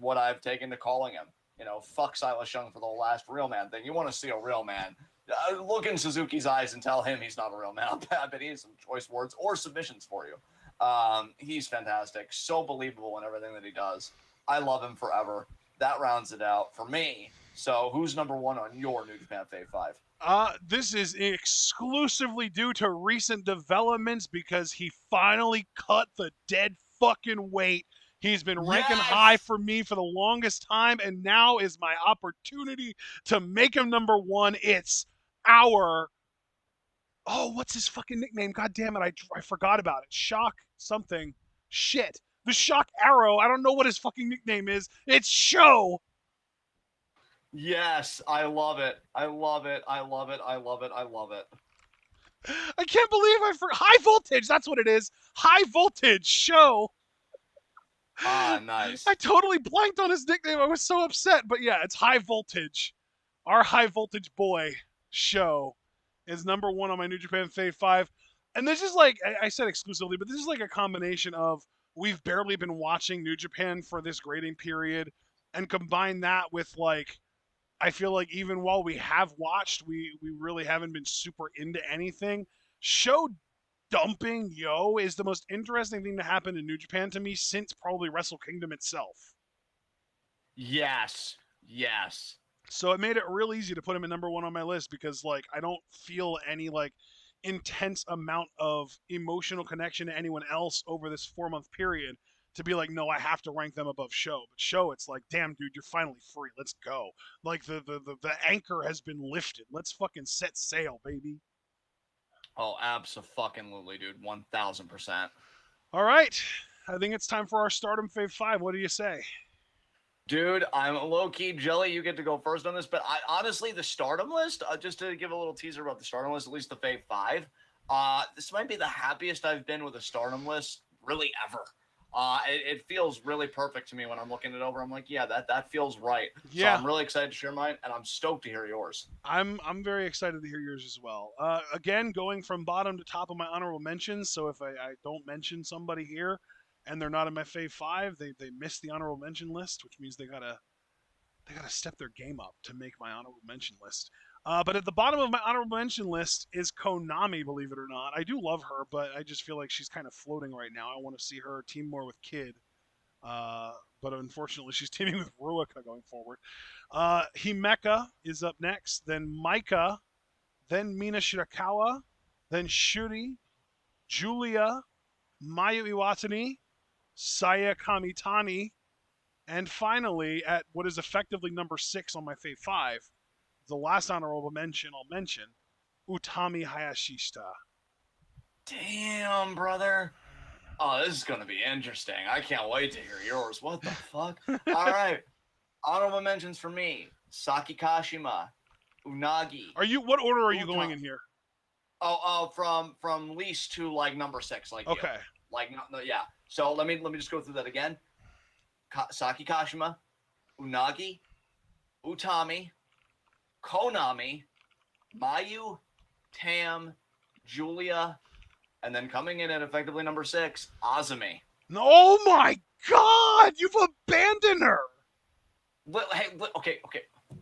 what I've taken to calling him. You know, fuck Silas Young for the last real man thing. You want to see a real man. Look in Suzuki's eyes and tell him he's not a real man. I bet he has some choice words or submissions for you. He's fantastic. So believable in everything that he does. I love him forever. That rounds it out for me. So who's #1 on your New Japan Fave 5? This is exclusively due to recent developments because he finally cut the dead fucking weight. He's been ranking high for me for the longest time, and now is my opportunity to make him #1. It's our... Oh, what's his fucking nickname? God damn it, I forgot about it. Shock something. Shit. The Shock Arrow. I don't know what his fucking nickname is. It's Show. Yes, I love it. I love it. I love it. I love it. I love it. I can't believe I forgot. High Voltage. That's what it is. High Voltage Show. Nice. I totally blanked on his nickname. I was so upset. But yeah, it's High Voltage. Our High Voltage boy Show is #1 on my New Japan Fave 5. And this is like, I said exclusively, but this is like a combination of we've barely been watching New Japan for this grading period, and combine that with like, I feel like even while we have watched, we really haven't been super into anything. Show dumping Yo is the most interesting thing to happen in New Japan to me since probably Wrestle Kingdom itself. Yes. Yes. So it made it real easy to put him at #1 on my list because like I don't feel any like intense amount of emotional connection to anyone else over this 4-month period to be like, no, I have to rank them above Show. But Show, it's like, damn, dude, you're finally free. Let's go. Like the anchor has been lifted. Let's fucking set sail, baby. Oh, abso-fucking-lutely, dude. 1000%. All right. I think it's time for our Stardom Fave 5. What do you say? Dude, I'm low-key jelly. You get to go first on this, but honestly, the Stardom list, just to give a little teaser about the Stardom list, at least the Fave 5, this might be the happiest I've been with a Stardom list really ever. It feels really perfect to me when I'm looking it over. I'm like, yeah, that feels right. Yeah. So I'm really excited to share mine, and I'm stoked to hear yours. I'm very excited to hear yours as well. Again, going from bottom to top of my honorable mentions, so if I don't mention somebody here, and they're not in my Fave 5, they missed the honorable mention list, which means they gotta step their game up to make my honorable mention list. But at the bottom of my honorable mention list is Konami, believe it or not. I do love her, but I just feel like she's kind of floating right now. I want to see her team more with Kid. But unfortunately, she's teaming with Ruaka going forward. Himeka is up next, then Maika, then Mina Shirakawa, then Shuri, Julia, Mayu Iwatani, Saya Kamitani, and finally, at what is effectively #6 on my Fave 5, the last honorable mention I'll mention, Utami Hayashishita. Damn, brother. Oh, this is going to be interesting. I can't wait to hear yours. What the fuck? All right. Honorable mentions for me. Saki Kashima, Unagi. What order are you going in here? Oh, from least to like #6, like okay. Yeah. So let me just go through that again. Saki Kashima, Unagi, Utami, Konami, Mayu, Tam, Julia, and then coming in at effectively number 6, Azumi. Oh my God! You've abandoned her. Hey, okay.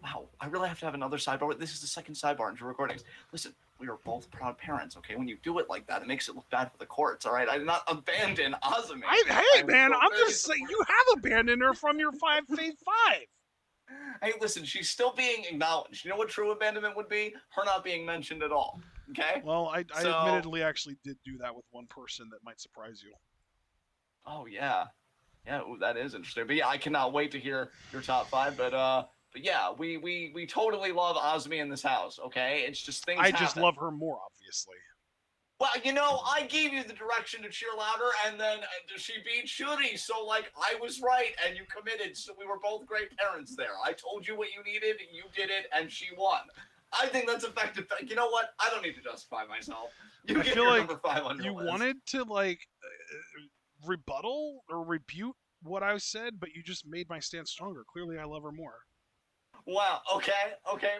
Wow, I really have to have another sidebar. This is the second sidebar into recordings. Listen, we are both proud parents, okay? When you do it like that, it makes it look bad for the courts, all right? I did not abandon Azumi. Hey, man, I'm just saying, you have abandoned her from your Five Fave Five. Hey, listen, she's still being acknowledged. You know what true abandonment would be? Her not being mentioned at all, okay? Well, I admittedly actually did do that with one person that might surprise you. Oh, yeah. Yeah, ooh, that is interesting. But yeah, I cannot wait to hear your top 5, but yeah, we totally love Azumi in this house, okay? It's just things happen. Just love her more, obviously. Well, you know, I gave you the direction to cheer louder, and then she beat Shuri, so, like, I was right, and you committed, so we were both great parents there. I told you what you needed, you did it, and she won. I think that's effective. You know what? I don't need to justify myself. You get your number 5 on your list. You wanted to, like, rebuttal or rebuke what I said, but you just made my stance stronger. Clearly, I love her more. Wow. Okay,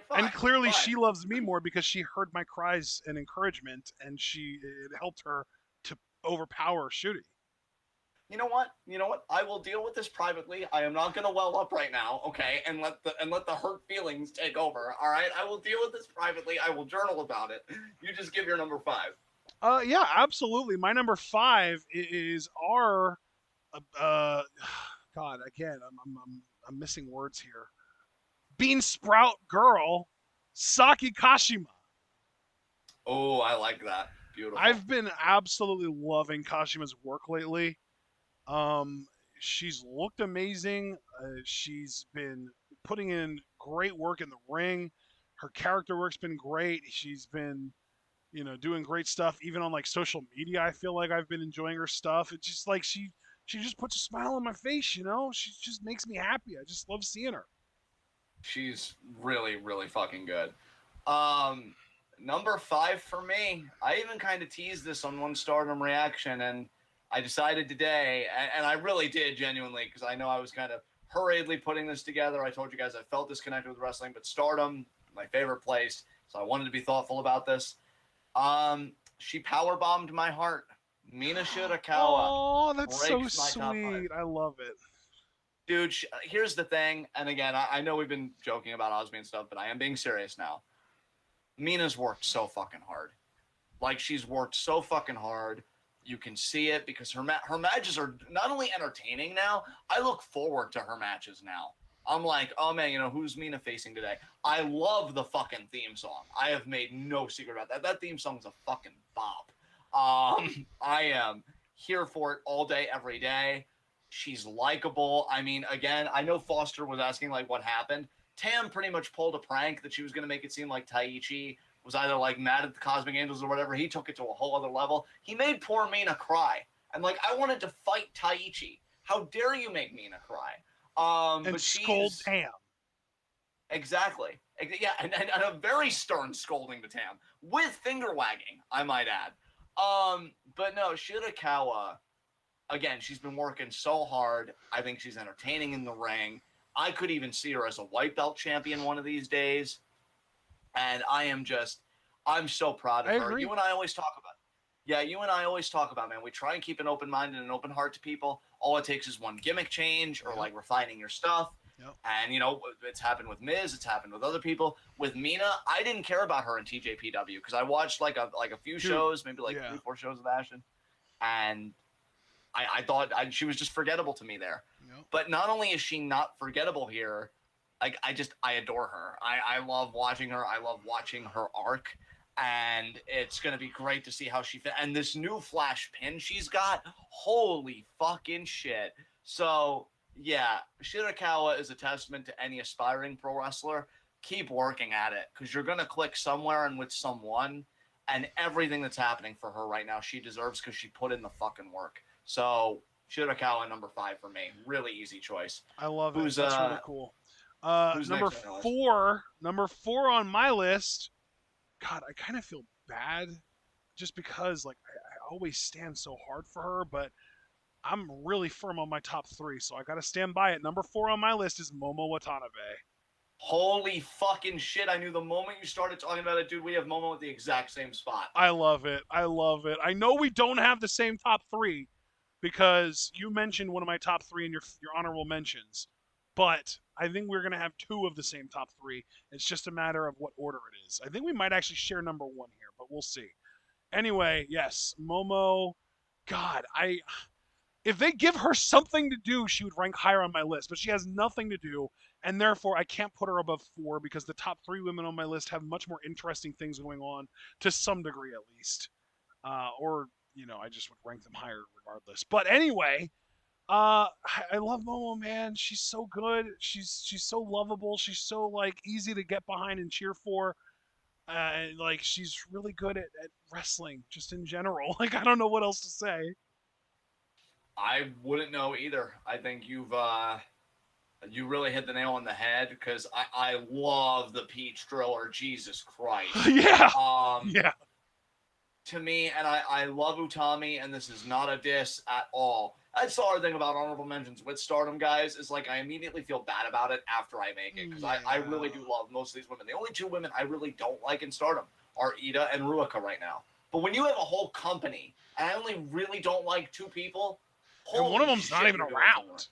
fine. And clearly she loves me more because she heard my cries and encouragement, and it helped her to overpower Shuri. You know what? I will deal with this privately. I am not going to well up right now, okay? And let the hurt feelings take over. All right? I will deal with this privately. I will journal about it. You just give your number 5. Yeah, absolutely. My number 5 is our God, again, I'm missing words here. Bean Sprout girl, Saki Kashima. Oh, I like that. Beautiful. I've been absolutely loving Kashima's work lately. She's looked amazing. She's been putting in great work in the ring. Her character work's been great. She's been, doing great stuff. Even on like social media, I feel like I've been enjoying her stuff. It's just like she just puts a smile on my face. She just makes me happy. I just love seeing her. She's really, really fucking good. Number 5 for me. I even kind of teased this on one Stardom reaction, and I decided today, and I really did genuinely, because I know I was kind of hurriedly putting this together. I told you guys I felt disconnected with wrestling, but Stardom, my favorite place, so I wanted to be thoughtful about this. She powerbombed my heart. Mina Shirakawa. Oh, that's so sweet. I love it. Dude, here's the thing, and again, I know we've been joking about Azumi and stuff, but I am being serious now. Mina's worked so fucking hard. Like, she's worked so fucking hard. You can see it because her matches are not only entertaining now, I look forward to her matches now. I'm like, oh man, who's Mina facing today? I love the fucking theme song. I have made no secret about that. That theme song's a fucking bop. I am here for it all day, every day. She's likable. I mean, again, I know Foster was asking, like, what happened. Tam pretty much pulled a prank that she was going to make it seem like Taichi was either, like, mad at the Cosmic Angels or whatever. He took it to a whole other level. He made poor Mina cry. And, like, I wanted to fight Taichi. How dare you make Mina cry? And but scold Tam. Exactly. Yeah, and a very stern scolding to Tam. With finger wagging, I might add. But no, Shirakawa, again, she's been working so hard. I think she's entertaining in the ring. I could even see her as a white belt champion one of these days. And I'm so proud of her. Agree. You and I always talk about, man, we try and keep an open mind and an open heart to people. All it takes is one gimmick change or like refining your stuff. Yep. And, it's happened with Miz. It's happened with other people. With Mina, I didn't care about her in TJPW because I watched like a few shows, maybe 3-4 shows of Ashton. And I thought she was just forgettable to me there. Yep. But not only is she not forgettable here, like I adore her. I love watching her. I love watching her arc. And it's going to be great to see how she fit. And this new flash pin she's got, holy fucking shit. So, yeah, Shirakawa is a testament to any aspiring pro wrestler. Keep working at it because you're going to click somewhere and with someone. And everything that's happening for her right now, she deserves because she put in the fucking work. So, Shirakawa, number 5 for me. Really easy choice. I love it. That's really cool. Number four on my list. God, I kind of feel bad just because, like, I always stand so hard for her, but I'm really firm on my top 3, so I got to stand by it. Number 4 on my list is Momo Watanabe. Holy fucking shit. I knew the moment you started talking about it, dude, we have Momo at the exact same spot. I love it. I love it. I know we don't have the same top three because you mentioned one of my top three in your honorable mentions, but I think we're going to have two of the same top three. It's just a matter of what order it is. I think we might actually share number one here, but we'll see. Anyway, yes, Momo. God, if they give her something to do, she would rank higher on my list, but she has nothing to do, and therefore I can't put her above 4 because the top 3 women on my list have much more interesting things going on, to some degree at least. Or, I just would rank them higher regardless. But anyway, I love Momo, man. She's so good. She's so lovable. She's so, like, easy to get behind and cheer for. Like, she's really good at wrestling, just in general. Like, I don't know what else to say. I wouldn't know either. I think you really hit the nail on the head because I love the Peach Driller. Jesus Christ. Yeah. Yeah. To me, and I love Utami, and this is not a diss at all. That's the hard thing about honorable mentions with Stardom, guys, is like I immediately feel bad about it after I make it because I really do love most of these women. The only two women I really don't like in Stardom are Ida and Ruaka right now. But when you have a whole company, and I only really don't like two people, and one of them's not even around.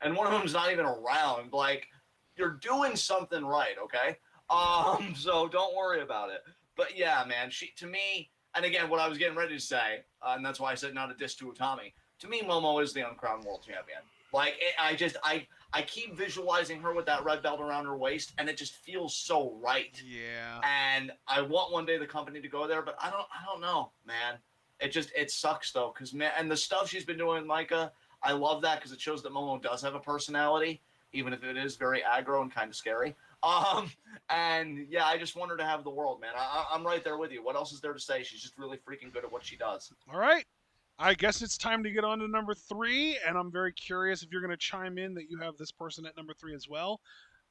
And one of them's not even around. Like, you're doing something right, okay? So don't worry about it. But yeah, man, to me, and again, what I was getting ready to say, and that's why I said not a diss to Utami. To me, Momo is the uncrowned world champion. Like, I keep visualizing her with that red belt around her waist, and it just feels so right. Yeah. And I want one day the company to go there, but I don't know, man. It sucks though, because man, and the stuff she's been doing with Micah, I love that because it shows that Momo does have a personality, even if it is very aggro and kind of scary. And yeah, I just want her to have the world, man. I'm right there with you. What else is there to say? She's just really freaking good at what she does. All right. I guess it's time to get on to number 3, and I'm very curious if you're going to chime in that you have this person at number 3 as well.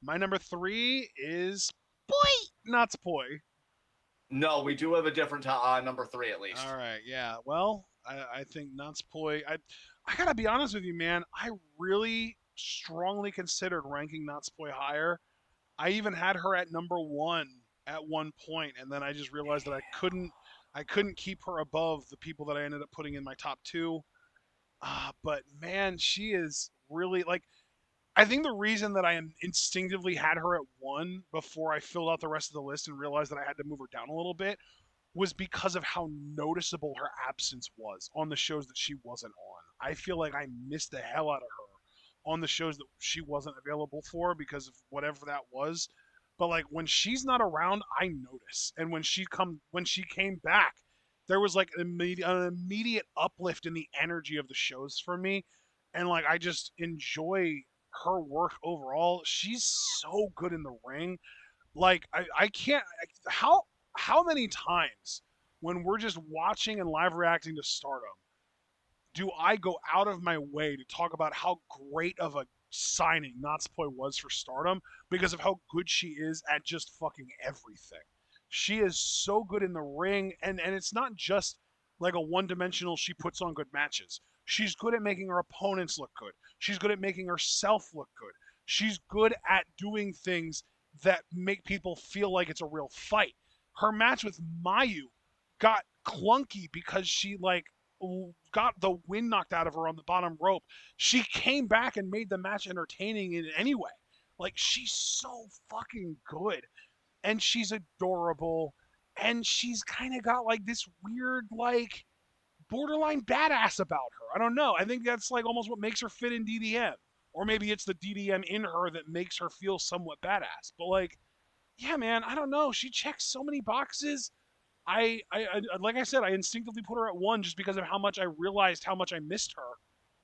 My number 3 is Boy, not Spoy. No, we do have a different number 3 at least. All right, yeah. Well, I think Natspoi. I gotta be honest with you, man. I really strongly considered ranking Natspoi higher. I even had her at number 1 at one point, and then I just realized that I couldn't keep her above the people that I ended up putting in my top 2. But man, she is really like. I think the reason that I instinctively had her at 1 before I filled out the rest of the list and realized that I had to move her down a little bit was because of how noticeable her absence was on the shows that she wasn't on. I feel like I missed the hell out of her on the shows that she wasn't available for because of whatever that was. But like when she's not around, I notice. And when she came back, there was like an immediate uplift in the energy of the shows for me. And like I just enjoy her work overall. She's so good in the ring. Like I can't how many times when we're just watching and live reacting to Stardom do I go out of my way to talk about how great of a signing Natsupoi was for Stardom because of how good she is at just fucking everything. She is so good in the ring, and it's not just like a one-dimensional she puts on good matches. She's good at making her opponents look good. She's good at making herself look good. She's good at doing things that make people feel like it's a real fight. Her match with Mayu got clunky because she like got the wind knocked out of her on the bottom rope. She came back and made the match entertaining in any way. Like she's so fucking good, and she's adorable, and she's kind of got like this weird like borderline badass about her. I don't know. I think that's like almost what makes her fit in DDM. Or maybe it's the DDM in her that makes her feel somewhat badass. But like, yeah, man, I don't know. She checks so many boxes. I like I said, I instinctively put her at 1 just because of how much I realized how much I missed her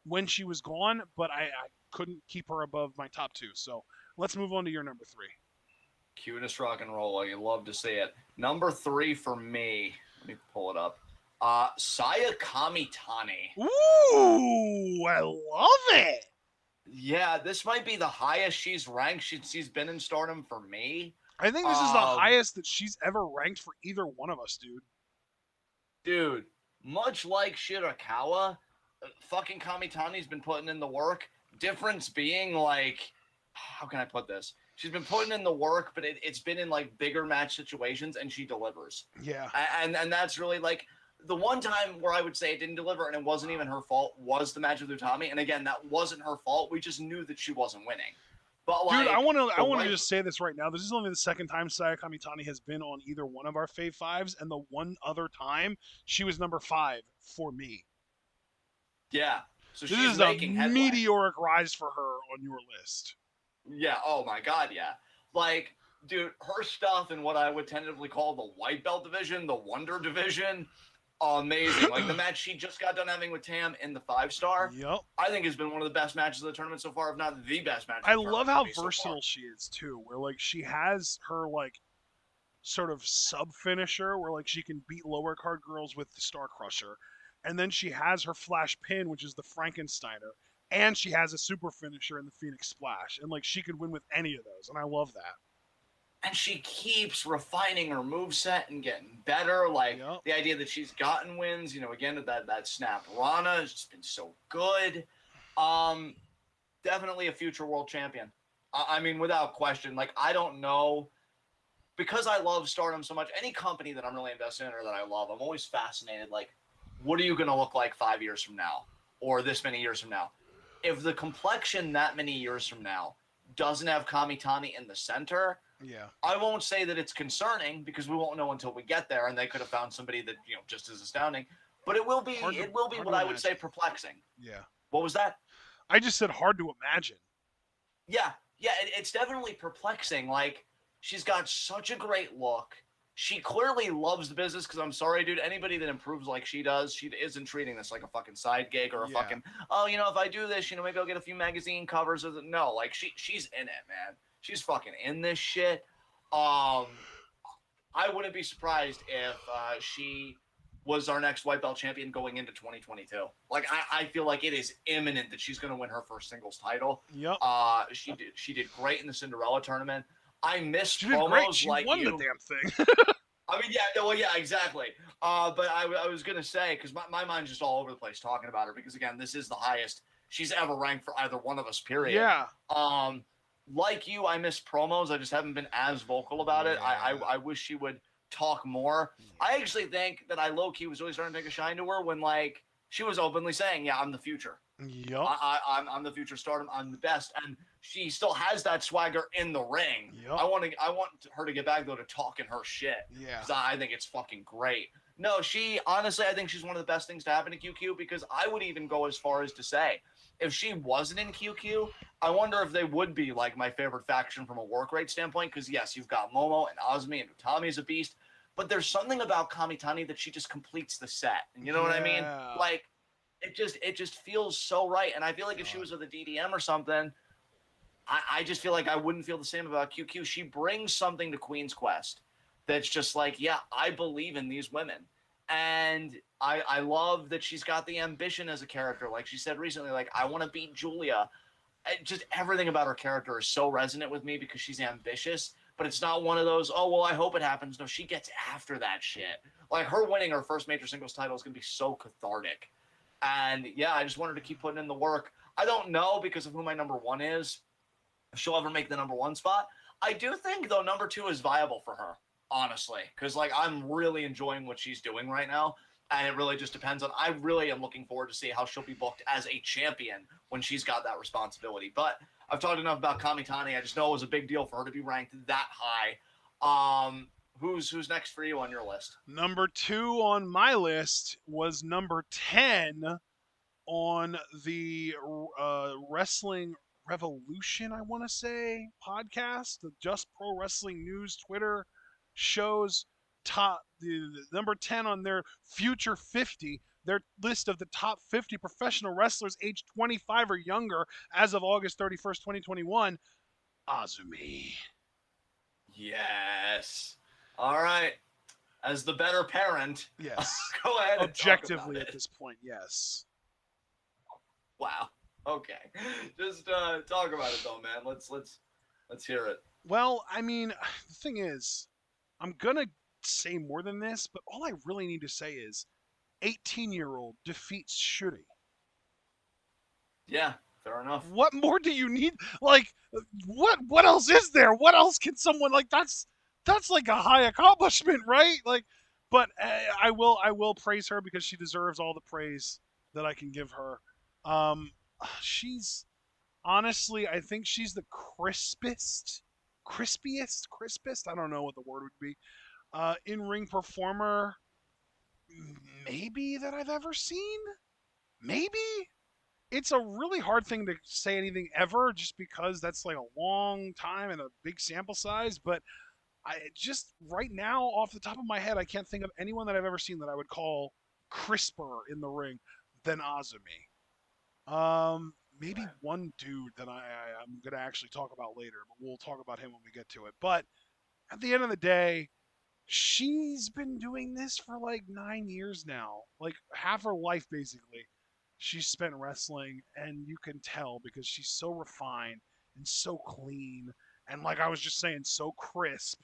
when she was gone, but I couldn't keep her above my top 2. So let's move on to your number 3. Cutest rock and roll. You love to see it. Number 3 for me. Let me pull it up. Saya Kamitani. Ooh, I love it. Yeah, this might be the highest she's ranked since she's been in Stardom for me. I think this is the highest that she's ever ranked for either one of us, dude. Dude, much like Shirakawa, fucking Kamitani's been putting in the work. Difference being, like, how can I put this? She's been putting in the work, but it's been in like bigger match situations, and she delivers. Yeah. And that's really like the one time where I would say it didn't deliver, and it wasn't even her fault, was the match with Utami. And again, that wasn't her fault. We just knew that she wasn't winning. But like, dude, I want to just say this right now. This is only the second time Saya Kamitani has been on either one of our Fave Fives, and the one other time she was number 5 for me. Yeah. So this she's is making a meteoric rise for her on your list. Yeah. Oh my God. Yeah. Like, dude, her stuff in what I would tentatively call the white belt division, the Wonder division, amazing. Like the match she just got done having with Tam in the 5-star. Yep. I think has been one of the best matches of the tournament so far, if not the best match. I love how versatile she is too. Where like she has her like sort of sub finisher where like she can beat lower card girls with the Star Crusher, and then she has her flash pin, which is the Frankensteiner, and she has a super finisher in the Phoenix Splash, and like she could win with any of those, and I love that. And she keeps refining her moveset and getting better. Like the idea that she's gotten wins, you know, again that Snap Rana has just been so good. Definitely a future world champion. I mean, without question. Like, I don't know, because I love Stardom so much. Any company that I'm really invested in or that I love, I'm always fascinated. Like, what are you going to look like 5 years from now, or this many years from now? If the complexion that many years from now doesn't have Kamitani in the center, I won't say that it's concerning, because we won't know until we get there, and they could have found somebody that, you know, just as astounding. But it will be what I would say perplexing. Yeah. What was that? I just said hard to imagine. Yeah, it's definitely perplexing. Like, she's got such a great look. She clearly loves the business, because I'm sorry, dude, anybody that improves like she does, she isn't treating this like a fucking side gig or a fucking, oh, you know, if I do this, you know, maybe I'll get a few magazine covers. No, like, she's in it, man. She's fucking in this shit. I wouldn't be surprised if she was our next white belt champion going into 2022. Like, I feel like it is imminent that she's going to win her first singles title. Yep. She did great in the Cinderella tournament. I missed she promos did great. She like won you. the damn thing. I mean, yeah, exactly. But I was going to say, because my mind's just all over the place talking about her, because, again, this is the highest she's ever ranked for either one of us, period. Yeah. Like you, I miss promos. I just haven't been as vocal about it. I wish she would talk more. I actually think that I low-key was really starting to take a shine to her when, like, she was openly saying, yeah, I'm the future. Yep. I'm the future Stardom. I'm the best. And she still has that swagger in the ring. Yep. I want her to get back, though, to talking her shit. Yeah. Because I think it's fucking great. No, honestly, I think she's one of the best things to happen to QQ, because I would even go as far as to say, if she wasn't in QQ, I wonder if they would be, like, my favorite faction from a work rate standpoint, because, yes, you've got Momo and Azumi, and Utami's a beast, but there's something about Kamitani that she just completes the set. You know what I mean? Like, it just feels so right, and I feel like if she was with a DDM or something, I just feel like I wouldn't feel the same about QQ. She brings something to Queen's Quest that's just like, yeah, I believe in these women. And I love that she's got the ambition as a character. Like she said recently, like, I want to beat Julia. Just everything about her character is so resonant with me, because she's ambitious, but it's not one of those, oh, well, I hope it happens. No, she gets after that shit. Like, her winning her first major singles title is going to be so cathartic. And, yeah, I just want her to keep putting in the work. I don't know, because of who my number one is, if she'll ever make the number one spot. I do think, though, number two is viable for her, honestly, because, like, I'm really enjoying what she's doing right now, and it really just depends on, I really am looking forward to see how she'll be booked as a champion when she's got that responsibility. But I've talked enough about Kamitani. I just know it was a big deal for her to be ranked that high. Who's next for you on your list? Number 2 on my list was number 10 on the Wrestling Revolution, I want to say, podcast, the Just Pro Wrestling News Twitter shows the number 10 on their Future 50, their list of the top 50 professional wrestlers aged 25 or younger as of August 31st, 2021, Azumi. Yes. All right. As the better parent. Yes. Go ahead. Objectively at this point, yes. Wow. Okay. Just talk about it though, man. Let's hear it. Well, I mean, the thing is, I'm gonna say more than this, but all I really need to say is 18-year-old defeats Shuri. Yeah. Fair enough. What more do you need? Like, what else is there? What else can someone like? That's like a high accomplishment, right? Like, but I will praise her because she deserves all the praise that I can give her. She's honestly, I think she's the crispiest. I don't know what the word would be. In-ring performer, maybe that I've ever seen. Maybe it's a really hard thing to say anything ever, just because that's like a long time and a big sample size. But I just right now, off the top of my head, I can't think of anyone that I've ever seen that I would call crisper in the ring than Azumi. Maybe one dude that I'm gonna actually talk about later, but we'll talk about him when we get to it. But at the end of the day, she's been doing this for like 9 years now, like half her life basically. She's spent wrestling, and you can tell because she's so refined and so clean, and like I was just saying, so crisp.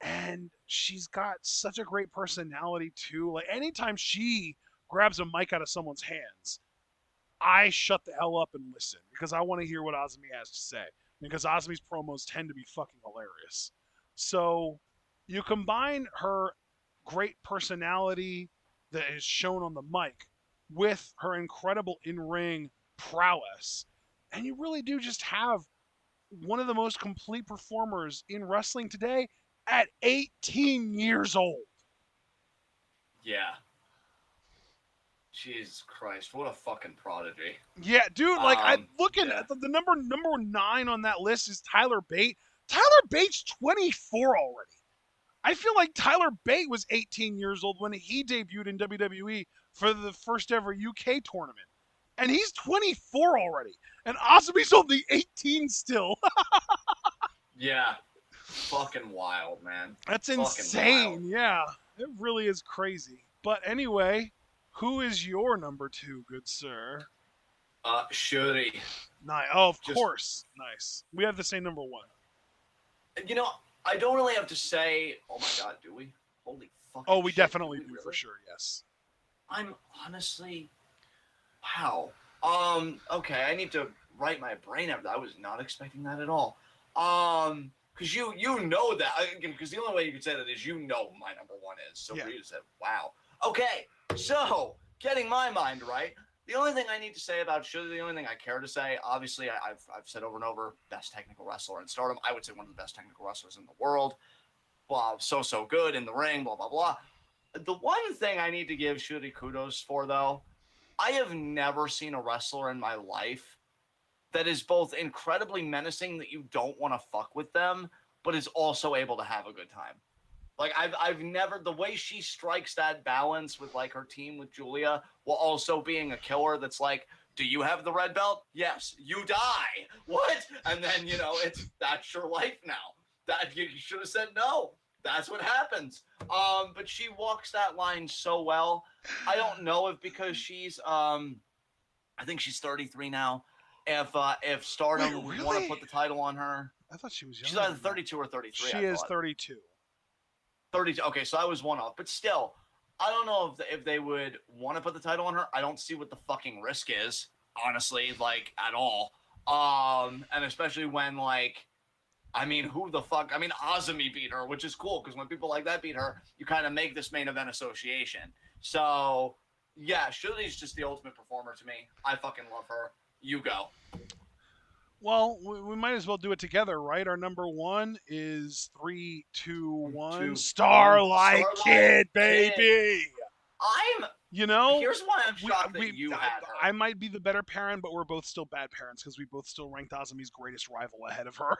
And she's got such a great personality too. Like anytime she grabs a mic out of someone's hands, I shut the hell up and listen because I want to hear what Azumi has to say. Because Azumi's promos tend to be fucking hilarious. So you combine her great personality that is shown on the mic with her incredible in-ring prowess, and you really do just have one of the most complete performers in wrestling today at 18 years old. Yeah. Jesus Christ, what a fucking prodigy. Yeah, dude, like I'm looking at the number 9 on that list is Tyler Bate. Tyler Bate's 24 already. I feel like Tyler Bate was 18 years old when he debuted in WWE for the first ever UK tournament. And he's 24 already. And Azumi's only 18 still. Yeah. Fucking wild, man. That's insane. Yeah. It really is crazy. But anyway, who is your number 2, good sir? Shuri. Nice. Oh, of course. Nice. We have the same number 1. You know, I don't really have to say, oh my god, do we? Holy fucking Oh, we shit, definitely do, really? for sure, yes. I'm honestly, wow. Okay, I need to write my brain out. I was not expecting that at all. Because you know that, because the only way you could say that is you know my number 1 is. So for you to say, wow. Okay, so getting my mind right. The only thing I need to say about Shuri, the only thing I care to say, obviously, I've said over and over, best technical wrestler in Stardom. I would say one of the best technical wrestlers in the world. Blah, so good in the ring, blah, blah, blah. The one thing I need to give Shuri kudos for, though, I have never seen a wrestler in my life that is both incredibly menacing that you don't want to fuck with them, but is also able to have a good time. Like, I've never, the way she strikes that balance with, like, her team with Julia, while also being a killer that's like, do you have the red belt? Yes. You die. What? And then, you know, that's your life now. That you should have said no. That's what happens. But she walks that line so well. I don't know if because she's, I think she's 33 now. If Stardom would want to put the title on her. I thought she was younger. She's either 32 or 33. She is 32. 32. Okay, so I was one off. But still, I don't know if they would want to put the title on her. I don't see what the fucking risk is, honestly, like, at all. And especially when, like, I mean, who the fuck? I mean, Azumi beat her, which is cool, because when people like that beat her, you kind of make this main event association. So, yeah, Shuri's just the ultimate performer to me. I fucking love her. You go. Well, we might as well do it together, right? Our number 1 is 3, 2, 1. Starlight Kid, baby. Here's why I'm shocked that you had her. I might be the better parent, but we're both still bad parents because we both still ranked Azumi's greatest rival ahead of her.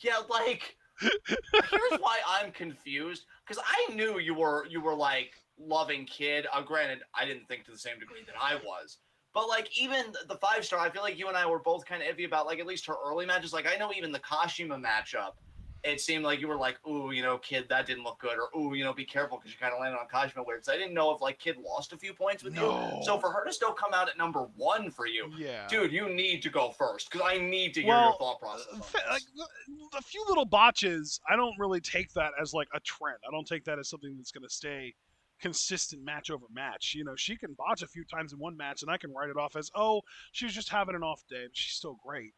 Yeah, like, here's why I'm confused, because I knew you were like loving Kid. Granted, I didn't think to the same degree that I was. But, like, even the 5-star, I feel like you and I were both kind of iffy about, like, at least her early matches. Like, I know even the Kashima matchup, it seemed like you were like, ooh, you know, Kid, that didn't look good. Or, ooh, you know, be careful because you kind of landed on Kashima weird. So I didn't know if, like, Kid lost a few points with you. So for her to still come out at number 1 for you, dude, you need to go first because I need to hear your thought process on this. Like, a few little botches, I don't really take that as, like, a trend. I don't take that as something that's going to stay consistent match over match. You know, she can botch a few times in one match, and I can write it off as, oh, she's just having an off day, but she's still great.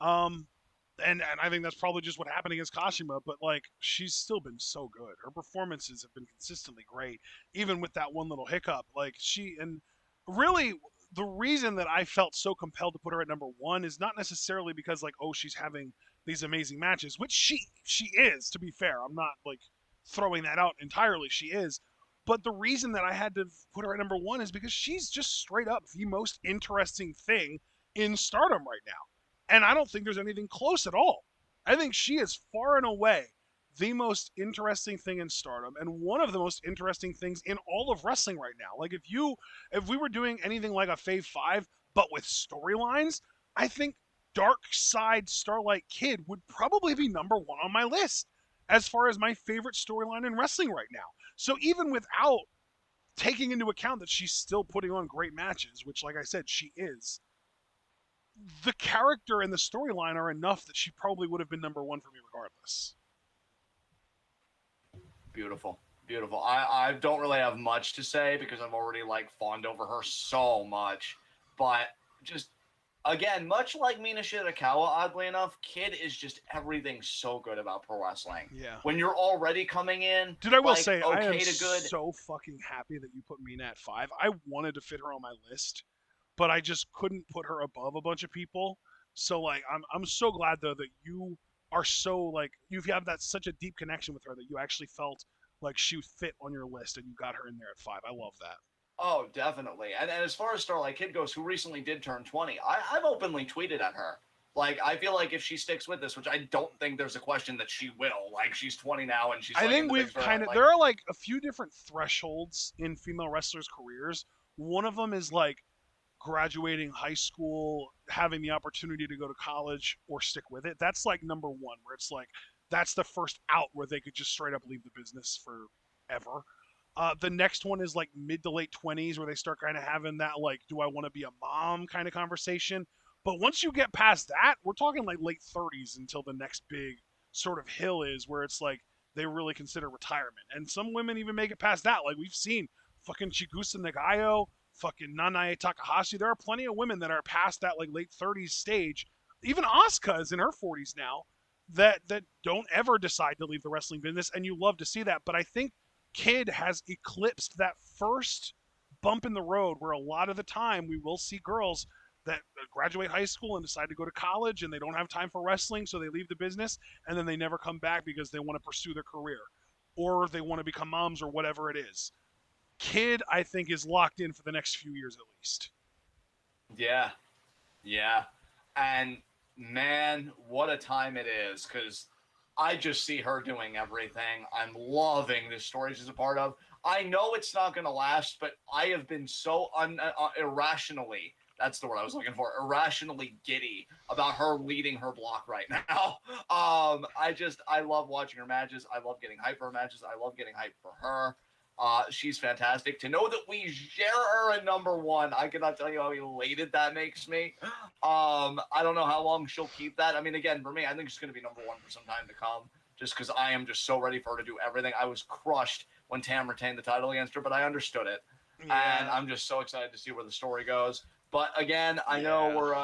And I think that's probably just what happened against Kashima, but like she's still been so good. Her performances have been consistently great, even with that one little hiccup. Like and really the reason that I felt so compelled to put her at number one is not necessarily because like, oh, she's having these amazing matches, which she is, to be fair. I'm not like throwing that out entirely. She is. But the reason that I had to put her at number one is because she's just straight up the most interesting thing in Stardom right now. And I don't think there's anything close at all. I think she is far and away the most interesting thing in Stardom and one of the most interesting things in all of wrestling right now. Like if we were doing anything like a Fave 5 but with storylines, I think Dark Side Starlight Kid would probably be number one on my list as far as my favorite storyline in wrestling right now. So even without taking into account that she's still putting on great matches, which like I said, she is, the character and the storyline are enough that she probably would have been number one for me regardless. Beautiful. Beautiful. I don't really have much to say because I've already like fawned over her so much. But just, again, much like Mina Shirakawa, oddly enough, Kid is just everything so good about pro wrestling. Yeah. When you're already coming in, dude, I will like, say, okay I am to good. so fucking happy that you put Mina at 5. I wanted to fit her on my list, but I just couldn't put her above a bunch of people. So like I'm so glad though that you are so like you have that such a deep connection with her that you actually felt like she fit on your list and you got her in there at 5. I love that. Oh, definitely. And as far as Starlight Kid goes, who recently did turn 20, I've openly tweeted at her. Like, I feel like if she sticks with this, which I don't think there's a question that she will, like, she's 20 now and she's I like, think we've kind of, there are like a few different thresholds in female wrestlers' careers. One of them is like graduating high school, having the opportunity to go to college or stick with it. That's like number one, where it's like, that's the first out where they could just straight up leave the business forever. The next one is like mid to late 20s where they start kind of having that like, do I want to be a mom kind of conversation. But once you get past that, we're talking like late 30s until the next big sort of hill is where it's like they really consider retirement. And some women even make it past that. Like we've seen fucking Chigusa Nagayo, fucking Nanae Takahashi. There are plenty of women that are past that like late 30s stage. Even Asuka is in her 40s now that don't ever decide to leave the wrestling business. And you love to see that. But I think Kid has eclipsed that first bump in the road where a lot of the time we will see girls that graduate high school and decide to go to college and they don't have time for wrestling, so they leave the business and then they never come back because they want to pursue their career or they want to become moms or whatever it is. Kid, I think, is locked in for the next few years at least. Yeah. Yeah. And man, what a time it is, because I just see her doing everything. I'm loving this story she's a part of. I know it's not going to last, but I have been so irrationally, that's the word I was looking for, irrationally giddy about her leading her block right now. I love watching her matches. I love getting hyped for her matches. I love getting hyped for her. She's fantastic. To know that we share her at number one, I cannot tell you how elated that makes me. I don't know how long she'll keep that. I mean, again, for me, I think she's going to be number one for some time to come, just because I am just so ready for her to do everything. I was crushed when Tam retained the title against her, but I understood it. Yeah. And I'm just so excited to see where the story goes. But again, I know we're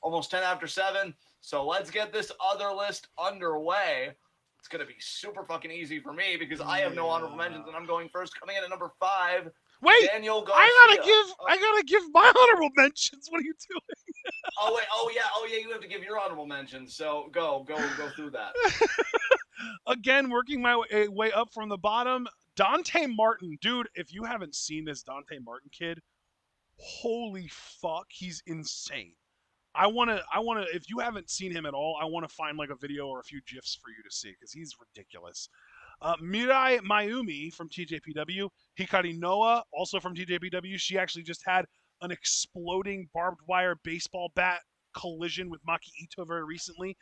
almost 10 after 7, so let's get this other list underway. It's going to be super fucking easy for me because I have no honorable mentions and I'm going first. Coming in at number 5, wait, Daniel Garcia. I gotta give my honorable mentions. What are you doing? Oh yeah, you have to give your honorable mentions. So go through that. Again, working my way up from the bottom, Dante Martin. Dude, if you haven't seen this Dante Martin kid, holy fuck, he's insane. I want to, if you haven't seen him at all, I want to find like a video or a few GIFs for you to see because he's ridiculous. Mirai Mayumi from TJPW. Hikari Noa, also from TJPW. She actually just had an exploding barbed wire baseball bat collision with Maki Ito very recently.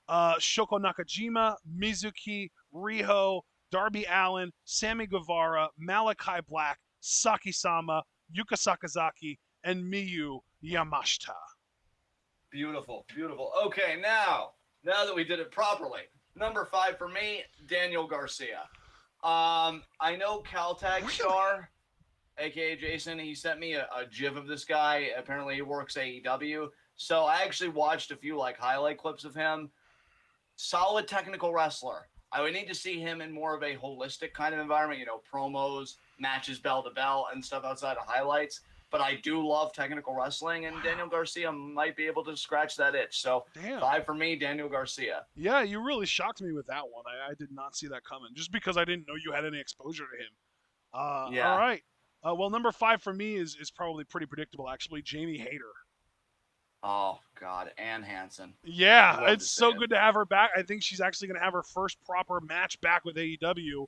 Shoko Nakajima, Mizuki, Riho, Darby Allin, Sammy Guevara, Malachi Black, Saki-sama, Yuka Sakazaki, and Miyu Yamashita. Beautiful. Okay, now that we did it properly, number 5 for me, Daniel Garcia. I know Caltag Star, aka Jason. He sent me a gif of this guy. Apparently, he works AEW. So I actually watched a few like highlight clips of him. Solid technical wrestler. I would need to see him in more of a holistic kind of environment, promos, matches bell to bell, and stuff outside of highlights. But I do love technical wrestling, and Daniel Garcia might be able to scratch that itch. So 5 for me, Daniel Garcia. Yeah, you really shocked me with that one. I did not see that coming, just because I didn't know you had any exposure to him. Yeah. All right. Well, number 5 for me is probably pretty predictable, actually. Jamie Hayter. Oh, God. Ann Hansen. Yeah, it's so good to have her back. I think she's actually going to have her first proper match back with AEW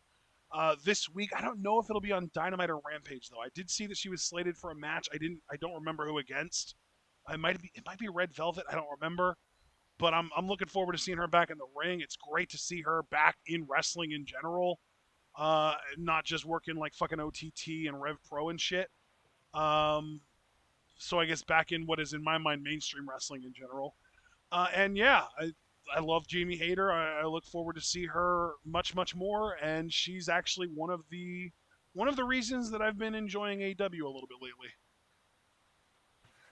this week. I don't know if it'll be on Dynamite or Rampage, though. I did see that she was slated for a match. I don't remember who against. It might be Red Velvet. I don't remember. But I'm looking forward to seeing her back in the ring. It's great to see her back in wrestling in general. Not just working like fucking OTT and Rev Pro and shit. So I guess back in what is in my mind mainstream wrestling in general. And yeah, I love Jamie Hayter. I look forward to see her much more. And she's actually one of the reasons that I've been enjoying AEW a little bit lately.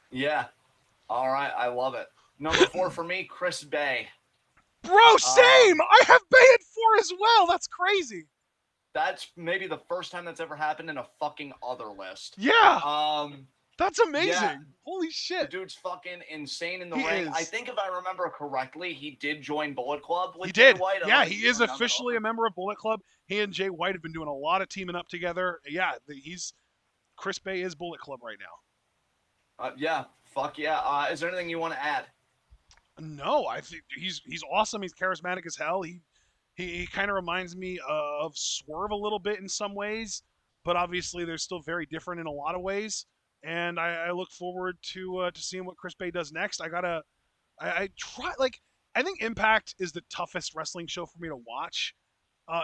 Yeah. All right. I love it. Number 4 for me, Chris Bay. Bro, same! I have Bay at 4 as well. That's crazy. That's maybe the first time that's ever happened in a fucking other list. Yeah. That's amazing. Yeah. Holy shit. The dude's fucking insane in the ring. I think if I remember correctly, he did join Bullet Club with Jay White. Yeah, he is officially a member of Bullet Club. He and Jay White have been doing a lot of teaming up together. Yeah, Chris Bay is Bullet Club right now. Yeah. Fuck yeah. Is there anything you want to add? No, I think he's awesome. He's charismatic as hell. He kind of reminds me of Swerve a little bit in some ways, but obviously they're still very different in a lot of ways. And I look forward to seeing what Chris Bay does next. I think Impact is the toughest wrestling show for me to watch.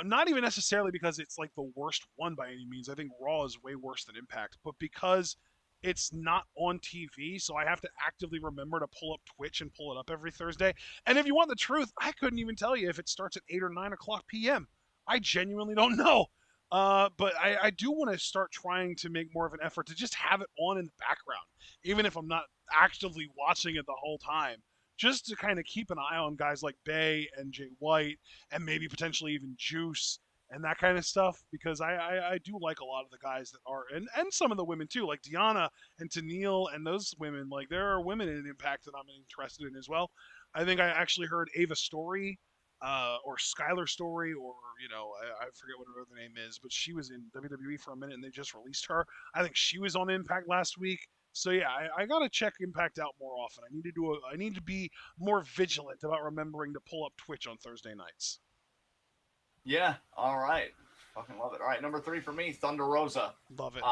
Not even necessarily because it's like the worst one by any means. I think Raw is way worse than Impact, but because it's not on TV, so I have to actively remember to pull up Twitch and pull it up every Thursday. And if you want the truth, I couldn't even tell you if it starts at 8 or 9 o'clock p.m. I genuinely don't know. But I do want to start trying to make more of an effort to just have it on in the background, even if I'm not actively watching it the whole time, just to kind of keep an eye on guys like Bay and Jay White and maybe potentially even Juice and that kind of stuff, because I do like a lot of the guys that are, and some of the women too, like Deanna and Tennille and those women. Like, there are women in Impact that I'm interested in as well. I think I actually heard Ava Story or Skylar Story, or I forget what her other name is, but she was in WWE for a minute and they just released her. I think she was on Impact last week. So yeah, I gotta check Impact out more often. I need to be more vigilant about remembering to pull up Twitch on Thursday nights. Yeah, all right. Fucking love it. All right, number 3 for me, Thunder Rosa. Love it.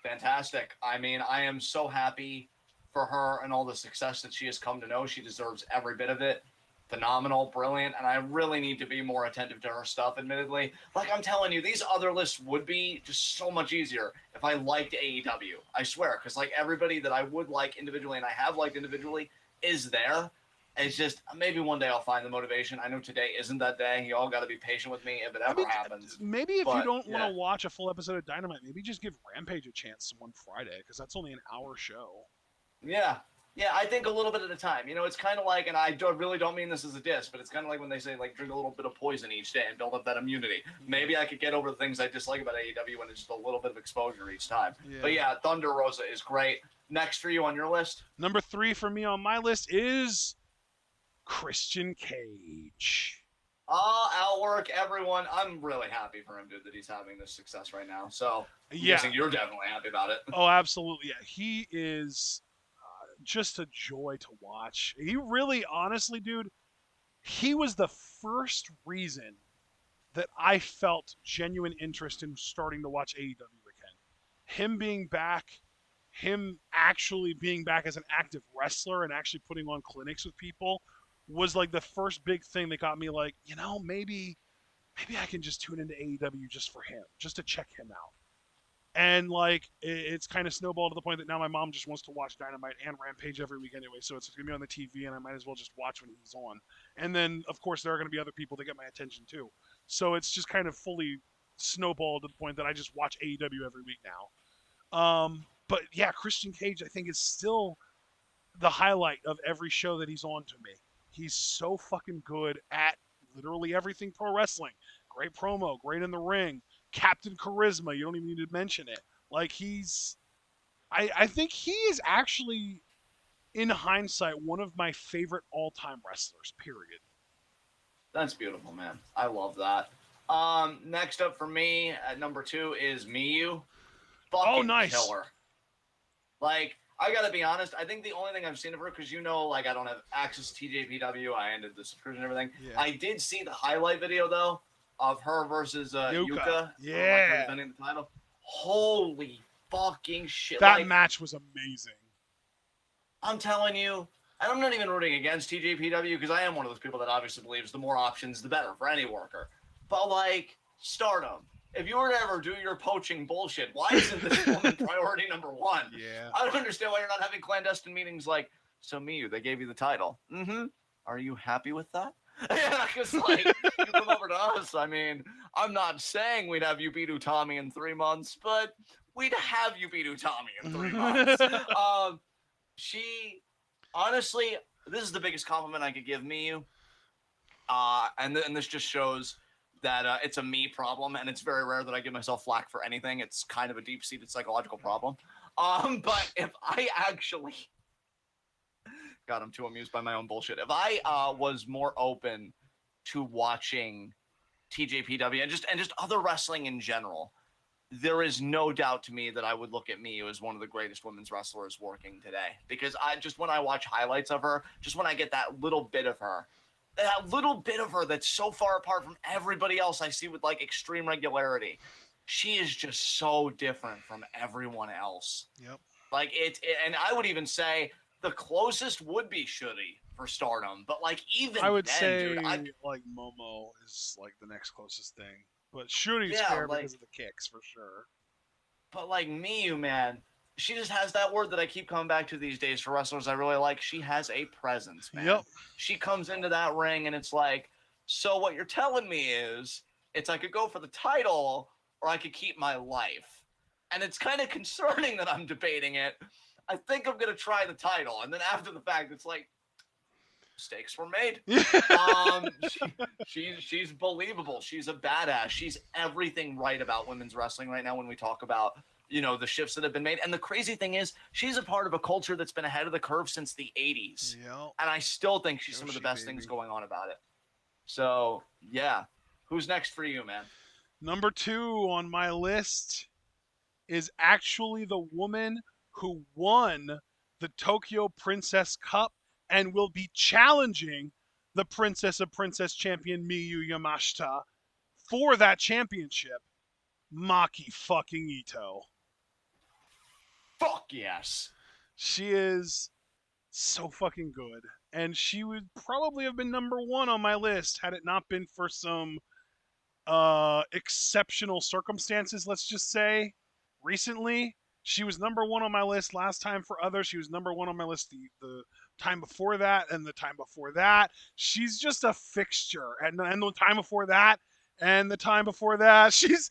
Fantastic. I mean, I am so happy for her and all the success that she has come to know. She deserves every bit of it. Phenomenal, brilliant, and I really need to be more attentive to her stuff, admittedly. Like I'm telling you, these other lists would be just so much easier if I liked AEW. I swear, because like everybody that I would like individually and I have liked individually is there. It's just maybe one day I'll find the motivation. I know today isn't that day. You all got to be patient with me if it ever happens. Maybe if you don't want to watch a full episode of Dynamite, maybe just give Rampage a chance one Friday, because that's only an hour show. Yeah. Yeah, I think a little bit at a time. It's kind of like, and I really don't mean this as a diss, but it's kind of like when they say, like, drink a little bit of poison each day and build up that immunity. Maybe I could get over the things I dislike about AEW when it's just a little bit of exposure each time. Yeah. But yeah, Thunder Rosa is great. Next for you on your list? Number 3 for me on my list is Christian Cage. Outwork everyone. I'm really happy for him, dude, that he's having this success right now. So I'm guessing you're definitely happy about it. Oh, absolutely. Yeah, he is just a joy to watch. He really, honestly, dude, he was the first reason that I felt genuine interest in starting to watch AEW again. Him being back, him actually being back as an active wrestler and actually putting on clinics with people was like the first big thing that got me like, maybe I can just tune into AEW just for him, just to check him out. And like, it's kind of snowballed to the point that now my mom just wants to watch Dynamite and Rampage every week anyway, so it's going to be on the TV and I might as well just watch when he's on. And then, of course, there are going to be other people that get my attention too. So it's just kind of fully snowballed to the point that I just watch AEW every week now. But yeah, Christian Cage I think is still the highlight of every show that he's on to me. He's so fucking good at literally everything pro wrestling. Great promo, great in the ring, Captain Charisma. You don't even need to mention it. Like I think he is actually, in hindsight, one of my favorite all-time wrestlers. Period. That's beautiful, man. I love that. Next up for me at number 2 is Miyu. Fucking nice. Killer. Like, I gotta be honest, I think the only thing I've seen of her, because I don't have access to TJPW, I ended the subscription and everything. Yeah. I did see the highlight video, though, of her versus Yuka. Yeah. Defending the title. Holy fucking shit. That match was amazing. I'm telling you, and I'm not even rooting against TJPW, because I am one of those people that obviously believes the more options, the better for any worker. But, like, Stardom. If you were to ever do your poaching bullshit, why isn't this woman priority number 1? Yeah. I don't understand why you're not having clandestine meetings like, so Miyu, they gave you the title. Mm-hmm. Are you happy with that? Yeah, because, like, you come over to us, I mean, I'm not saying we'd have you beat Utami in 3 months, but we'd have you beat Utami in 3 months. She, honestly, this is the biggest compliment I could give Miyu. And this just shows that it's a me problem, and it's very rare that I give myself flack for anything. It's kind of a deep-seated psychological problem. But if I actually... God, I'm too amused by my own bullshit. If I was more open to watching TJPW and just other wrestling in general, there is no doubt to me that I would look at Miyu as one of the greatest women's wrestlers working today. Because when I watch highlights of her, just when I get that little bit of her that's so far apart from everybody else I see with, like, extreme regularity, she is just so different from everyone else. Yep. Like, and I would even say the closest would be Shuri for Stardom, but, like, even I would then, say, dude, like, Momo is, like, the next closest thing. But Shuri's fair because of the kicks, for sure. But, like, Miyu, man, she just has that word that I keep coming back to these days for wrestlers I really like. She has a presence, man. Yep. She comes into that ring, and it's like, so what you're telling me is, it's I could go for the title, or I could keep my life. And it's kind of concerning that I'm debating it. I think I'm going to try the title. And then after the fact, it's like, mistakes were made. She's believable. She's a badass. She's everything right about women's wrestling right now when we talk about, the shifts that have been made. And the crazy thing is, she's a part of a culture that's been ahead of the curve since the 80s. Yep. And I still think she's some of the best things going on about it. So, yeah. Who's next for you, man? Number 2 on my list is actually the woman who won the Tokyo Princess Cup and will be challenging the Princess of Princess champion Miyu Yamashita for that championship, Maki fucking Ito. Fuck yes. She is so fucking good. And she would probably have been number 1 on my list had it not been for some exceptional circumstances, let's just say. Recently, she was number 1 on my list last time for others. She was number 1 on my list the time before that and the time before that. She's just a fixture. And the time before that and the time before that. She's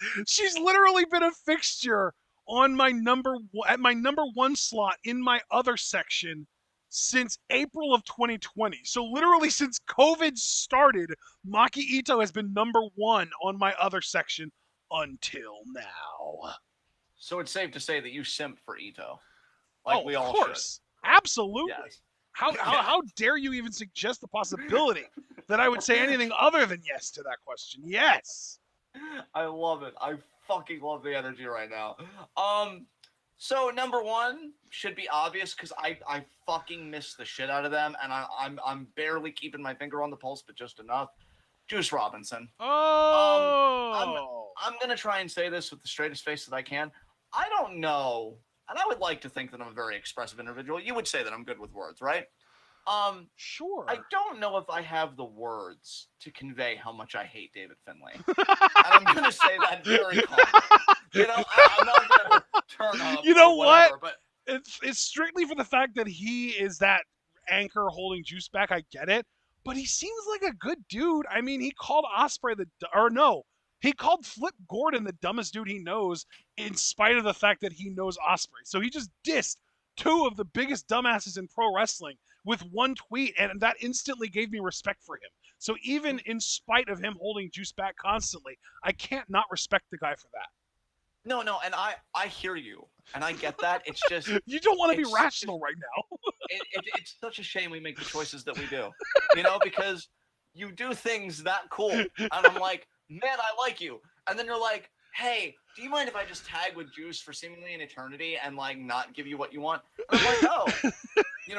literally been a fixture on my number 1 slot in my other section since April of 2020. So literally since COVID started, Maki Ito has been number 1 on my other section until now. So it's safe to say that you simp for Ito. Like we all of course. Should. Absolutely. Yes. How dare you even suggest the possibility that I would say anything other than yes to that question? Yes. I love it. I fucking love the energy right now. So number 1 should be obvious because I fucking miss the shit out of them, and I'm barely keeping my finger on the pulse, but just enough. Juice Robinson. Oh. I'm gonna try and say this with the straightest face that I can. I don't know, and I would like to think that I'm a very expressive individual. You would say that I'm good with words, right? Sure. I don't know if I have the words to convey how much I hate David Finlay. And I'm going to say that very calmly. I'm not going to turn up. You know whatever, what? But it's strictly for the fact that he is that anchor holding Juice back. I get it. but he seems like a good dude. I mean, he called Ospreay he called Flip Gordon the dumbest dude he knows, in spite of the fact that he knows Ospreay. So he just dissed two of the biggest dumbasses in pro wrestling with one tweet, and that instantly gave me respect for him. So even in spite of him holding Juice back constantly, I can't not respect the guy for that. No, and I hear you, and I get that. It's just you don't want to be rational right now. It's such a shame we make the choices that we do, because you do things that cool, and I'm like, man, I like you, and then you're like, hey, do you mind if I just tag with Juice for seemingly an eternity and like not give you what you want? And I'm like, no,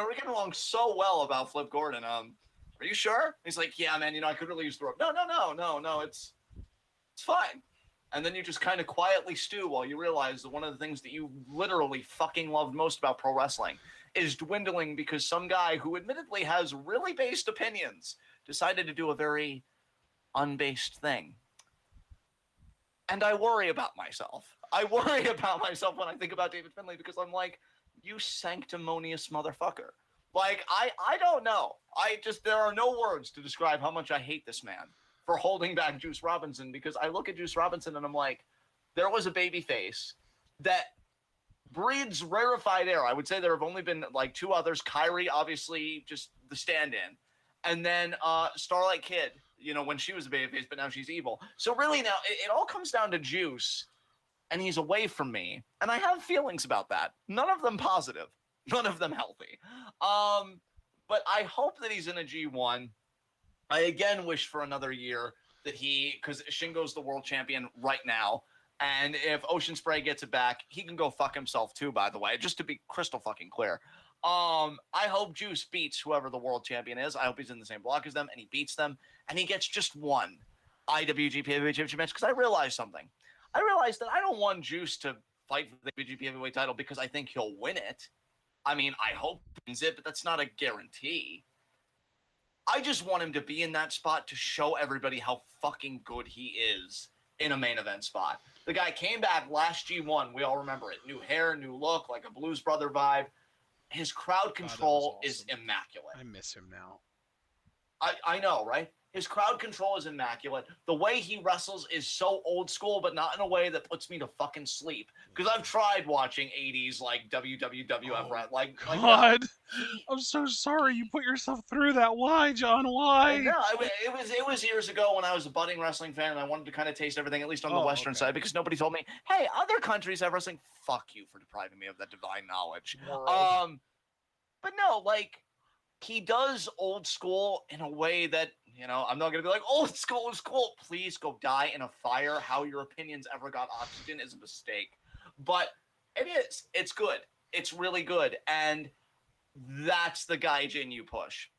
we're getting along so well about Flip Gordon. Are you sure? He's like, yeah, man, I could really use the rope. No, it's fine. And then you just kind of quietly stew while you realize that one of the things that you literally fucking loved most about pro wrestling is dwindling because some guy who admittedly has really based opinions decided to do a very unbased thing. And I worry about myself. I worry about myself when I think about David Finlay because I'm like, you sanctimonious motherfucker. Like, I don't know. There are no words to describe how much I hate this man for holding back Juice Robinson, because I look at Juice Robinson and I'm like, there was a babyface that breeds rarefied air. I would say there have only been like two others. Kyrie, obviously, just the stand-in. And then Starlight Kid, when she was a babyface, but now she's evil. So really now, it all comes down to Juice, and he's away from me. And I have feelings about that. None of them positive. None of them healthy. But I hope that he's in a G1. I again wish for another year that because Shingo's the world champion right now, and if Ocean Spray gets it back, he can go fuck himself too, by the way, just to be crystal fucking clear. I hope Juice beats whoever the world champion is. I hope he's in the same block as them, and he beats them, and he gets just one IWGP Heavyweight Championship match, because I realized something. I realized that I don't want Juice to fight for the IWGP Heavyweight title because I think he'll win it. I mean, I hope he wins it, but that's not a guarantee. I just want him to be in that spot to show everybody how fucking good he is in a main event spot. The guy came back last G1. We all remember it. New hair, new look, like a Blues Brother vibe. His crowd control is immaculate. I miss him now. I know, right? His crowd control is immaculate. The way he wrestles is so old school, but not in a way that puts me to fucking sleep. Because I've tried watching 80s like WWF. Like God, I'm so sorry you put yourself through that. Why, John? Why? No, it was years ago when I was a budding wrestling fan and I wanted to kind of taste everything, at least on the Western side, because nobody told me, hey, other countries have wrestling. Fuck you for depriving me of that divine knowledge. But no, like, he does old school in a way that, I'm not going to be like, old school is cool. Please go die in a fire. How your opinions ever got oxygen is a mistake. But it is. It's good. It's really good. And that's the gaijin you push.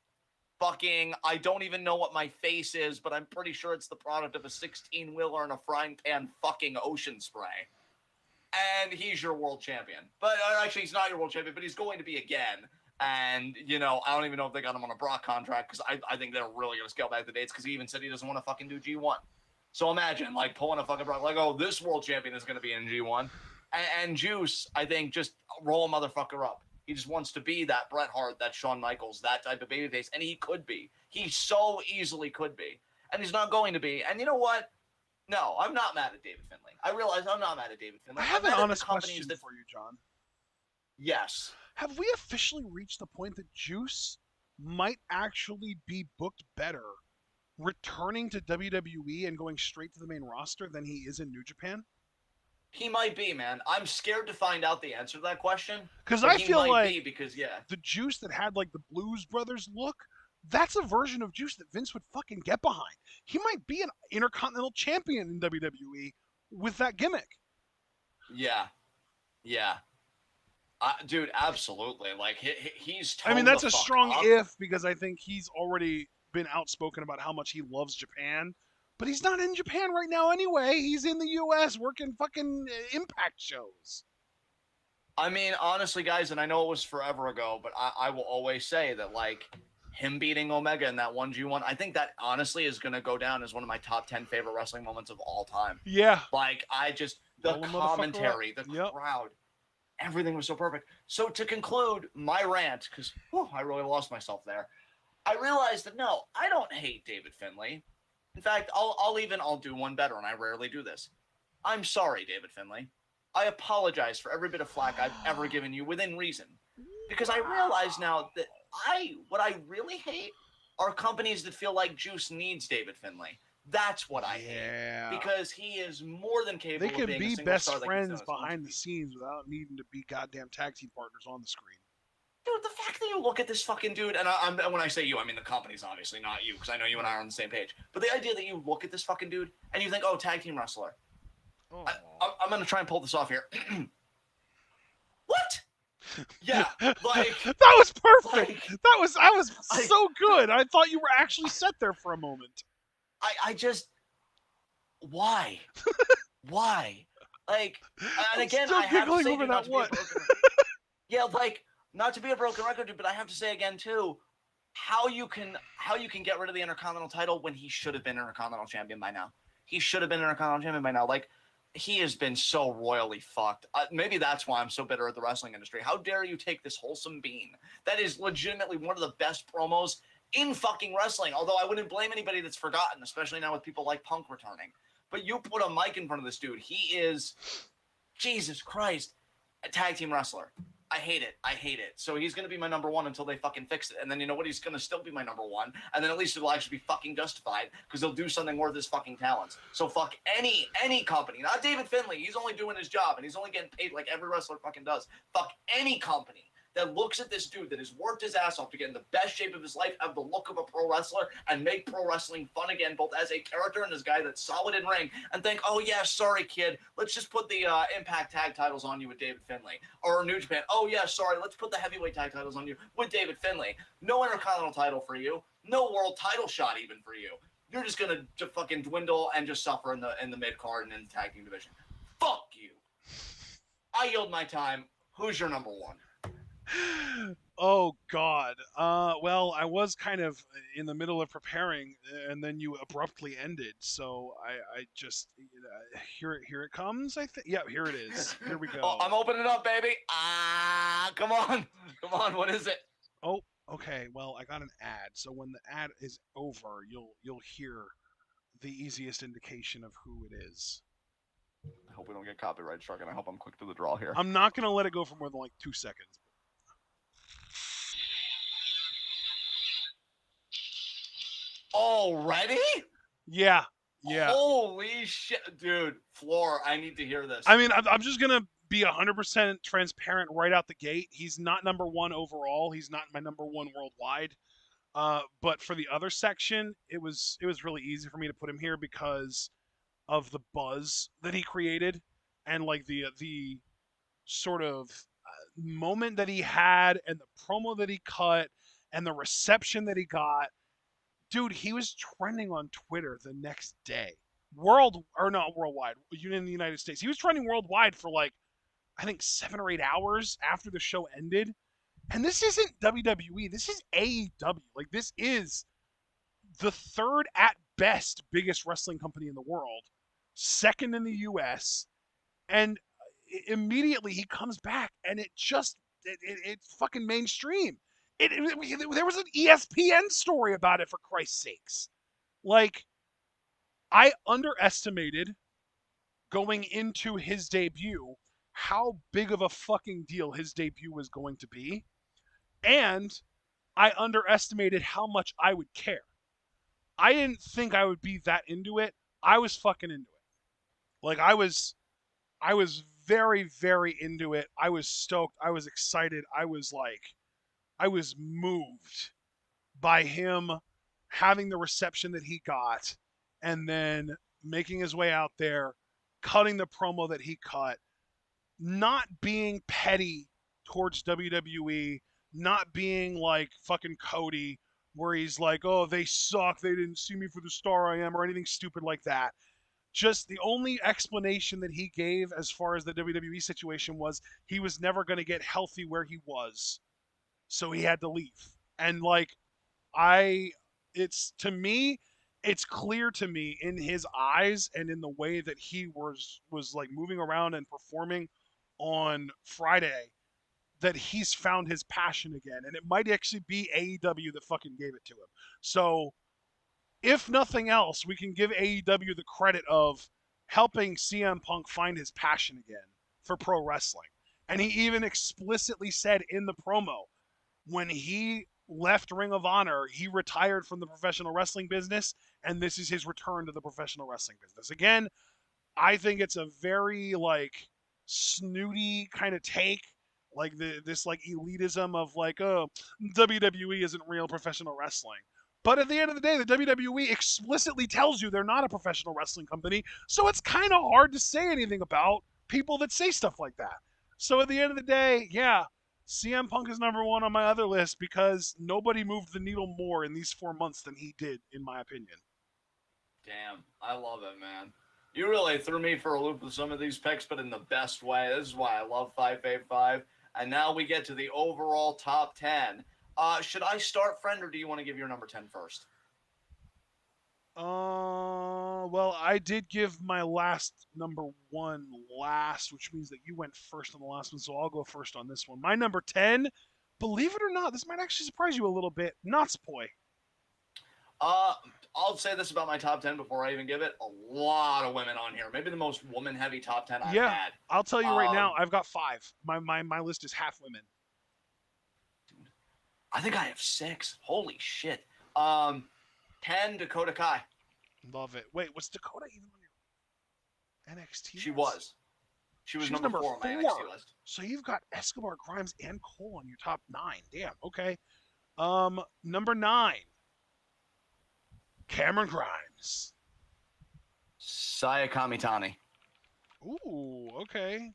Fucking, I don't even know what my face is, but I'm pretty sure it's the product of a 16-wheeler and a frying pan fucking Ocean Spray. And he's your world champion. But actually, he's not your world champion, but he's going to be again. And, I don't even know if they got him on a Brock contract, because I think they're really going to scale back the dates, because he even said he doesn't want to fucking do G1. So imagine, like, pulling a fucking Brock, like, oh, this world champion is going to be in G1. And Juice, I think, just roll a motherfucker up. He just wants to be that Bret Hart, that Shawn Michaels, that type of babyface, and he could be. He so easily could be. And he's not going to be. And you know what? No, I'm not mad at David Finlay. I realize I'm not mad at David Finlay. I have an honest question for you, John. Yes. Have we officially reached the point that Juice might actually be booked better returning to WWE and going straight to the main roster than he is in New Japan? He might be, man. I'm scared to find out the answer to that question. Because I feel like the Juice that had like the Blues Brothers look, that's a version of Juice that Vince would fucking get behind. He might be an Intercontinental Champion in WWE with that gimmick. Yeah. Dude, absolutely. Like, he's I mean, that's a strong if, because I think he's already been outspoken about how much he loves Japan. But he's not in Japan right now anyway. He's in the U.S. working fucking Impact shows. I mean, honestly, guys, and I know it was forever ago, but I will always say that, like, him beating Omega in that 1G1, I think that honestly is going to go down as one of my top 10 favorite wrestling moments of all time. Yeah. Like, the commentary, the crowd, everything was so perfect. So to conclude my rant, because I really lost myself there. I realized that no, I don't hate David Finlay. In fact, I'll do one better, and I rarely do this. I'm sorry, David Finlay. I apologize for every bit of flack I've ever given you within reason. Because I realize now that what I really hate are companies that feel like Juice needs David Finlay. That's what I hate. Because he is more than capable of being a single star. They can be best friends behind the scenes without needing to be goddamn tag team partners on the screen. Dude, the fact that you look at this fucking dude, and when I say you, I mean the company's obviously, not you, because I know you and I are on the same page. But the idea that you look at this fucking dude and you think, oh, tag team wrestler. I'm going to try and pull this off here. What? Yeah, like... that was perfect! Like, I was so good! I thought you were actually set there for a moment. I just... Why? Why? Like, and again, I have to say, not to be a broken... Yeah, like, not to be a broken record, dude, but I have to say again, too, how you can get rid of the Intercontinental title when he should have been Intercontinental Champion by now. He should have been Intercontinental Champion by now. Like, he has been so royally fucked. Maybe that's why I'm so bitter at the wrestling industry. How dare you take this wholesome bean that is legitimately one of the best promos in fucking wrestling, although I wouldn't blame anybody that's forgotten, especially now with people like Punk returning. But you put a mic in front of this dude. He is, Jesus Christ, a tag team wrestler. I hate it. I hate it. So he's going to be my number one until they fucking fix it. And then you know what? He's going to still be my number one. And then at least it'll actually be fucking justified because they'll do something worth his fucking talents. So fuck any company. Not David Finlay. He's only doing his job and he's only getting paid like every wrestler fucking does. Fuck any company that looks at this dude that has worked his ass off to get in the best shape of his life, have the look of a pro wrestler, and make pro wrestling fun again, both as a character and as a guy that's solid in ring, and think, oh yeah, sorry kid, let's just put the Impact tag titles on you with David Finlay. Or New Japan, oh yeah, sorry, let's put the heavyweight tag titles on you with David Finlay. No Intercontinental title for you, no world title shot even for you. You're just gonna fucking dwindle and just suffer in the mid card and in the tag team division. Fuck you. I yield my time. Who's your number one? Oh God. Well, I was kind of in the middle of preparing, and then you abruptly ended. So I just here it comes. I think. Yeah, here it is. Here we go. Oh, I'm opening up, baby. Come on. What is it? Oh, okay. Well, I got an ad. So when the ad is over, you'll hear the easiest indication of who it is. I hope we don't get copyright struck, and I hope I'm quick to the draw here. I'm not gonna let it go for more than like 2 seconds. Already? Yeah. Holy shit, dude. Floor, I need to hear this. I mean, I'm just gonna be 100% transparent right out the gate. He's not number one overall. He's not my number one worldwide. But for the other section, it was really easy for me to put him here because of the buzz that he created and like the sort of moment that he had and the promo that he cut and the reception that he got. Dude, he was trending on Twitter the next day. Not worldwide, in the United States. He was trending worldwide for like, I think 7 or 8 hours after the show ended. And this isn't WWE. This is AEW. Like, this is the third at best biggest wrestling company in the world, second in the US. And immediately he comes back and it's fucking mainstream. There was an ESPN story about it, for Christ's sakes. Like, I underestimated going into his debut how big of a fucking deal his debut was going to be. And I underestimated how much I would care. I didn't think I would be that into it. I was fucking into it. Like, I was very, very into it. I was stoked. I was excited. I was moved by him having the reception that he got and then making his way out there, cutting the promo that he cut, not being petty towards WWE, not being like fucking Cody, where he's like, oh, they suck, they didn't see me for the star I am, or anything stupid like that. Just the only explanation that he gave as far as the WWE situation was he was never going to get healthy where he was. So he had to leave. And like, it's clear to me in his eyes and in the way that he was like moving around and performing on Friday that he's found his passion again, and it might actually be AEW that fucking gave it to him. So, if nothing else, we can give AEW the credit of helping CM Punk find his passion again for pro wrestling. And he even explicitly said in the promo, when he left Ring of Honor, he retired from the professional wrestling business, and this is his return to the professional wrestling business. Again, I think it's a very like snooty kind of take, like this like elitism of like, oh, WWE isn't real professional wrestling. But at the end of the day, the WWE explicitly tells you they're not a professional wrestling company, so it's kind of hard to say anything about people that say stuff like that. So at the end of the day, yeah, CM Punk is number one on my other list because nobody moved the needle more in these 4 months than he did, in my opinion. Damn, I love it, man. You really threw me for a loop with some of these picks, but in the best way. This is why I love Five Fave Five. And now we get to the overall top 10. Should I start, friend, or do you want to give your number 10 first? Well, I did give my last number one last, which means that you went first on the last one, so I'll go first on this one. My number 10, believe it or not, this might actually surprise you a little bit. Natsupoi. I'll say this about my top 10 before I even give it. A lot of women on here. Maybe the most woman-heavy top 10 I've had. I'll tell you right now, I've got 5. My list is half women. Dude, I think I have 6. Holy shit. 10, Dakota Kai. Love it. Wait, was Dakota even on your NXT list? She was. She was number 4 on my NXT list. So you've got Escobar, Grimes, and Cole on your top 9. Damn, okay. Number 9. Cameron Grimes. Saya Kamitani. Ooh, okay.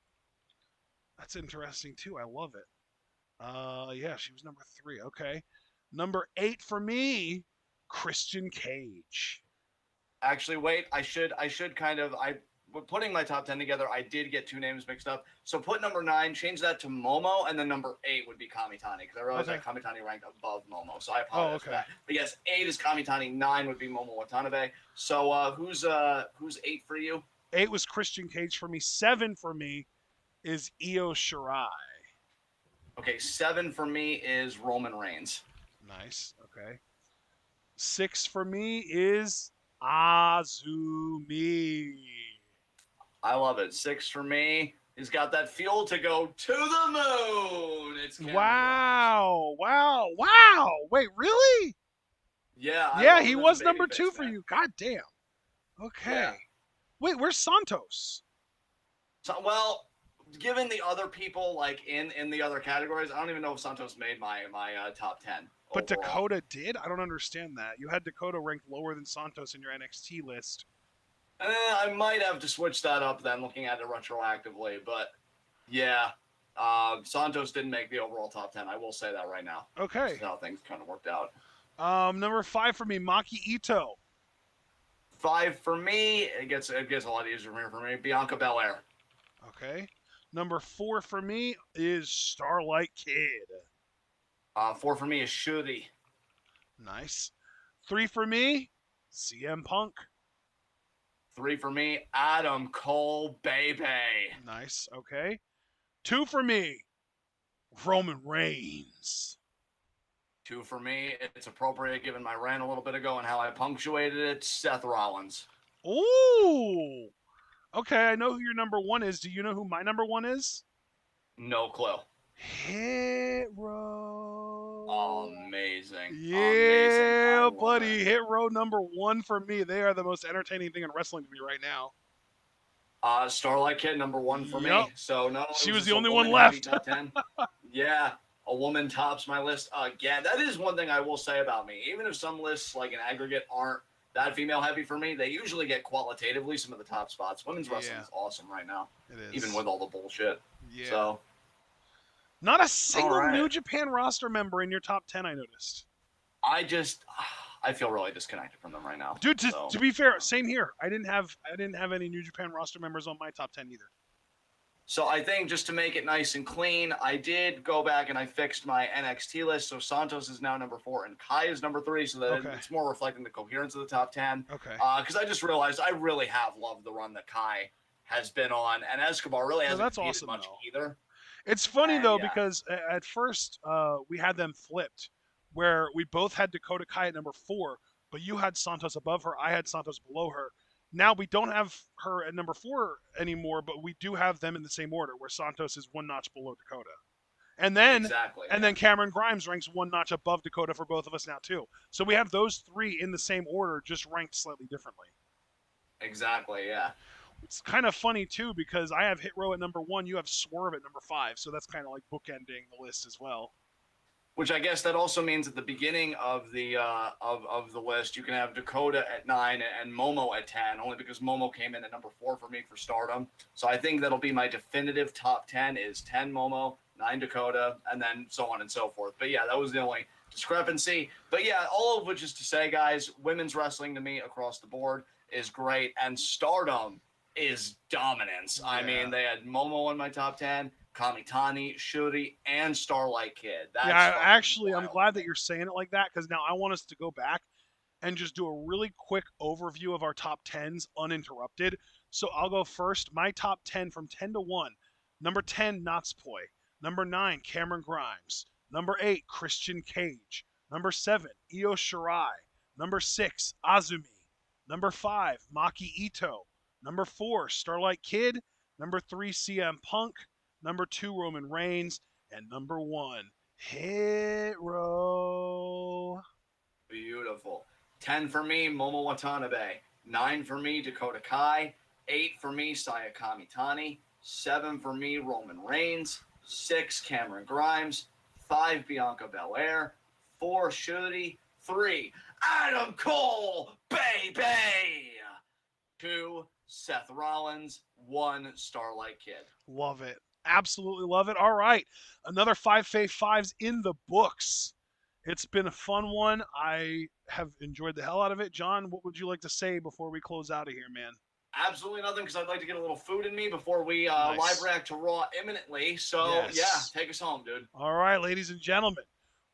That's interesting too. I love it. Yeah, she was number 3. Okay. Number 8 for me, Christian Cage. Actually, wait. I should kind of. Putting my top 10 together, I did get 2 names mixed up. So put number 9, change that to Momo, and then number 8 would be Kamitani, because I realized that Kamitani ranked above Momo. So I apologize for that. But yes, 8 is Kamitani, 9 would be Momo Watanabe. So who's 8 for you? 8 was Christian Cage for me. 7 for me is Io Shirai. Okay, 7 for me is Roman Reigns. Nice. Okay. 6 for me is Azumi. I love it. 6 for me. He's got that fuel to go to the moon. It's wow. Wait, really? Yeah. Yeah, he was number 2 for you. God damn. Okay. Yeah. Wait, where's Santos? So, well, given the other people like in the other categories, I don't even know if Santos made my top 10. But overall. Dakota did? I don't understand that. You had Dakota ranked lower than Santos in your NXT list. I might have to switch that up then, looking at it retroactively. But yeah, Santos didn't make the overall top 10. I will say that right now. Okay. That's how things kind of worked out. Number 5 for me, Maki Ito. 5 for me. It gets a lot easier from here for me. Bianca Belair. Okay. Number 4 for me is Starlight Kid. 4 for me is Shuri. Nice. 3 for me, CM Punk. 3 for me, Adam Cole, baby. Nice. Okay. 2 for me, Roman Reigns. 2 for me, it's appropriate given my rant a little bit ago and how I punctuated it, Seth Rollins. Ooh. Okay, I know who your number 1 is. Do you know who my number 1 is? No clue. Hit Row. Amazing. Yeah, amazing. Buddy. Hit Row number 1 for me. They are the most entertaining thing in wrestling to me right now. Starlight Kid, number 1 for me. So no, she was the only one left. Top 10. Yeah, a woman tops my list again. That is one thing I will say about me. Even if some lists, like in aggregate, aren't that female heavy for me, they usually get qualitatively some of the top spots. Women's wrestling is awesome right now. It is. Even with all the bullshit. Yeah. So. Not a single New Japan roster member in your top 10, I noticed. I feel really disconnected from them right now. Dude, to be fair, same here. I didn't have any New Japan roster members on my top 10 either. So I think just to make it nice and clean, I did go back and I fixed my NXT list. So Santos is now number 4 and Kai is number 3, so that it's more reflecting the coherence of the top 10. Okay. Because I just realized I really have loved the run that Kai has been on, and Escobar really hasn't competed much either. It's funny though Yeah, because at first we had them flipped, where we both had Dakota Kai at number 4, but you had Santos above her, I had Santos below her. Now we don't have her at number 4 anymore, but we do have them in the same order, where Santos is one notch below Dakota. And then exactly. and Yeah, then Cameron Grimes ranks one notch above Dakota for both of us now too. So we have those 3 in the same order, just ranked slightly differently. exactly. Yeah. It's kind of funny too because I have Hit Row at number 1, you have Swerve at number 5, so that's kind of like bookending the list as well. Which I guess that also means at the beginning of the list, you can have Dakota at 9 and Momo at 10, only because Momo came in at number 4 for me for Stardom. So I think that'll be my definitive top 10 is 10 Momo, 9 Dakota, and then so on and so forth. But yeah, that was the only discrepancy. But yeah, all of which is to say, guys, women's wrestling to me across the board is great, and Stardom is dominance. Yeah. I mean, they had Momo in my top 10. Kamitani, Shuri, and Starlight Kid. That's actually, wild. I'm glad that you're saying it like that because now I want us to go back and just do a really quick overview of our top 10s uninterrupted. So I'll go first. My top 10 from 10 to 1. Number 10, Natsupoi. Number 9, Cameron Grimes. Number 8, Christian Cage. Number 7, Io Shirai. Number 6, Azumi. Number 5, Maki Ito. Number 4, Starlight Kid. Number 3, CM Punk. Number 2, Roman Reigns. And number 1, Hit Row. Beautiful. 10 for me, Momo Watanabe. 9 for me, Dakota Kai. 8 for me, Saya Kamitani. 7 for me, Roman Reigns. 6, Cameron Grimes. 5, Bianca Belair. 4, Shuri. 3, Adam Cole, baby. 2, Seth Rollins. 1, Starlight Kid. Love it. Absolutely love it. All right. Another 5 Fave Fives in the books. It's been a fun one. I have enjoyed the hell out of it. John, what would you like to say before we close out of here, man? Absolutely nothing, because I'd like to get a little food in me before we live react to Raw imminently. So, yes. Yeah, take us home, dude. All right, ladies and gentlemen.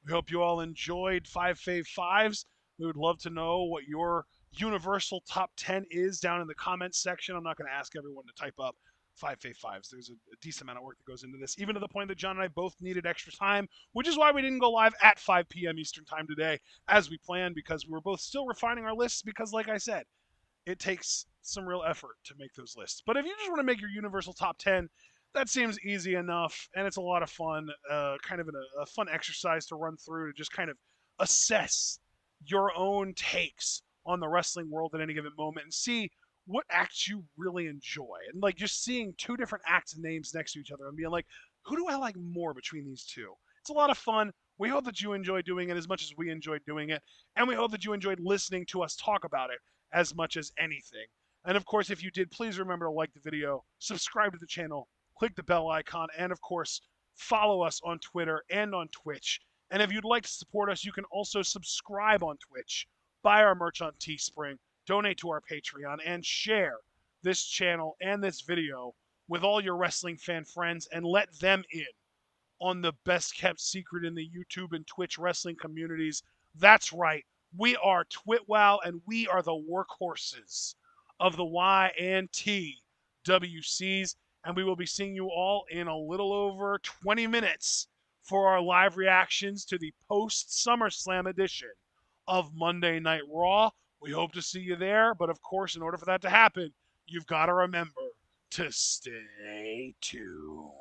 We hope you all enjoyed 5 Fave Fives. We would love to know what your universal top 10 is down in the comments section. I'm not going to ask everyone to type up 5 Fave Fives. There's a decent amount of work that goes into this, even to the point that John and I both needed extra time, which is why we didn't go live at 5 p.m. Eastern time today as we planned, because we were both still refining our lists because, like I said, it takes some real effort to make those lists. But if you just want to make your universal top 10, that seems easy enough, and it's a lot of fun, kind of a fun exercise to run through to just kind of assess your own takes on the wrestling world at any given moment and see what acts you really enjoy. And like just seeing 2 different acts and names next to each other and being like, who do I like more between these 2? It's a lot of fun. We hope that you enjoy doing it as much as we enjoyed doing it. And we hope that you enjoyed listening to us talk about it as much as anything. And of course, if you did, please remember to like the video, subscribe to the channel, click the bell icon, and of course, follow us on Twitter and on Twitch. And if you'd like to support us, you can also subscribe on Twitch, buy our merch on Teespring, donate to our Patreon, and share this channel and this video with all your wrestling fan friends and let them in on the best kept secret in the YouTube and Twitch wrestling communities. That's right. We are TWitWoW, and we are the workhorses of the Y and T WCs. And we will be seeing you all in a little over 20 minutes for our live reactions to the post Summerslam edition of Monday Night Raw. We hope to see you there. But of course, in order for that to happen, you've got to remember to stay tuned.